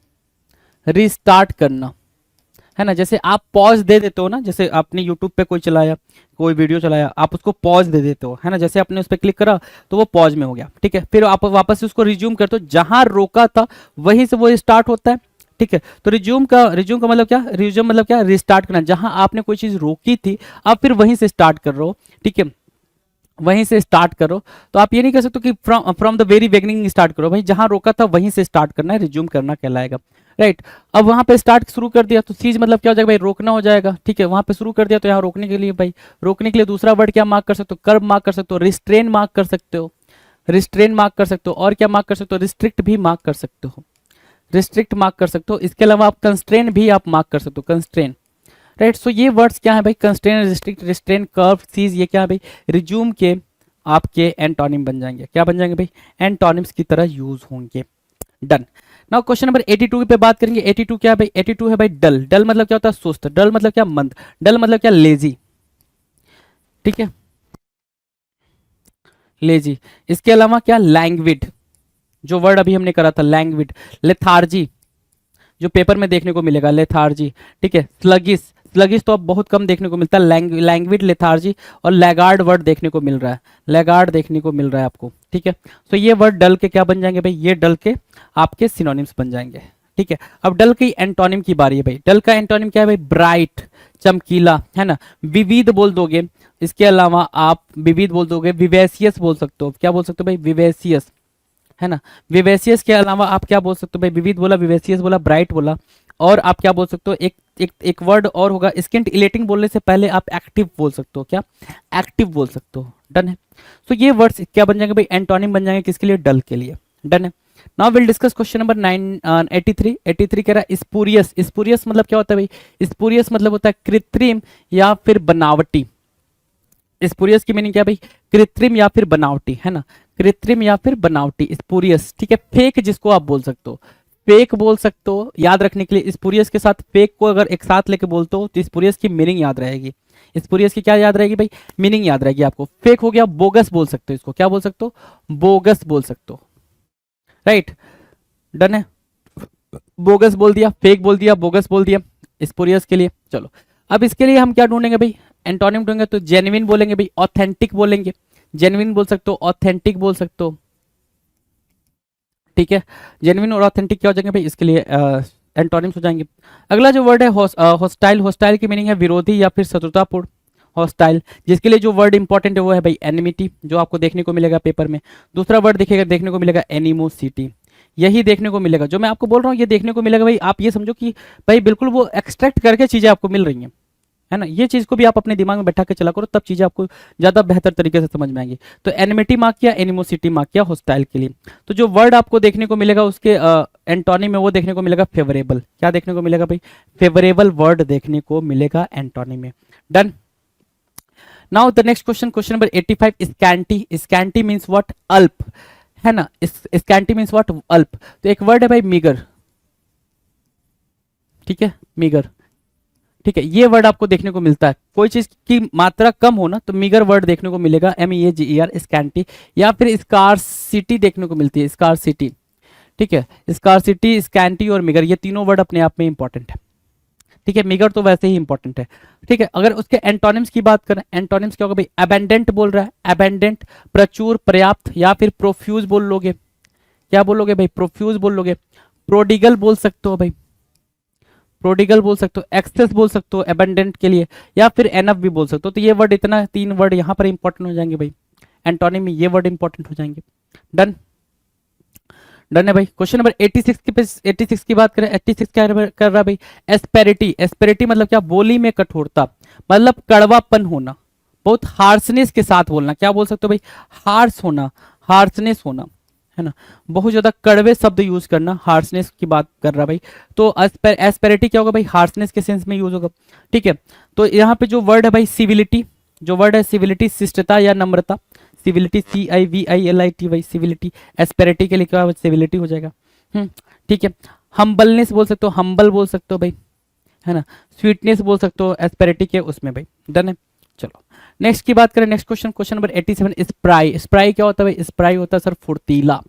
रीस्टार्ट करना, है ना। जैसे आप पॉज दे देते हो ना, जैसे आपने यूट्यूब पे कोई चलाया, कोई वीडियो चलाया, आप उसको पॉज दे देते हो, है ना, जैसे आपने उस पर क्लिक करा तो वो पॉज में हो गया, ठीक है। फिर आप वापस उसको रिज्यूम करते हो, जहां रोका था वहीं से वो स्टार्ट होता है, ठीक है। तो रिज्यूम का मतलब क्या, रिज्यूम मतलब क्या, रिस्टार्ट करना, जहां आपने कोई चीज रोकी थी आप फिर वहीं से स्टार्ट कर रहे हो, ठीक है, वहीं से स्टार्ट करो। तो आप ये नहीं कर सकते कि from the very beginning start करो, भाई जहां रोका था वहीं से स्टार्ट करना है, रिज्यूम करना कहलाएगा, राइट। अब वहां पे स्टार्ट शुरू कर दिया तो सीज मतलब क्या हो जाएगा भाई, रोकना हो जाएगा, ठीक है। वहां पे शुरू कर दिया तो यहाँ रोकने के लिए भाई, रोकने के लिए दूसरा वर्ड क्या मार्क कर सकते हो, कर्ब मार्क कर सकते हो, रिस्ट्रेन मार्क कर सकते हो, रिस्ट्रेन मार्क कर सकते हो, और क्या मार्क कर सकते हो, रिस्ट्रिक्ट भी मार्क कर सकते हो, रिस्ट्रिक्ट मार्क कर सकते हो। इसके अलावा आप कंस्ट्रेन भी आप मार्क कर सकते हो, कंस्ट्रेन, राइट। सो ये वर्ड्स क्या है भाई, constrain, restrict, restrain, curb, cease, ये क्या है भाई, रिज्यूम के आपके एंटोनिम बन जाएंगे, क्या बन जाएंगे भाई, एंटोनिम्स की तरह यूज होंगे, डन। नाउ क्वेश्चन नंबर 82 पे बात करेंगे। 82 क्या है भाई, 82 है भाई डल, डल मतलब क्या होता है, सुस्त, डल मतलब क्या, मंद, डल मतलब क्या, लेजी, ठीक है, लेजी। इसके अलावा क्या, लैंग्विड, जो वर्ड अभी हमने करा था लैंग्विड, लेथार्जी, जो पेपर में देखने को मिलेगा, लेथार्जी, ठीक है। स्लगिस, स्लगिस तो अब बहुत कम देखने को मिलता है, लैंग्विड, लेथार्जी और लैगार्ड वर्ड देखने को मिल रहा है, लैगार्ड देखने को मिल रहा है आपको, ठीक है। तो ये वर्ड डल के क्या बन जाएंगे भाई, ये डल के आपके सिनोनिम्स बन जाएंगे, ठीक है। अब डल की एंटोनिम की बारी है भाई, डल का एंटोनिम क्या है भाई, ब्राइट, चमकीला, है ना, विविध बोल दोगे। इसके अलावा आप विविध बोल दोगे, विवेसियस बोल सकते हो, क्या बोल सकते हो भाई, विवेसियस, है ना। विवेसियस के अलावा आप क्या बोल सकते हो भाई, विविध बोला, विवेसियस बोला, ब्राइट बोला, और आप क्या बोल सकते हो, एक वर्ड और होगा, स्किंट इलेटिंग बोलने से पहले आप एक्टिव बोल सकते हो, क्या एक्टिव बोल सकते हो, डन है। तो ये वर्ड्स क्या बन जाएंगे भाई, एंटोनिम बन जाएंगे, किसके लिए, डल के लिए, डन है। Now will discuss question number 83 कह रहा है स्पूरियस। स्पूरियस मतलब क्या होता है भाई, स्पूरियस मतलब होता है कृत्रिम या फिर बनावटी। स्पूरियस की मीनिंग क्या है भाई, कृत्रिम या फिर बनावटी, है ना, कृत्रिम या फिर बनावटी, स्पूरियस, ठीक है। फेक जिसको आप बोल सकते हो, फेक बोल सकते हो, याद रखने के लिए स्पूरियस के साथ फेक को अगर एक साथ लेके बोलते हो तो स्पूरियस की मीनिंग याद रहेगी। स्पूरियस की क्या याद रहेगी भाई, मीनिंग याद रहेगी आपको। फेक हो गया, बोगस बोल सकते हो इसको, क्या बोल सकते हो, बोगस बोल सकते हो, राइट, डन है। बोगस बोल दिया, फेक बोल दिया, बोगस बोल दिया स्पूरियस के लिए। चलो अब इसके लिए हम क्या ढूंढेंगे भाई, एंटोनिम ढूंढेंगे, तो जेन्युइन बोलेंगे भाई, ऑथेंटिक बोलेंगे, जेन्युइन बोल सकते हो, ऑथेंटिक बोल सकते हो, ठीक है। जेन्युइन और ऑथेंटिक क्या हो जाएंगे भाई, इसके लिए एंटोनिम्स हो जाएंगे। अगला जो वर्ड है हॉस्टाइल। हॉस्टाइल की मीनिंग है विरोधी या फिर शत्रुतापूर्ण, हॉस्टाइल। जिसके लिए जो वर्ड इंपॉर्टेंट है वो है भाई एनिमिटी, जो आपको देखने को मिलेगा पेपर में। दूसरा वर्ड देखने को मिलेगा एनिमोसिटी, यही देखने को मिलेगा, जो मैं आपको बोल रहा हूँ ये देखने को मिलेगा भाई। आप ये समझो कि भाई बिल्कुल वो एक्सट्रैक्ट करके चीजें आपको मिल रही हैं, है ना। ये चीज को भी आप अपने दिमाग में बैठा के चला करो, तब चीजें आपको ज्यादा बेहतर तरीके से समझ में आएंगी। तो एनिमिटी मार्क किया, एनिमोसिटी मार्क किया हॉस्टाइल के लिए। तो जो वर्ड आपको देखने को मिलेगा उसके एंटोनिम में, वो देखने को मिलेगा फेवरेबल। क्या देखने को मिलेगा भाई, फेवरेबल वर्ड देखने को मिलेगा एंटोनिम में, done. Now the next question, question number 85, scanty. Scanty means what, अल्प, है ना। स्कैंटी मीन्स व्हाट, अल्प। तो एक वर्ड है भाई मीगर, ठीक है, मीगर, ठीक है। ये वर्ड आपको देखने को मिलता है, कोई चीज की मात्रा कम हो ना तो मीगर वर्ड देखने को मिलेगा, MEAGER, स्कैंटी। या फिर स्कार्सिटी देखने को मिलती है, स्कार्सिटी, ठीक है। स्कार्सिटी, स्कैंटी और मीगर, ये तीनों वर्ड अपने आप में इंपॉर्टेंट है, ठीक है। मीगर तो वैसे ही इंपॉर्टेंट है, ठीक है। अगर उसके एंटोनिम्स की बात करें, एंटोनिम्स क्या होगा भाई, अबेंडेंट बोल रहा है, अबेंडेंट, प्रचुर, पर्याप्त, या फिर प्रोफ्यूज बोल लोगे, क्या बोलोगे भाई, प्रोफ्यूज बोल लोगे। प्रोडिगल बोल सकते हो भाई, प्रोडिगल बोल सकते हो, एक्सेस बोल सकते हो एबंडेंट के लिए, या फिर एनफ भी बोल सकते हो। तो ये वर्ड, इतना 3 वर्ड यहाँ पर इंपॉर्टेंट हो जाएंगे भाई, एंटोनिम में ये वर्ड इंपॉर्टेंट हो जाएंगे, डन, डन है भाई। क्वेश्चन नंबर 86 की 86 की बात करें, 86 क्या कर रहा है भाई, एस्पेरिटी। एस्पेरिटी मतलब क्या, बोली में कठोरता, मतलब कड़वापन होना, बहुत हार्सनेस के साथ बोलना। क्या बोल सकते हो भाई, हार्स होना, हार्सनेस होना, है ना, बहुत ज्यादा कड़वे शब्द यूज करना, हार्सनेस की बात कर रहा है भाई। तो एस्पेरिटी क्या होगा भाई, हार्सनेस के सेंस में यूज होगा, ठीक है। तो यहाँ पे जो वर्ड है भाई सिविलिटी, जो वर्ड है सिविलिटी, शिष्टता या नम्रता, सिविलिटी, CIVILITY भाई, सिविलिटी। एस्पेरिटी के लिए क्या सिविलिटी हो जाएगा, ठीक है। हम्बलनेस बोल सकते हो, हम्बल बोल सकते हो भाई, है ना। स्वीटनेस बोल सकते हो एस्पेरिटी के उसमें भाई, डन है। चलो नेक्स्ट की बात करें, next question, question number 87, spry. Spry क्या होता है भाई, स्प्राई होता है सर फुर्तीला।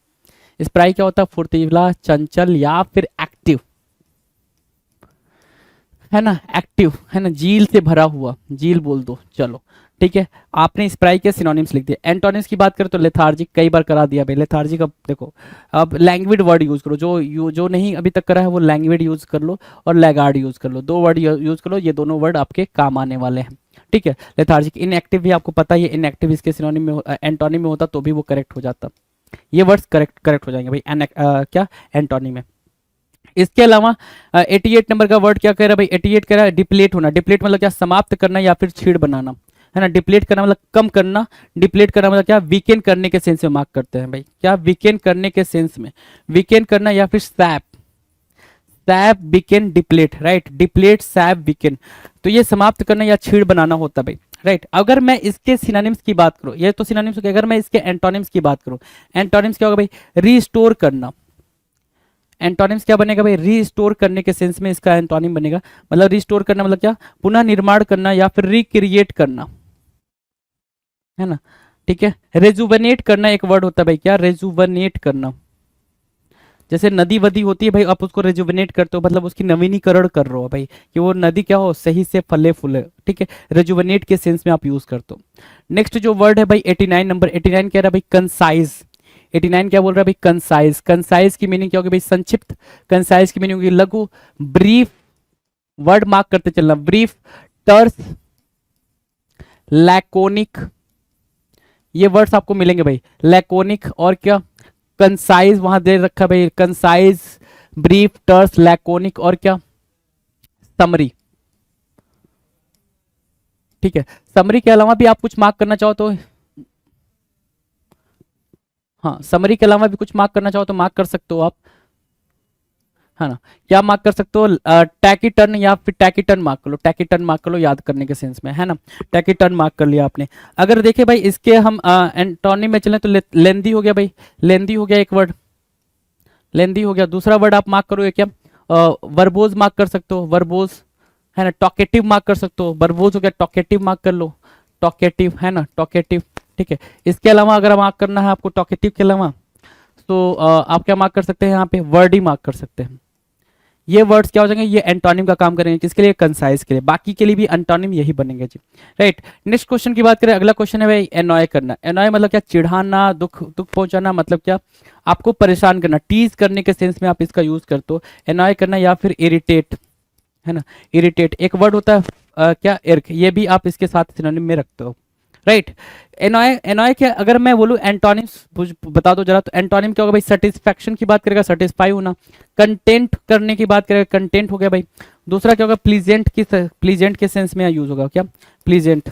स्प्राई क्या होता है, फुर्तीला, चंचल या फिर एक्टिव, है ना, एक्टिव, है ना, जील से भरा हुआ, जील बोल दो, चलो ठीक है। आपने स्प्राई के सिनोनिम्स लिख दिए। एंटोनिम्स की बात करें तो लेथार्जिक, कई बार करा दिया भाई लेथार्जिक। अब देखो, अब लैंग्वेज वर्ड यूज करो, जो नहीं अभी तक करा है वो लैंग्वेज यूज कर लो और लैगार्ड यूज कर लो, 2 वर्ड यूज कर लो, ये दोनों वर्ड आपके काम आने वाले हैं, ठीक है। लेथार्जिक, इनएक्टिव भी आपको पता ही है, इनएक्टिव इसके सिनोनिम में एंटोनिम में होता तो भी वो करेक्ट हो जाता, ये वर्ड्स करेक्ट हो जाएंगे भाई क्या एंटोनिम में। इसके अलावा 88 नंबर का वर्ड क्या कह रहा है भाई, 88 कह रहा है डिप्लेट होना। डिप्लेट मतलब क्या, समाप्त करना या फिर छीड़ बनाना, है ना। डिप्लेट करना मतलब कम करना, डिप्लेट करना मतलब क्या, वीकेंड करने के सेंस में मार्क करते हैं भाई, क्या वीकेंड करने के सेंस में, वीकेंड करना या फिर SAP, SAP weekend deplete, right, deplete SAP weekend. तो ये समाप्त करना या छीड़ बनाना होता है भाई, राइट। अगर मैं इसके सिनोनिम्स की बात करूं, ये तो सिनोनिम्स हो गया, अगर मैं इसके एंटोनिम्स की बात करूं, एंटोनिम्स क्या होगा भाई, रीस्टोर करना। एंटोनिम्स क्या बनेगा भाई, रीस्टोर करने के सेंस में इसका एंटोनिम बनेगा, मतलब रीस्टोर करना मतलब क्या, पुनः निर्माण करना या फिर रिक्रिएट करना, है ना, ठीक है। रेजुवनेट करना एक वर्ड होता है भाई, क्या रेजुवनेट करना, जैसे नदी वदी होती है भाई, आप उसको रेजुवनेट करते हो, मतलब उसकी नवीनीकरण कर रहे हो भाई, कि वो नदी क्या हो, सही से फले फूले, ठीक है। रेजुवनेट के सेंस में आप यूज करते हो। नेक्स्ट जो वर्ड है भाई 89 नंबर, 89 कह रहा है भाई कंसाइज। 89 क्या बोल रहा है भाई, कंसाइज। कंसाइज की मीनिंग क्या होगी भाई, संक्षिप्त। कंसाइज की मीनिंग होगी लघु, ब्रीफ, वर्ड मार्क करते चलना, ब्रीफ, टर्स, लैकोनिक, ये वर्ड्स आपको मिलेंगे भाई, लैकोनिक और क्या, कंसाइज वहां दे रखा है भाई, कंसाइज, ब्रीफ, टर्स, लैकोनिक और क्या समरी। ठीक है, समरी के अलावा भी आप कुछ मार्क करना चाहो तो, हाँ समरी के अलावा भी कुछ मार्क करना चाहो तो मार्क कर सकते हो आप, है ना। क्या मार्क कर सकते हो, टैकीटर्न या फिर टैकीटर्न मार्क कर लो, टैकीटर्न मार्क कर लो याद करने के सेंस में, है ना। टैकीटर्न मार्क कर लिया आपने। अगर देखे भाई इसके हम एंटोनिम में चलें तो लेंदी हो गया भाई, लेंदी हो गया एक वर्ड, लेंदी हो गया। दूसरा वर्ड आप मार्क करोगे क्या, वर्बोज मार्क कर सकते हो, वर्बोज, है ना। टॉकेटिव मार्क कर सकते हो, वर्बोज हो गया, टॉकेटिव मार्क कर लो, टॉकेटिव, है ना, टॉकेटिव। ठीक है, इसके अलावा अगर मार्क करना है आपको टॉकेटिव के अलावा तो आप क्या मार्क कर सकते हैं यहाँ पे, वर्ड ही मार्क कर सकते हैं। ये वर्ड्स क्या हो जाएंगे, ये एंटोनिम का काम करेंगे, किसके लिए, कंसाइज के लिए। बाकी के लिए भी एंटोनिम यही बनेंगे जी, राइट। नेक्स्ट क्वेश्चन की बात करें, अगला क्वेश्चन है भाई एनॉय करना। एनॉय मतलब क्या, चिढ़ाना, दुख पहुंचाना, मतलब क्या आपको परेशान करना, टीज करने के सेंस में आप इसका यूज करते हो, एनॉय करना। या फिर इरिटेट, है ना, इरिटेट एक वर्ड होता है क्या, इर्क, ये भी आप इसके साथ सिनोनिम में रखते हो, राइट। एनॉय, एनॉय के अगर मैं बोलूं एंटोनिम्स बता दो जरा, तो एंटोनिम क्या होगा भाई, सेटिस्फैक्शन की बात करेगा, सेटिस्फाई होना। कंटेंट करने की बात करेगा, कंटेंट हो गया भाई। दूसरा क्या होगा, प्लीजेंट की, प्लीजेंट के सेंस में यूज होगा क्या, प्लीजेंट,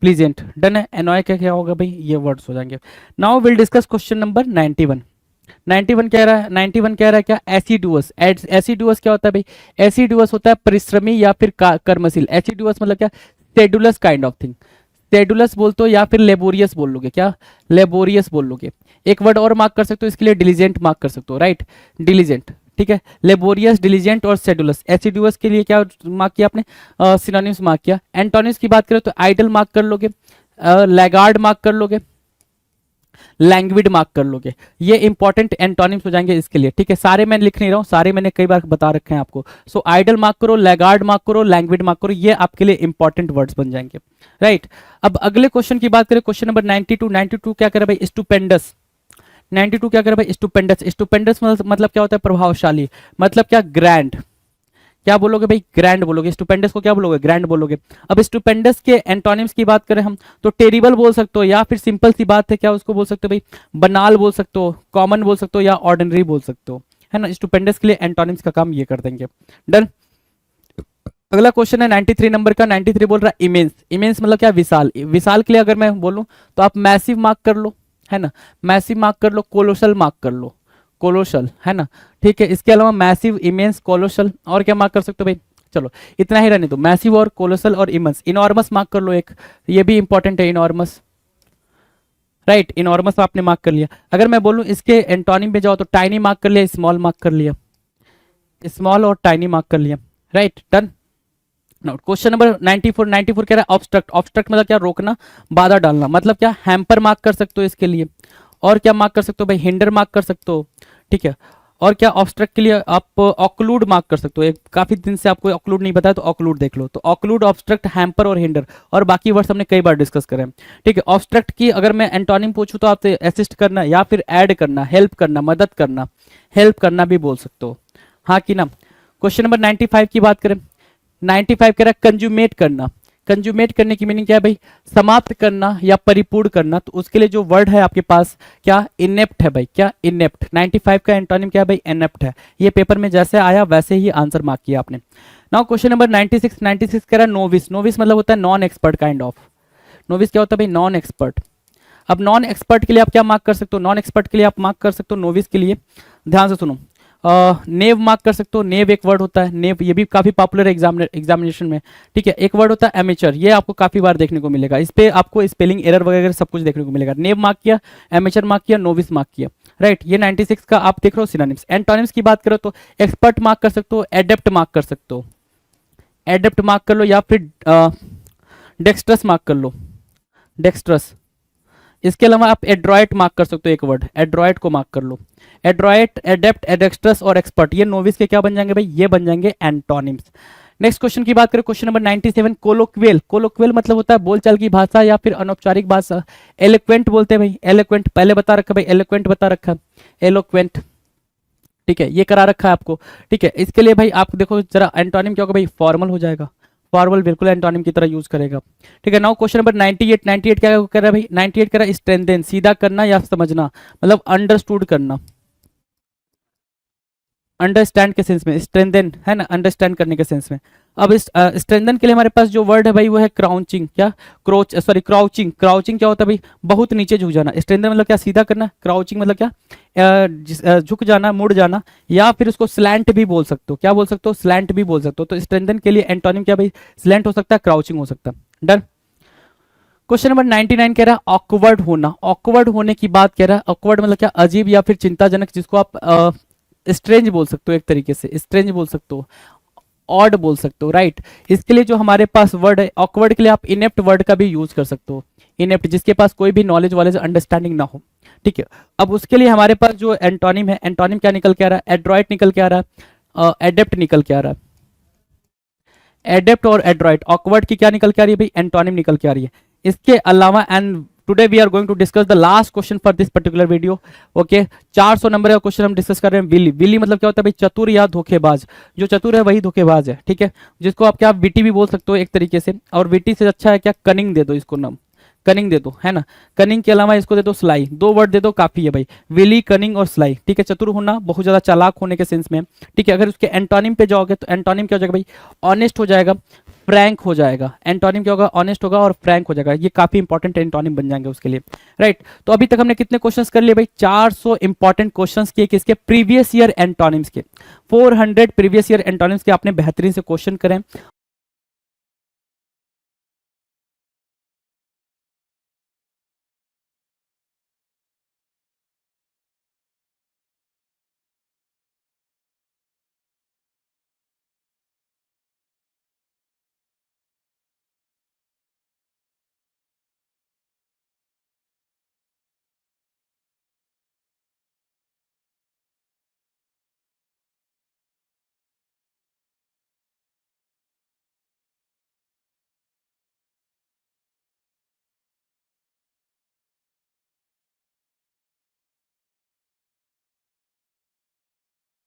प्लीजेंट। डन है। एनॉय का क्या होगा भाई, ये वर्ड्स हो जाएंगे। Now will discuss question number 91। 91 कह रहा है, 91 कह रहा है क्या, एसिडुअस। एसिडुअस क्या होता है भाई, एसिडुअस होता है परिश्रमी या फिर कर्मशील। एसिडुअस मतलब क्या, sedulous kind of thing. Sedulous बोल तो या फिर लेबोरियस बोल लोगे, क्या लेबोरियस बोल लोगे। एक वर्ड और मार्क कर सकते हो इसके लिए, डिलीजेंट मार्क कर सकते हो, राइट, डिलीजेंट। ठीक है, लेबोरियस, डिलीजेंट और सेडुलस। एसिडुअस के लिए क्या मार्क किया आपने, सिनोनिम्स मार्क किया। एंटोनिम्स की बात करें तो आइडल मार्क कर लोगे, लैगार्ड मार्क कर लोगे, लैंग्विड मार्क कर लोगे। ये इंपॉर्टेंट एंटोनिम्स हो जाएंगे इसके लिए। ठीक है, सारे मैं लिख नहीं रहा हूं, सारे मैंने कई बार बता रखे हैं आपको। सो आइडल मार्क करो, लैगार्ड मार्क करो, लैंग्विड मार्क करो, ये आपके लिए इंपॉर्टेंट वर्ड्स बन जाएंगे, राइट। अब अगले क्वेश्चन की बात करें, क्वेश्चन नंबर 92। 92 क्या करे भाई, स्टुपेंडस। 92 क्या करे भाई, स्टुपेंडस। स्टुपेंडस मतलब क्या होता है, प्रभावशाली, मतलब क्या, ग्रैंड। क्या बोलोगे भाई, ग्रैंड बोलोगे। स्टुपेंडस को क्या बोलोगे, ग्रैंड बोलोगे। अब स्टुपेंडस के एंटोनिम्स की बात करें हम तो टेरिबल बोल सकते हो, या फिर सिंपल सी बात है क्या उसको बोल सकते हो भाई, बनाल बोल सकते हो, कॉमन बोल सकते हो, या ऑर्डिनरी बोल सकते हो, है ना। स्टुपेंडस के लिए एंटोनिम्स का काम ये कर देंगे। डन। अगला क्वेश्चन है 93 नंबर का। 93 बोल रहा है इमेंस। इमेंस मतलब क्या, विशाल। विशाल के लिए अगर मैं बोलूं तो आप मैसिव मार्क कर लो, है ना, मैसिव मार्क कर लो, कोलोसल मार्क कर लो, कोलोसल, है ना। ठीक है, इसके अलावा मैसिव, इमेंस, कोलोसल और क्या मार्क कर सकते हो भाई, चलो इतना ही रहने दो, मैसिव और कोलोसल और इमेंस। इनॉर्मस मार्क कर लो एक, ये भी इंपॉर्टेंट है, इनॉर्मस, राइट। इनॉर्मस आपने मार्क कर लिया। अगर मैं बोलूं इसके एंटोनिम पे जाओ तो टाइनी मार्क कर लिया, स्मॉल मार्क कर लिया, स्मॉल और टाइनी मार्क कर लिया, राइट। डन। Question number 94। 94 कह रहा है ऑब्स्ट्रक्ट। ऑब्स्ट्रक्ट मतलब क्या, रोकना, बाधा डालना, मतलब क्या, हैम्पर मार्क कर सकते हो इसके लिए। और क्या मार्क कर सकते हो भाई, हिंडर मार्क कर सकते हो। ठीक है, और क्या, ऑब्स्ट्रक्ट के लिए आप ऑक्लूड मार्क कर सकते हो। एक काफी दिन से आपको ऑक्लूड नहीं बताया तो ऑक्लूड देख लो। तो ऑक्लूड, ऑब्स्ट्रक्ट, हैम्पर और हिंडर, और बाकी वर्ड्स हमने कई बार डिस्कस करे हैं। ठीक है, ऑब्स्ट्रक्ट की अगर मैं एंटोनिम पूछूं तो आपसे असिस्ट करना या फिर ऐड करना, हेल्प करना, मदद करना, हेल्प करना भी बोल सकते हो, हाँ कि ना। क्वेश्चन नंबर 95 की बात करें। 95 कह रहा है कंज्यूमेट करना। कंज्यूमेट करने की मीनिंग क्या है भाई, समाप्त करना या परिपूर्ण करना। तो उसके लिए जो वर्ड है आपके पास क्या, इनेप्ट है भाई, क्या, इनेप्ट। 95 का एंटोनिम क्या है भाई, इनेप्ट है। ये पेपर में जैसे आया वैसे ही आंसर मार्क किया आपने। Now question number 96। 96 कह रहा है नोविस। नोविस मतलब होता है non expert kind of. Novice क्या होता है भाई, नॉन एक्सपर्ट। अब नॉन एक्सपर्ट के लिए आप क्या मार्क कर सकते हो, नॉन एक्सपर्ट के लिए आप मार्क कर सकते हो, नोविस के लिए ध्यान से सुनो, नेव मार्क कर सकते हो। नेव एक वर्ड होता है, नेव, ये भी काफी पॉपुलर है एग्जामिनेशन में। ठीक है, एक वर्ड होता है एमेचर, ये आपको काफी बार देखने को मिलेगा, इस पे आपको स्पेलिंग एरर वगैरह सब कुछ देखने को मिलेगा। नेव मार्क किया, एमेचर मार्क किया, नोविस मार्क किया, राइट। ये 96 का आप देख रहे हो सिनोनिम्स। एंटोनिम्स की बात करो तो एक्सपर्ट मार्क कर सकते हो, एडेप्ट मार्क कर सकते हो, एडेप्ट मार्क कर लो, या फिर डेक्स्ट्रस मार्क कर लो, डेक्स्ट्रस। इसके अलावा आप एड्रॉइट मार्क कर सकते हो, एक वर्ड एड्रॉइट को मार्क कर लो। एड्रॉइट, एडेप्ट, एडेक्स्ट्रस और एक्सपर्ट, ये नोविस के क्या बन जाएंगे भाई, ये बन जाएंगे एंटोनिम्स। नेक्स्ट क्वेश्चन की बात करें, क्वेश्चन नंबर 97। कोलोक्वियल। कोलोक्वियल मतलब होता है बोलचाल की भाषा या फिर अनौपचारिक भाषा। एलोक्वेंट बोलते हैं भाई, एलोक्वेंट पहले बता रखा भाई, एलोक्वेंट बता रखा, एलोक्वेंट। ठीक है, ये करा रखा है आपको। ठीक है, इसके लिए भाई आप देखो जरा एंटोनिम क्या होगा भाई, फॉर्मल हो जाएगा, फॉर्मल बिल्कुल एंटोनिम की तरह यूज करेगा। ठीक है, नाउ क्वेश्चन नंबर 98। 98 क्या कर रहा है भाई? 98 कर रहा है स्ट्रेंथन, सीधा करना या समझना, मतलब अंडरस्टूड करना, अंडरस्टैंड के सेंस में, स्ट्रेंथन है ना, अंडरस्टैंड करने के सेंस में। अब इस स्ट्रेंथन के लिए हमारे पास जो वर्ड है भाई वो है क्राउचिंग, क्या क्रोच, सॉरी क्राउचिंग। क्राउचिंग क्या होता है भाई? बहुत नीचे झुक जाना। स्ट्रेंथन मतलब क्या? सीधा करना। क्राउचिंग मतलब क्या? झुक जाना, मुड़ जाना, या फिर उसको स्लैंट भी बोल सकते हो। क्या बोल सकते हो? स्लैंट भी बोल सकते हो। तो स्ट्रेंथन के लिए एंटोनिम क्या भाई? स्लैंट हो सकता है, क्राउचिंग हो सकता है। डन। क्वेश्चन नंबर 99 कह रहा है ऑकवर्ड होना। ऑकवर्ड होने की बात कह रहा है। ऑकवर्ड मतलब क्या? अजीब या फिर चिंताजनक, जिसको आप स्ट्रेंज बोल सकते हो, एक तरीके से स्ट्रेंज बोल सकते हो, ऑड बोल सकते हो, राइट। इसके लिए जो हमारे पास वर्ड है ऑकवर्ड के लिए, आप इनेप्ट वर्ड का भी यूज कर सकते हो। इनेप्ट, जिसके पास कोई भी नॉलेज वाले अंडरस्टैंडिंग ना हो। ठीक है, अब उसके लिए हमारे पास जो एंटोनिम है, एंटोनिम क्या निकल के आ रहा है? एड्रॉइट निकल के आ रहा है, एडेप्ट निकल के आ रहा है। एडेप्ट और एड्रॉइट, ऑकवर्ड की क्या निकल के आ रही है भाई? एंटोनिम निकल के आ रही है। इसके अलावा and today we are going to discuss the last question for this particular video. Okay, 400 number का क्वेश्चन हम डिस्कस कर रहे हैं। विली। विली मतलब क्या होता है भाई? चतुर या धोखेबाज। जो चतुर है वही धोखेबाज है। ठीक है, जिसको आप क्या विटी भी बोल सकते हो एक तरीके से, और विटी से अच्छा है क्या? कनिंग दे दो इसको नाम, कनिंग दे दो, है ना। कनिंग के अलावा इसको दे दो स्लाई। दो वर्ड दे दो, काफी है भाई, विली, कनिंग और स्लाई। ठीक है, चतुर होना, बहुत ज्यादा चालाक होने के सेंस में। ठीक है, अगर उसके एंटोनिम पे जाओगे तो एंटोनिम क्या हो जाएगा भाई? ऑनेस्ट हो जाएगा, फ्रैंक हो जाएगा। एंटोनिम क्या होगा? ऑनेस्ट होगा और फ्रैंक हो जाएगा। ये काफी इंपॉर्टेंट एंटोनिम बन जाएंगे उसके लिए, राइट। तो अभी तक हमने कितने क्वेश्चंस कर लिए भाई? 400 इंपॉर्टेंट क्वेश्चंस किए, किसके? प्रीवियस ईयर एंटोनिम्स के। 400 प्रीवियस ईयर एंटोनिम्स के आपने बेहतरीन से क्वेश्चन करें।